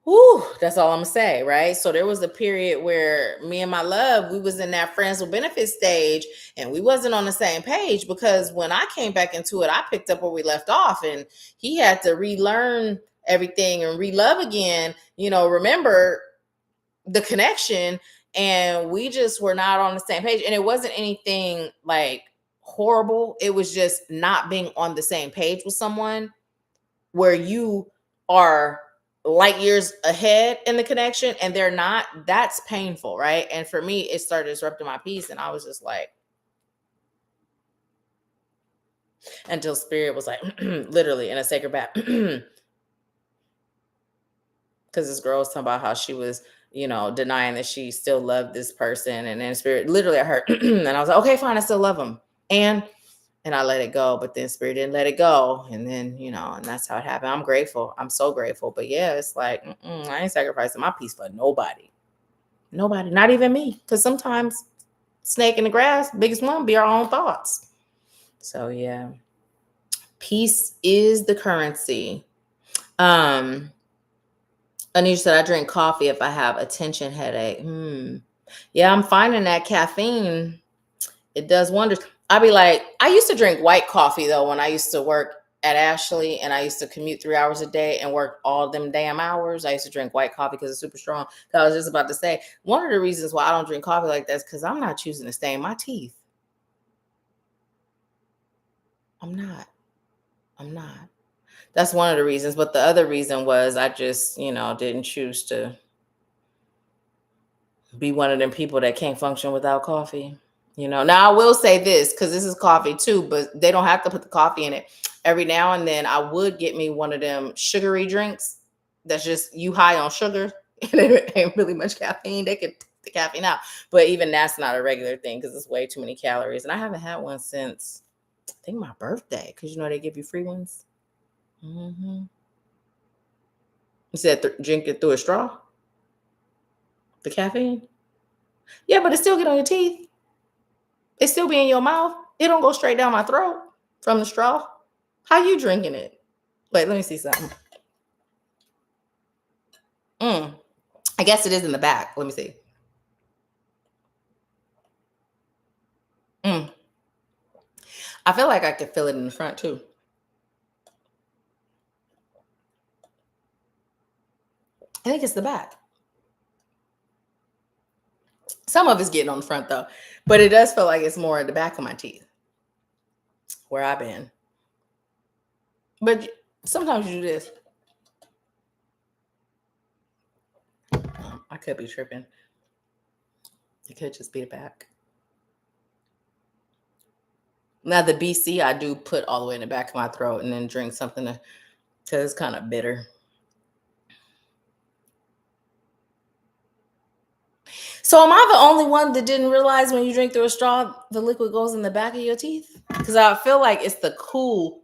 Whoo, that's all I'm gonna say, right? So there was a period where me and my love, we was in that friends with benefits stage, and we wasn't on the same page, because when I came back into it, I picked up where we left off, and he had to relearn everything and relove again, you know, remember the connection, and we just were not on the same page. And it wasn't anything like horrible. It was just not being on the same page with someone where you are light years ahead in the connection and they're not. That's painful, right? And for me, it started disrupting my peace, and I was just like, until spirit was like, literally in a sacred bath, because this girl was talking about how she was, you know, denying that she still loved this person, and then spirit literally I heard and I was like, okay, fine, I still love him, and I let it go. But then spirit didn't let it go. And then, you know, and that's how it happened. I'm grateful. I'm so grateful. But yeah, it's like, I ain't sacrificing my peace for nobody. Nobody, not even me. Because sometimes snake in the grass, biggest one, be our own thoughts. So yeah, peace is the currency. Anisha said, I drink coffee if I have a tension headache. Yeah, I'm finding that caffeine, it does wonders. I'd be like, I used to drink white coffee though when I used to work at Ashley, and I used to commute 3 hours a day and work all them damn hours. I used to drink white coffee because it's super strong. I was just about to say, one of the reasons why I don't drink coffee like that is because I'm not choosing to stain my teeth. I'm not. That's one of the reasons. But the other reason was I just, you know, didn't choose to be one of them people that can't function without coffee. You know, now I will say this, because this is coffee too, but they don't have to put the coffee in it. Every now and then I would get me one of them sugary drinks that's just you high on sugar and it ain't really much caffeine. They could take the caffeine out, but even that's not a regular thing because it's way too many calories. And I haven't had one since I think my birthday, because you know they give you free ones. You said drink it through a straw, the caffeine. Yeah, but it still get on your teeth. It still be in your mouth. It don't go straight down my throat from the straw. How you drinking it? Wait, let me see something. I guess it is in the back. Let me see. I feel like I could feel it in the front too. I think it's the back. Some of it's getting on the front though, but it does feel like it's more at the back of my teeth where I've been. But sometimes you do this. I could be tripping. It could just be the back. Now the BC I do put all the way in the back of my throat and then drink something because it's kind of bitter. So am I the only one that didn't realize when you drink through a straw, the liquid goes in the back of your teeth? Because I feel like it's the cool.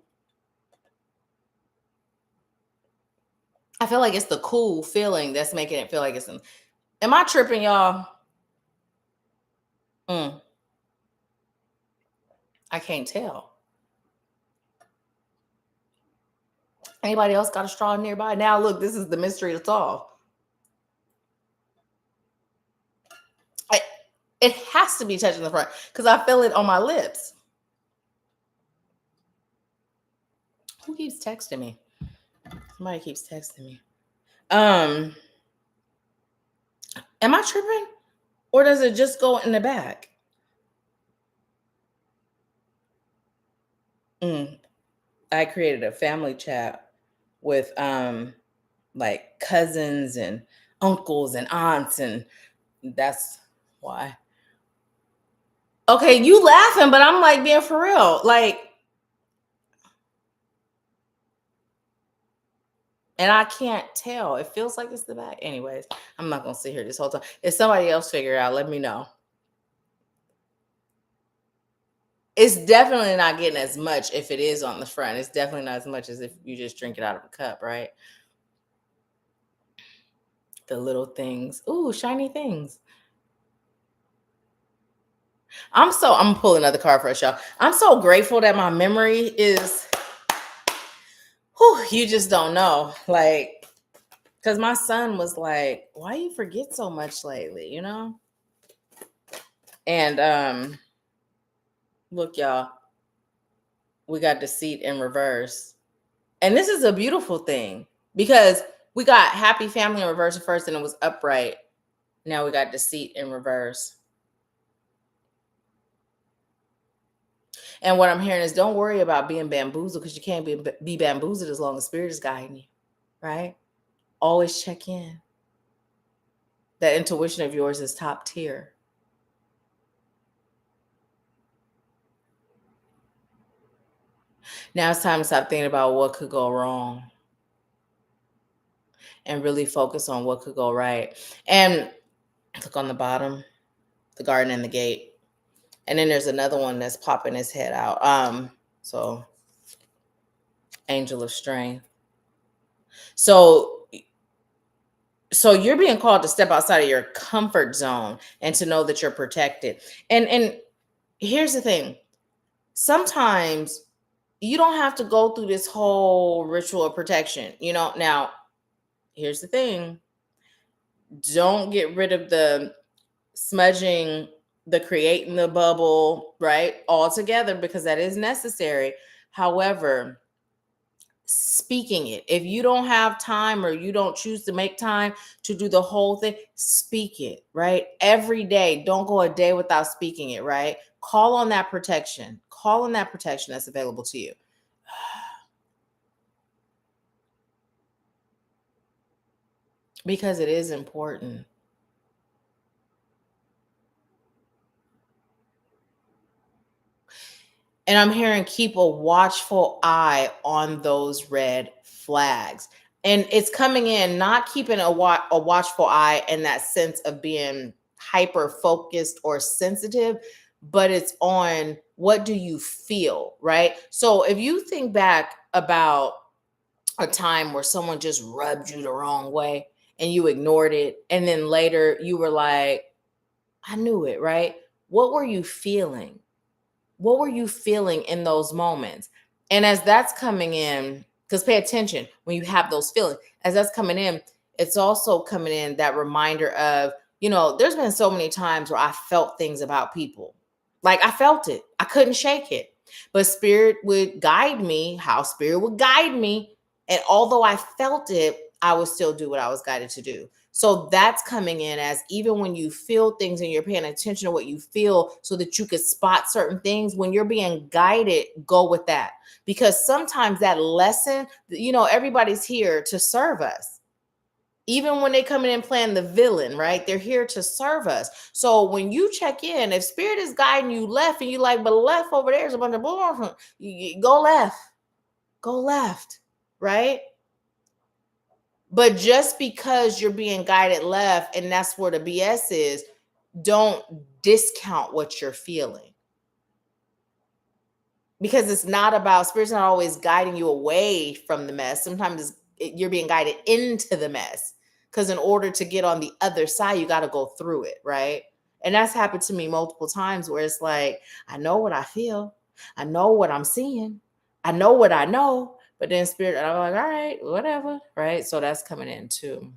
I feel like it's the cool feeling that's making it feel like it's in. Am I tripping, y'all? I can't tell. Anybody else got a straw nearby? Now, look, this is the mystery to solve. It has to be touching the front because I feel it on my lips. Who keeps texting me? Somebody keeps texting me. Am I tripping? Or does it just go in the back? I created a family chat with like cousins and uncles and aunts, and that's why. Okay, you laughing, but I'm like being for real. Like, and I can't tell. It feels like it's the back. Anyways, I'm not gonna sit here this whole time. If somebody else figure it out, let me know. It's definitely not getting as much if it is on the front. It's definitely not as much as if you just drink it out of a cup, right? The little things. Ooh, shiny things. I'm gonna pull another card for us, y'all. I'm so grateful that my memory is, you just don't know. Like, because my son was like, why you forget so much lately, you know? And look, y'all, we got deceit in reverse. And this is a beautiful thing because we got happy family in reverse first and it was upright. Now we got deceit in reverse. And what I'm hearing is don't worry about being bamboozled because you can't be bamboozled as long as Spirit is guiding you, right? Always check in. That intuition of yours is top tier. Now it's time to stop thinking about what could go wrong and really focus on what could go right. And look on the bottom, the garden and the gate. And then there's another one that's popping his head out. So angel of strength. So you're being called to step outside of your comfort zone and to know that you're protected. And here's the thing. Sometimes you don't have to go through this whole ritual of protection. Now, here's the thing. Don't get rid of the smudging, the creating the bubble, right? Altogether, because that is necessary. However, speaking it, if you don't have time or you don't choose to make time to do the whole thing, speak it, right? Every day. Don't go a day without speaking it, right? Call on that protection. Call on that protection that's available to you. Because it is important. And I'm hearing keep a watchful eye on those red flags. And it's coming in, not keeping a watchful eye in that sense of being hyper focused or sensitive, but it's on what do you feel, right? So if you think back about a time where someone just rubbed you the wrong way and you ignored it, and then later you were like, I knew it, right? What were you feeling? What were you feeling in those moments? And as that's coming in, because pay attention when you have those feelings, as that's coming in, it's also coming in that reminder of, there's been so many times where I felt things about people. Like I felt it. I couldn't shake it. But Spirit would guide me, how Spirit would guide me. And although I felt it, I would still do what I was guided to do. So that's coming in as even when you feel things and you're paying attention to what you feel so that you could spot certain things, when you're being guided, go with that. Because sometimes that lesson, everybody's here to serve us. Even when they come in and playing the villain, right? They're here to serve us. So when you check in, if Spirit is guiding you left and you like, but left over there is a bunch of bull, go left, right? But just because you're being guided left and that's where the BS is, don't discount what you're feeling. Because it's not about, Spirit's not always guiding you away from the mess. Sometimes you're being guided into the mess. Because in order to get on the other side, you got to go through it, right? And that's happened to me multiple times where it's like, I know what I feel. I know what I'm seeing. I know what I know. But then Spirit, I'm like, all right, whatever, right? So that's coming in too.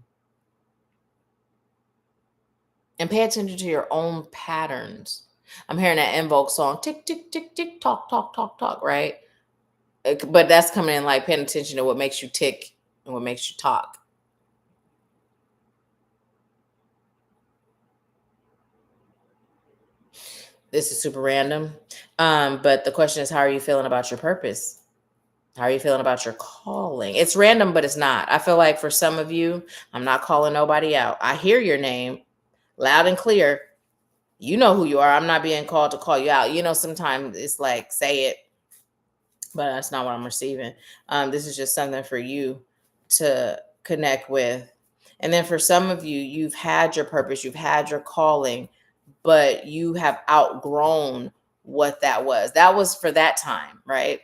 and pay attention to your own patterns. I'm hearing that Invoke song, tick, tick, tick, tick, talk, talk, talk, talk, right? But that's coming in like paying attention to what makes you tick and what makes you talk. This is super random. But the question is, how are you feeling about your purpose? How are you feeling about your calling? It's random, but it's not. I feel like for some of you, I'm not calling nobody out. I hear your name loud and clear. You know who you are. I'm not being called to call you out. Sometimes it's like, say it, but that's not what I'm receiving. This is just something for you to connect with. And then for some of you, you've had your purpose, you've had your calling, but you have outgrown what that was. That was for that time, right?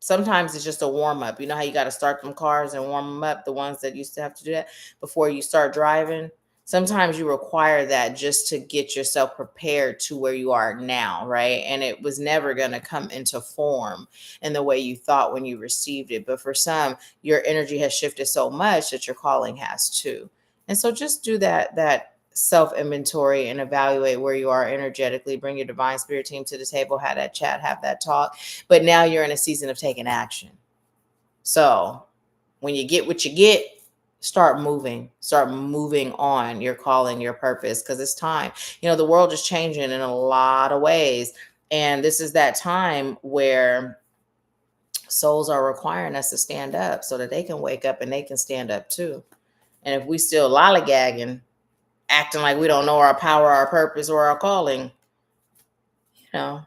Sometimes it's just a warm up. You know how you got to start them cars and warm them up, the ones that used to have to do that before you start driving. Sometimes you require that just to get yourself prepared to where you are now, right? And it was never going to come into form in the way you thought when you received it. But for some, your energy has shifted so much that your calling has too. And so just do that self inventory and evaluate where you are energetically. Bring your divine spirit team to the table, have that chat, have that talk. But now you're in a season of taking action. So when you get what you get, start moving on your calling, your purpose, because it's time. The world is changing in a lot of ways. And this is that time where souls are requiring us to stand up so that they can wake up and they can stand up too. And if we still lollygagging, acting like we don't know our power, our purpose, or our calling, that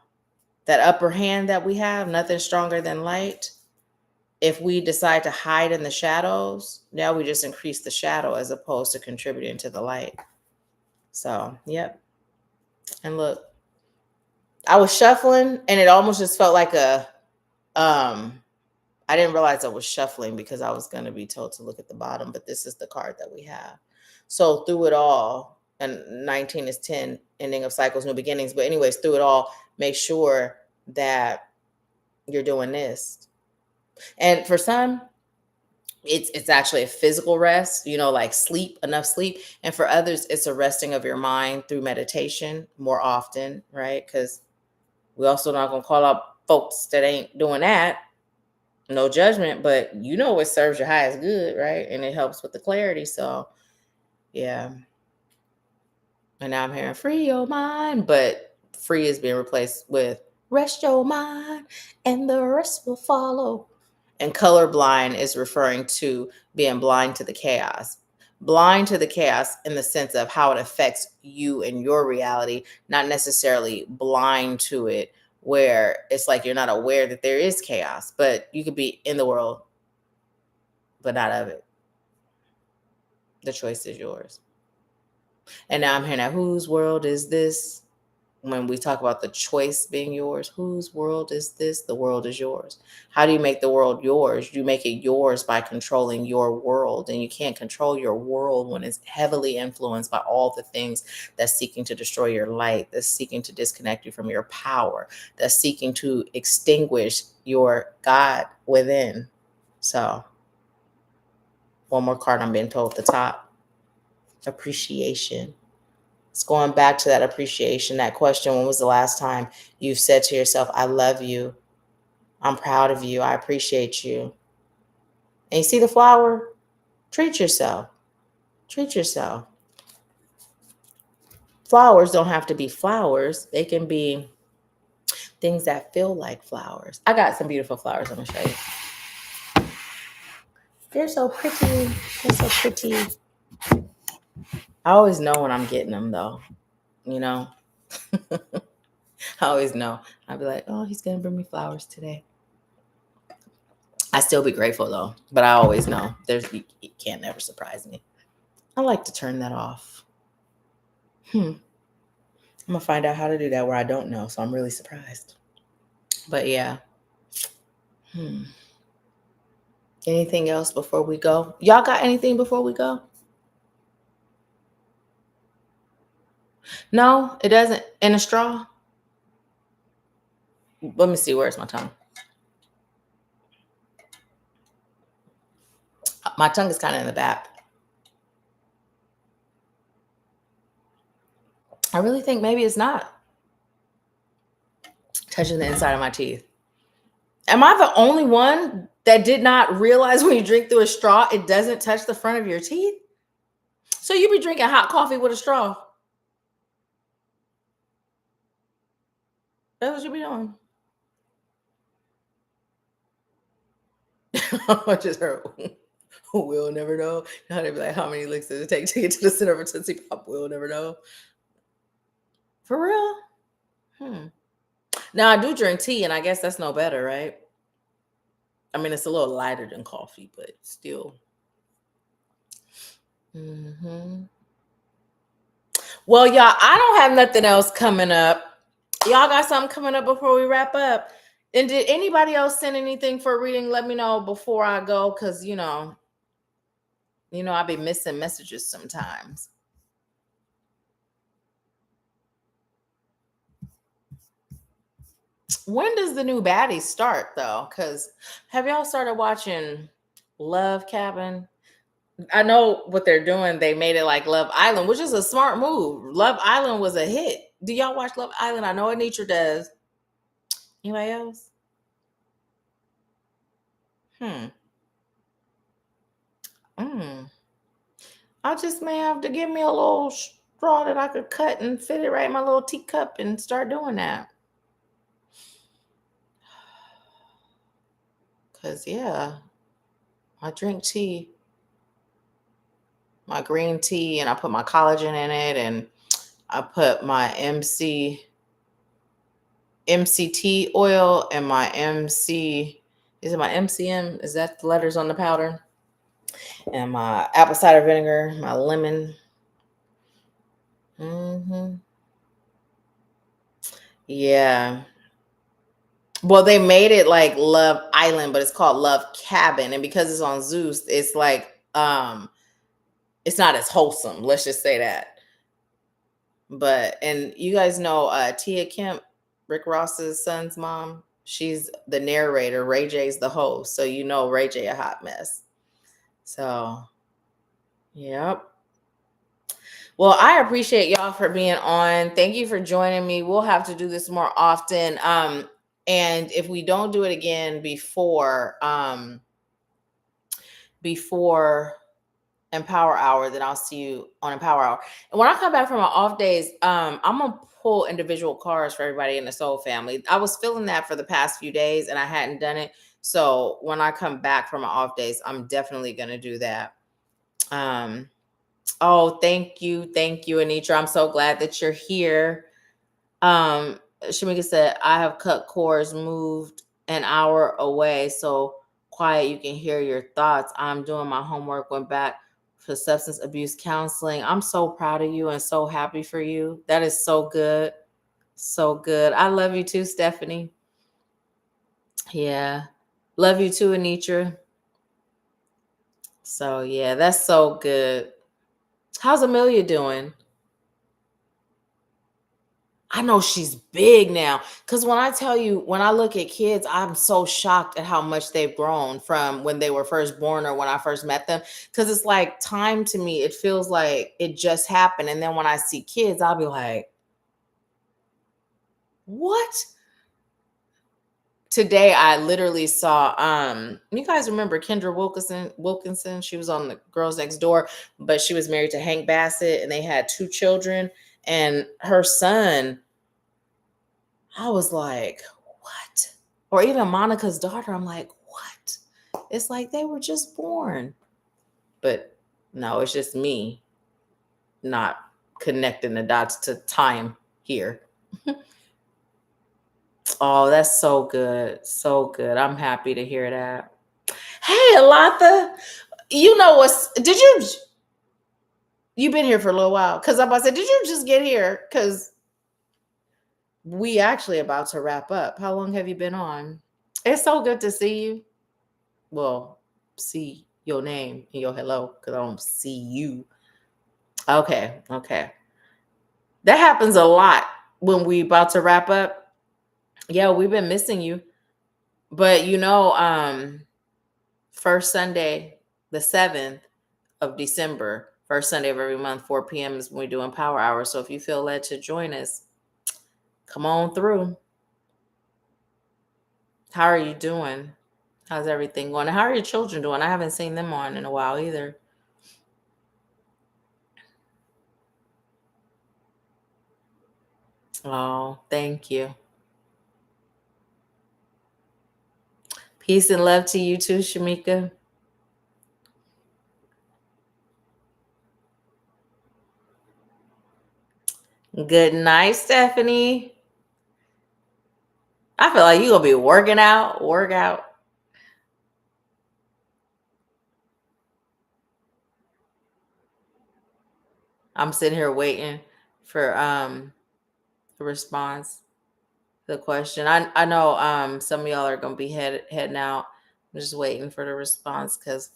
upper hand that we have, nothing stronger than light. If we decide to hide in the shadows, now we just increase the shadow as opposed to contributing to the light. So, yep. And look, I was shuffling and it almost just felt like I didn't realize I was shuffling because I was going to be told to look at the bottom, but this is the card that we have. So through it all, and 19 is 10, ending of cycles, new beginnings. But anyways, through it all, make sure that you're doing this. And for some, it's actually a physical rest, like sleep, enough sleep. And for others, it's a resting of your mind through meditation more often, right? Because we also not going to call out folks that ain't doing that. No judgment, but what serves your highest good, right? And it helps with the clarity. So, yeah. And now I'm hearing free your mind, but free is being replaced with rest your mind and the rest will follow. And colorblind is referring to being blind to the chaos. Blind to the chaos in the sense of how it affects you and your reality, not necessarily blind to it where it's like you're not aware that there is chaos, but you could be in the world, but not of it. The choice is yours. And now I'm hearing that whose world is this? When we talk about the choice being yours, whose world is this? The world is yours. How do you make the world yours? You make it yours by controlling your world. And you can't control your world when it's heavily influenced by all the things that's seeking to destroy your light, that's seeking to disconnect you from your power, that's seeking to extinguish your God within. So, one more card I'm being told at the top. Appreciation. It's going back to that appreciation, that question, when was the last time you've said to yourself, I love you, I'm proud of you, I appreciate you. And you see the flower? Treat yourself. Treat yourself. Flowers don't have to be flowers. They can be things that feel like flowers. I got some beautiful flowers I'm going to show you. They're so pretty. They're so pretty. I always know when I'm getting them, though. I always know. I'll be like, oh, he's going to bring me flowers today. I still be grateful though, but I always know you can't never surprise me. I like to turn that off. I'm gonna find out how to do that where I don't know, so I'm really surprised. But yeah. Anything else before we go? Y'all got anything before we go? No, it doesn't. In a straw? Let me see. Where's my tongue? My tongue is kind of in the back. I really think maybe it's not touching the inside of my teeth. Am I the only one that did not realize when you drink through a straw, it doesn't touch the front of your teeth? So you be drinking hot coffee with a straw. That's what you be doing. I just heard, we'll never know. You know, they be like, how many licks does it take to get to the center of a Tootsie Pop? We'll never know. For real? Now, I do drink tea, and I guess that's no better, right? I mean, it's a little lighter than coffee, but still. Well, y'all, I don't have nothing else coming up. Y'all got something coming up before we wrap up? And did anybody else send anything for reading? Let me know before I go, because I be missing messages sometimes. When does the new baddie start though? Because have y'all started watching Love Cabin? I know what they're doing. They made it like Love Island, which is a smart move. Love Island was a hit. Do y'all watch Love Island? I know Anitra does. Anybody else? I just may have to give me a little straw that I could cut and fit it right in my little teacup and start doing that. Because, yeah, I drink tea, my green tea, and I put my collagen in it, and I put my MCT oil and my is it my MCM? Is that the letters on the powder? And my apple cider vinegar, my lemon. Yeah. Well, they made it like Love Island, but it's called Love Cabin. And because it's on Zeus, it's like it's not as wholesome. Let's just say that. But and you guys know Tia Kemp, Rick Ross's son's mom. She's the narrator. Ray J's the host. So you know Ray J a hot mess. So yep. Well, I appreciate y'all for being on. Thank you for joining me. We'll have to do this more often. And if we don't do it again before Empower Hour, then I'll see you on Empower Hour. And when I come back from my off days, I'm gonna pull individual cards for everybody in the Soul family. I was feeling that for the past few days and I hadn't done it. So when I come back from my off days, I'm definitely gonna do that. Oh, thank you, Anitra. I'm so glad that you're here. Shamika said, I have cut cords, moved an hour away, so quiet you can hear your thoughts. I'm doing my homework, went back for substance abuse counseling. I'm so proud of you and so happy for you. That is so good. So good. I love you too, Stephanie. Yeah. Love you too, Anitra. So yeah, that's so good. How's Amelia doing? I know she's big now. Because when I tell you, when I look at kids, I'm so shocked at how much they've grown from when they were first born or when I first met them. Because it's like time to me, it feels like it just happened. And then when I see kids, I'll be like, what? Today I literally saw you guys remember Kendra Wilkinson? She was on the Girls Next Door, but she was married to Hank Bassett and they had 2 children. And her son, I was like, what? Or even Monica's daughter, I'm like, what? It's like they were just born. But no, it's just me not connecting the dots to time here. Oh, that's so good. So good. I'm happy to hear that. Hey, Alatha, you know what's, you've been here for a little while. Because I'm about to say, did you just get here? Because we actually about to wrap up. How long have you been on? It's so good to see you. Well, see your name and your hello because I don't see you. Okay. That happens a lot when we about to wrap up. Yeah, we've been missing you. But first Sunday, the 7th of December First Sunday of every month, 4 p.m. is when we're doing Power Hour. So if you feel led to join us, come on through. How are you doing? How's everything going? How are your children doing? I haven't seen them on in a while either. Oh, thank you. Peace and love to you too, Shamika. Good night, Stephanie. I feel like you're going to be working out, workout. I'm sitting here waiting for a response to the question. I know some of y'all are going to be heading out. I'm just waiting for the response because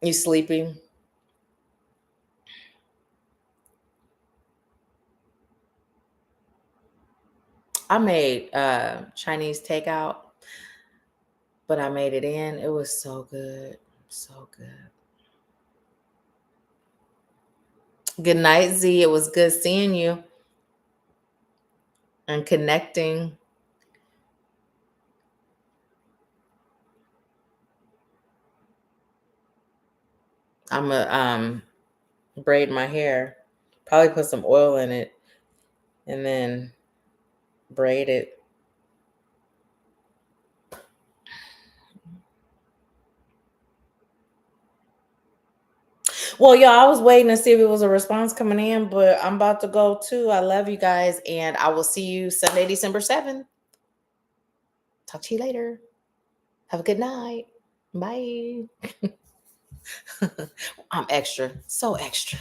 you sleeping. I made Chinese takeout, but I made it in. It was so good. So good. Good night, Z. It was good seeing you and connecting. I'm gonna braid my hair. Probably put some oil in it and then braid it. Well, y'all, I was waiting to see if it was a response coming in, but I'm about to go too. I love you guys, and I will see you Sunday, December 7th. Talk to you later. Have a good night. Bye. I'm extra. So extra.